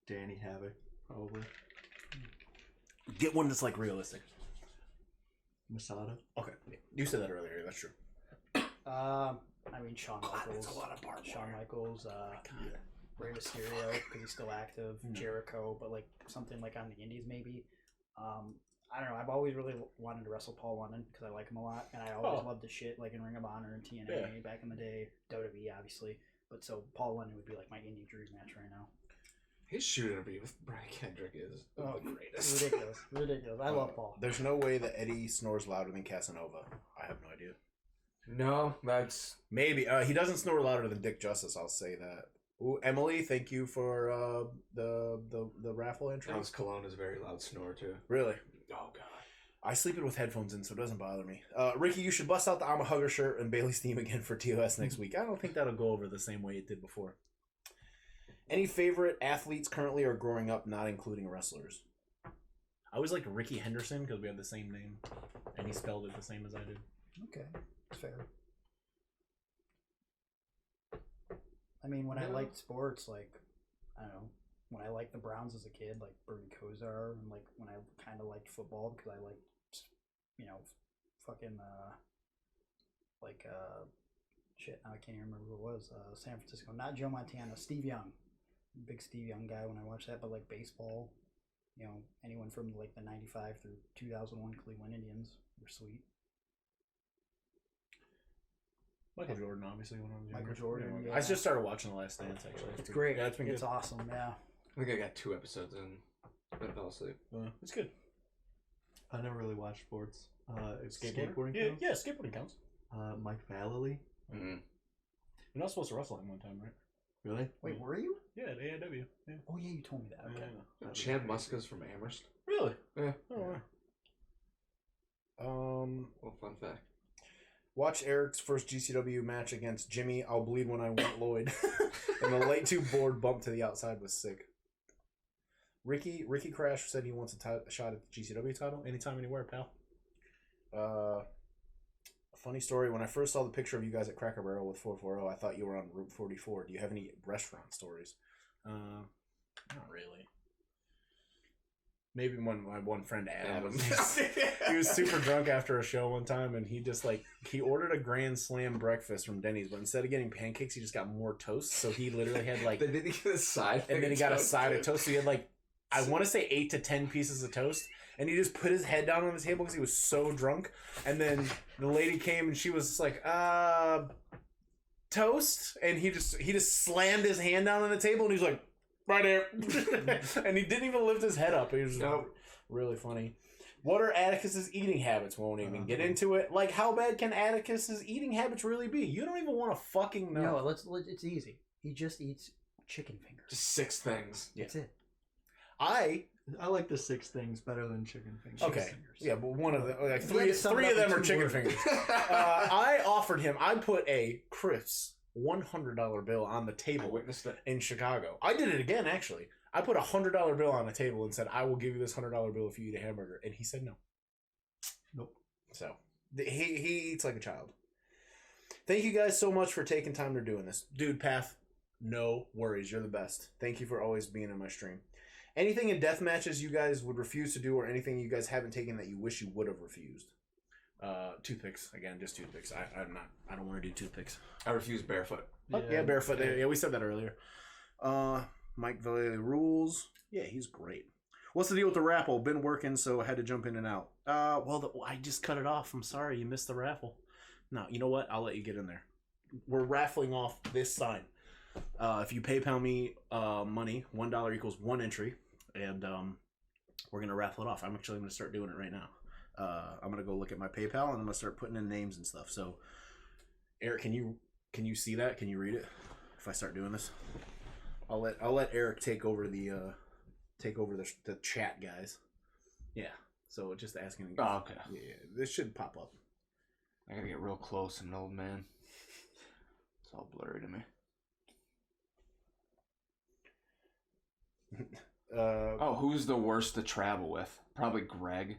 Danny Havoc, probably. Get one that's like realistic. Masada. Okay. You said that earlier. That's true. I mean, Shawn Michaels. That's a lot of barbed Shawn wire. Michaels. Rey Mysterio because he's still active. Jericho, but like something like on the Indies maybe. I don't know. I've always really wanted to wrestle Paul London because I like him a lot, and I always loved his shit like in Ring of Honor and TNA back in the day. WWE obviously, but so Paul London would be like my indie dream match right now. His shoot interview with Brian Kendrick is the greatest. Ridiculous. I love Paul. There's no way that Eddy snores louder than Casanova. I have no idea. No, that's Maybe he doesn't snore louder than Dick Justice. I'll say that. Ooh, Emily, thank you for the raffle entry. Alex Cologne is a very loud snore too. Really? Oh god. I sleep it with headphones in, so it doesn't bother me. Ricky, you should bust out the I'm a Hugger shirt and Bailey's theme again for TOS next week. I don't think that'll go over the same way it did before. Any favorite athletes currently or growing up, not including wrestlers? I always liked Ricky Henderson because we have the same name, and he spelled it the same as I did. Okay, fair. I mean, when I liked sports, like, I don't know, when I liked the Browns as a kid, like Bernie Kosar, and like when I kind of liked football because I liked, you know, fucking, shit, now I can't even remember who it was. San Francisco, not Joe Montana, Steve Young. Big Steve Young guy when I watched that, but like baseball, you know, anyone from like the 95 through 2001 Cleveland Indians were sweet. Michael Jordan, obviously, when I was younger. Michael Jordan, Yeah. yeah. I just started watching The Last Dance, actually. It's great. Yeah, it's been good. It's awesome, yeah. I think I got 2 episodes in. Then fell asleep. It's good. I never really watched sports. Skateboarding? Skateboarding Yeah, counts? yeah, skateboarding counts. Mike Vallely. Mm. You're not supposed to wrestle him one time, right? Really? Wait, were you? Yeah, at AIW. Yeah. Oh yeah, you told me that. Okay. Chad Muska's from Amherst. Really? Yeah. Oh, wow. Well, fun fact. Watch Eric's first GCW match against Jimmy. I'll bleed when I want Lloyd. And the late two board bump to the outside was sick. Ricky Crash said he wants a shot at the GCW title anytime, anywhere, pal. Funny story. When I first saw the picture of you guys at Cracker Barrel with 440, I thought you were on Route 44. Do you have any restaurant stories? Not really. Maybe when my one friend Adam, he was super drunk after a show one time, and he ordered a Grand Slam breakfast from Denny's, but instead of getting pancakes, he just got more toast. So he literally had Then did he get a side? and then he got a side of toast. So he had I want to say 8 to 10 pieces of toast, and he just put his head down on the table because he was so drunk. And then the lady came and she was just like, toast, and he just slammed his hand down on the table, and he was like, right here. And he didn't even lift his head up. It was really funny. What are Atticus's eating habits? Won't even get into it. Like, how bad can Atticus's eating habits really be? You don't even want to fucking know. No, it's easy. He just eats chicken fingers. Just 6 things. That's it. I like the 6 things better than chicken fingers. Okay. Yeah, but one of them, like If you had to sum it three up of them in are 2 chicken words. fingers. I offered him. I put a Chris $100 bill on the I table witnessed it. in Chicago. I did it again, actually. I put a $100 bill on the table and said, "I will give you this $100 bill if you eat a hamburger," and he said no. Nope. So he eats like a child. Thank you guys so much for taking time to doing this, dude. Path, no worries. You're the best. Thank you for always being in my stream. Anything in death matches you guys would refuse to do, or anything you guys haven't taken that you wish you would have refused? Toothpicks again, just toothpicks. I don't want to do toothpicks. I refuse barefoot. Yeah, barefoot. Yeah, we said that earlier. Mike Vallely rules. Yeah, he's great. What's the deal with the raffle? Been working, so I had to jump in and out. I just cut it off. I'm sorry, you missed the raffle. No, you know what? I'll let you get in there. We're raffling off this sign. If you PayPal me money, $1 equals 1 entry, and we're gonna raffle it off. I'm actually gonna start doing it right now. I'm gonna go look at my PayPal and I'm gonna start putting in names and stuff. So, Eric, can you see that? Can you read it? If I start doing this, I'll let Eric take over the chat, guys. Yeah. So just asking. Oh, okay. Yeah, this should pop up. I gotta get real close. I'm an old man. It's all blurry to me. Who's the worst to travel with? Probably Greg.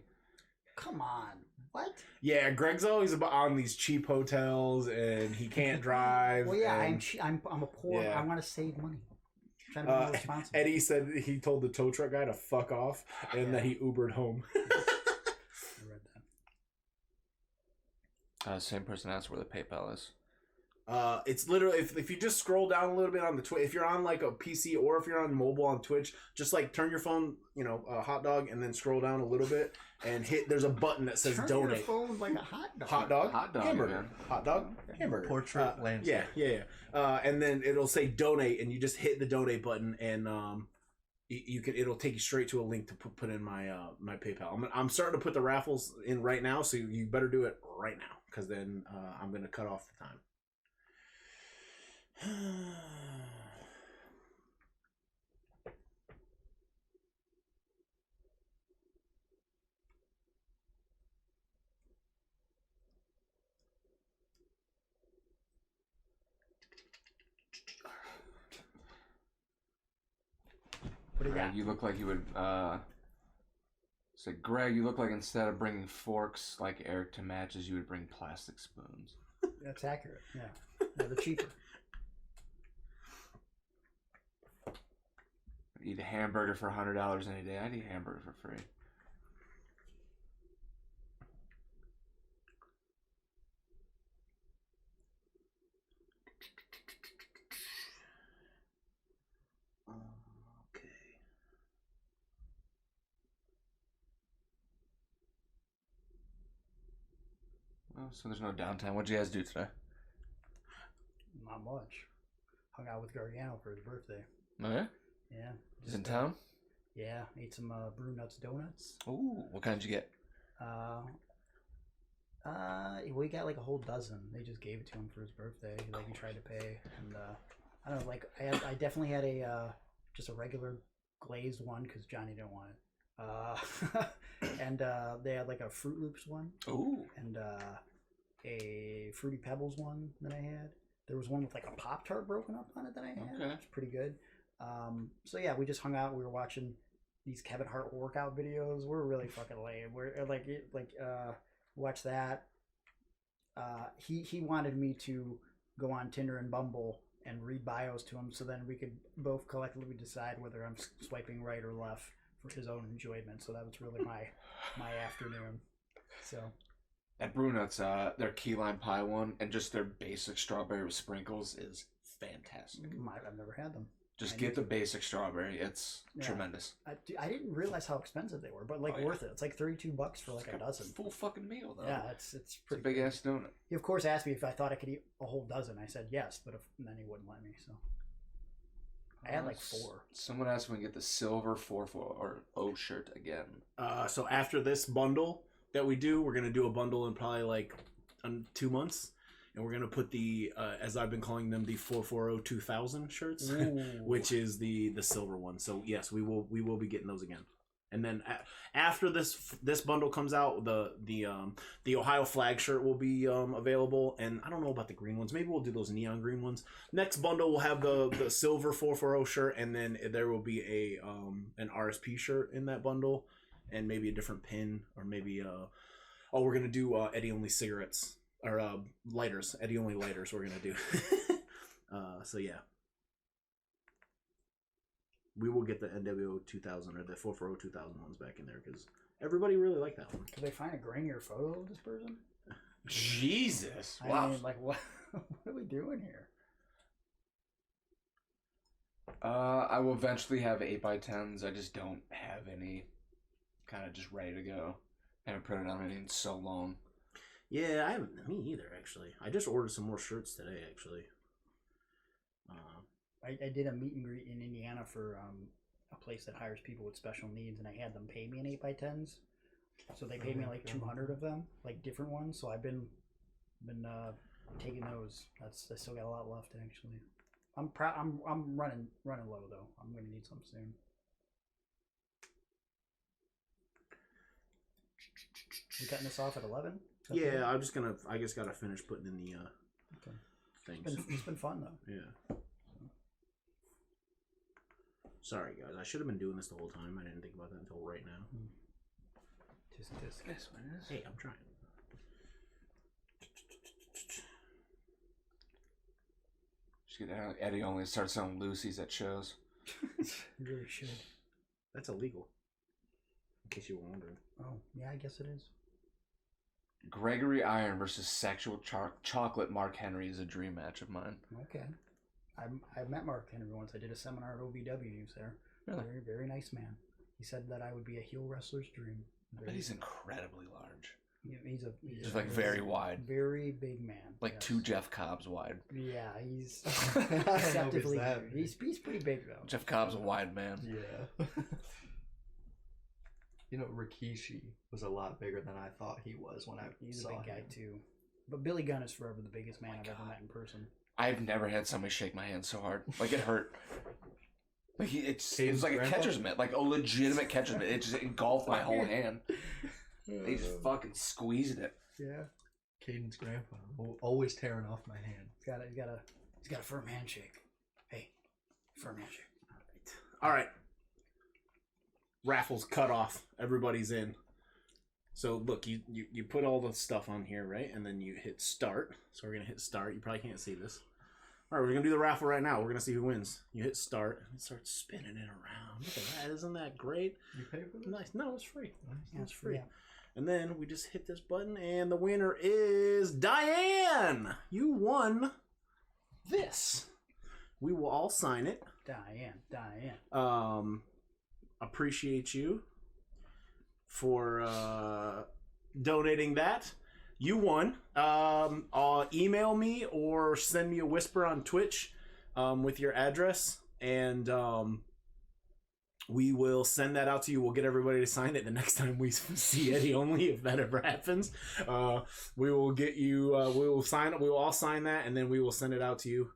Come on. What? Yeah, Greg's always on these cheap hotels and he can't drive. Well, yeah, and I'm a poor. Yeah. I want to save money. I'm trying to be more responsible. Eddie said he told the tow truck guy to fuck off and that he Ubered home. I read that. Same person asked where the PayPal is. It's literally if you just scroll down a little bit on the Twitch, if you're on like a PC or if you're on mobile on Twitch, just like turn your phone, hot dog, and then scroll down a little bit and hit. There's a button that says Turn donate. your phone like a hot dog. Hot dog, hamburger, man. hot dog, hamburger, Portrait landscape. Yeah. And then it'll say donate, and you just hit the donate button, and it'll take you straight to a link to put in my my PayPal. I'm starting to put the raffles in right now, so you better do it right now. because then I'm gonna cut off the time. What do you Greg, got? you look like you would. So Greg, you look like instead of bringing forks like Eric to matches, you would bring plastic spoons. That's accurate. Yeah, they're cheaper. Eat a hamburger for $100 any day. I'd eat a hamburger for free. Okay. Oh, so there's no downtime. What'd you guys do today? Not much. Hung out with Gargano for his birthday. Oh yeah? Yeah. He's in town? Yeah. Ate some Brew Nuts donuts. Ooh, what kind did you get? We got like a whole dozen. They just gave it to him for his birthday. Like he tried to pay, and I don't know. Like I definitely had a just a regular glazed one because Johnny didn't want it. And they had like a Fruit Loops one. Ooh. And a Fruity Pebbles one that I had. There was one with like a Pop-Tart broken up on it that I had. Okay. It's pretty good. So yeah, we just hung out. We were watching these Kevin Hart workout videos. We're really fucking lame. We're watch that. He wanted me to go on Tinder and Bumble and read bios to him, so then we could both collectively decide whether I'm swiping right or left for his own enjoyment. So that was really my afternoon. So At Brew Nuts, their key lime pie one and just their basic strawberry with sprinkles is fantastic. I've never had them. Just I get need the to. basic strawberry. It's Yeah. tremendous. I didn't realize how expensive they were, but like Oh, yeah. worth it. It's like $32 for like a dozen. Full fucking meal though. Yeah, it's It's a pretty big good. ass donut. He of course asked me if I thought I could eat a whole dozen. I said yes, but then he wouldn't let me. So I had like 4. Someone asked me to get the silver 440 shirt again. So after this bundle that we do, we're gonna do a bundle in probably like 2 months, and we're gonna put the as I've been calling them, the 440 2000 shirts, which is the silver one. So yes, we will be getting those again. And then after this bundle comes out, the Ohio flag shirt will be available, and I don't know about the green ones. Maybe we'll do those neon green ones. Next bundle will have the silver 440 shirt, and then there will be an RSP shirt in that bundle, and maybe a different pin, or maybe we're gonna do Eddy only cigarettes or lighters. Eddy only lighters. We're gonna do. So yeah. We will get the NWO 2000 or the 440 2000 ones back in there because everybody really liked that one. Could they find a grainier photo of this person? Jesus. I mean, like what? What are we doing here? I will eventually have 8x10s. I just don't have any kind of just ready to go. I haven't printed on any in so long. Yeah, I haven't. Me either, actually. I just ordered some more shirts today, actually. I did a meet and greet in Indiana for a place that hires people with special needs, and I had them pay me in 8x10s. So they paid me like 200 of them, like different ones. So I've been taking those. I still got a lot left actually. I'm running low though. I'm gonna need some soon. We cutting this off at 11? Yeah, I'm just gonna. I just gotta finish putting in the Okay. things. It's been fun though. Yeah. Sorry, guys. I should have been doing this the whole time. I didn't think about that until right now. Tisk. Guess what it is? Hey, I'm trying. Just get Eddie only start selling Lucy's at shows. You really should. That's illegal. In case you were wondering. Oh yeah, I guess it is. Gregory Iron versus Sexual Chocolate Mark Henry is a dream match of mine. Okay. I've met Mark Henry once. I did a seminar at OVW. He was there. Really? Very, very nice man. He said that I would be a heel wrestler's dream. I bet he's incredibly large. Yeah, he's Just like very wide. Very big man. Like yes. 2 Jeff Cobbs wide. Yeah, he's I don't know if it's acceptably that big. he's pretty big though. Jeff Cobb's a wide man. Yeah. You know, Rikishi was a lot bigger than I thought he was when I He's a saw big guy him. too. But Billy Gunn is forever the biggest man I've ever met in person. I've never had somebody shake my hand so hard. Like, it hurt. Like, it was like a Grandpa? catcher's mitt. Like, a legitimate catcher's mitt. It just engulfed my whole hand. They just fucking squeezed it. Yeah. Caden's grandpa. Always tearing off my hand. He's got a firm handshake. Hey, firm handshake. All right. Raffles cut off. Everybody's in. So look, you put all the stuff on here, right? And then you hit start. So we're gonna hit start. You probably can't see this. All right, we're gonna do the raffle right now. We're gonna see who wins. You hit start and it starts spinning it around. Look at that! Isn't that great? You pay for this? Nice. No, it's free. Yeah, It's free. yeah. And then we just hit this button, and the winner is Diane. You won this. We will all sign it. Diane. Appreciate you for donating that. You won. Email me or send me a whisper on Twitch with your address, and we will send that out to you. We'll get everybody to sign it the next time we see Eddie only, if that ever happens. We will get you. We will sign it. We will all sign that, and then we will send it out to you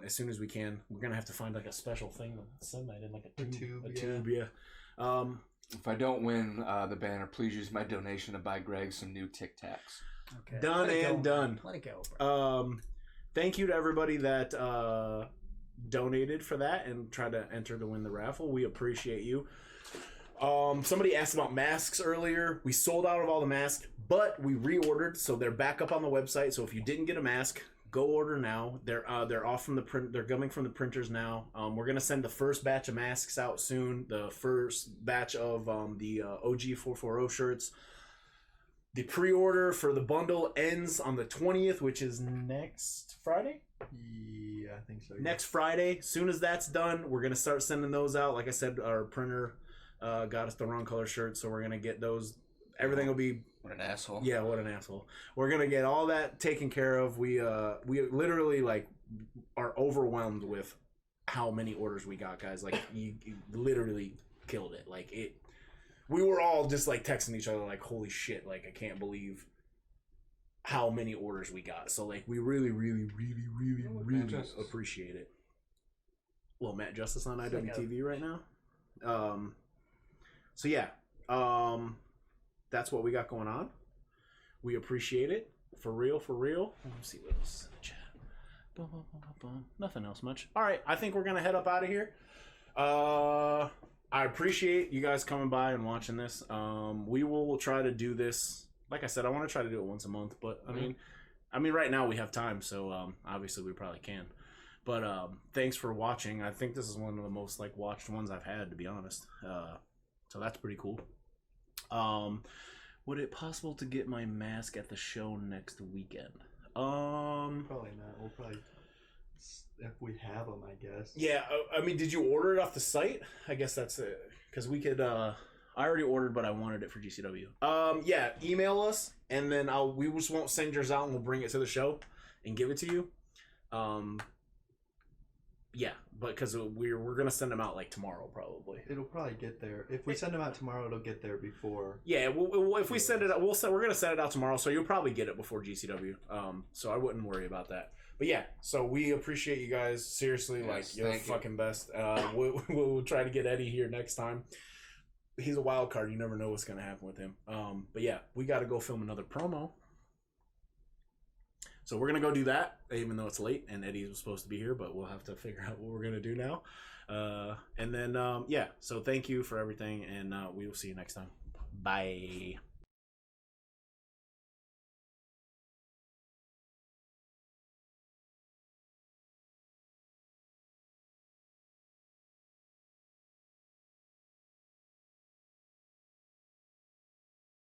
as soon as we can. We're gonna have to find like a special thing to send that in, like a tube. Yeah. If I don't win the banner, please use my donation to buy Greg some new Tic Tacs. Okay. Done and done. Let it go. Bro. Thank you to everybody that donated for that and tried to enter to win the raffle. We appreciate you. Somebody asked about masks earlier. We sold out of all the masks, but we reordered, so they're back up on the website. So if you didn't get a mask, go order now. They're off from the print. They're coming from the printers now. We're gonna send the first batch of masks out soon. The first batch of the OG 440 shirts. The pre-order for the bundle ends on the 20th, which is next Friday. Yeah, I think so. Yeah. Next Friday. Soon as that's done, we're gonna start sending those out. Like I said, our printer got us the wrong color shirt, so we're gonna get those. Everything will be. What an asshole. Yeah, what an asshole. We're gonna get all that taken care of. We literally like are overwhelmed with how many orders we got, guys. Like you literally killed it. Like it. We were all just like texting each other like, holy shit, like I can't believe how many orders we got. So like we really appreciate it. Well, Matt Justice on IWTV right now. So yeah. That's what we got going on. We appreciate it. For real. Let me see what else is in the chat. Boom, boom, boom, boom, boom. Nothing else much. All right, I think we're gonna head up out of here. I appreciate you guys coming by and watching this. We will try to do this. Like I said, I want to try to do it once a month, but I mean, right now we have time, so obviously we probably can. But thanks for watching. I think this is one of the most like watched ones I've had, to be honest. So that's pretty cool. Would it possible to get my mask at the show next weekend? Probably not. We'll probably, if we have them, I guess. Yeah, I mean, did you order it off the site? I guess that's it. Because we could, I already ordered, but I wanted it for GCW. Yeah, email us, and then we just won't send yours out, and we'll bring it to the show and give it to you. Yeah, but because we're gonna send them out like tomorrow, probably. It'll probably get there. If we send them out tomorrow, it'll get there before. Yeah, if we send it out, we're gonna send it out tomorrow, so you'll probably get it before GCW. So I wouldn't worry about that. But yeah, so we appreciate you guys. Seriously, Yes, like you're the thank you. fucking best. We'll try to get Eddie here next time. He's a wild card. You never know what's gonna happen with him. But yeah, we got to go film another promo. So we're gonna go do that, even though it's late and Eddie was supposed to be here, but we'll have to figure out what we're gonna do now. And then yeah, so thank you for everything, and we will see you next time. Bye.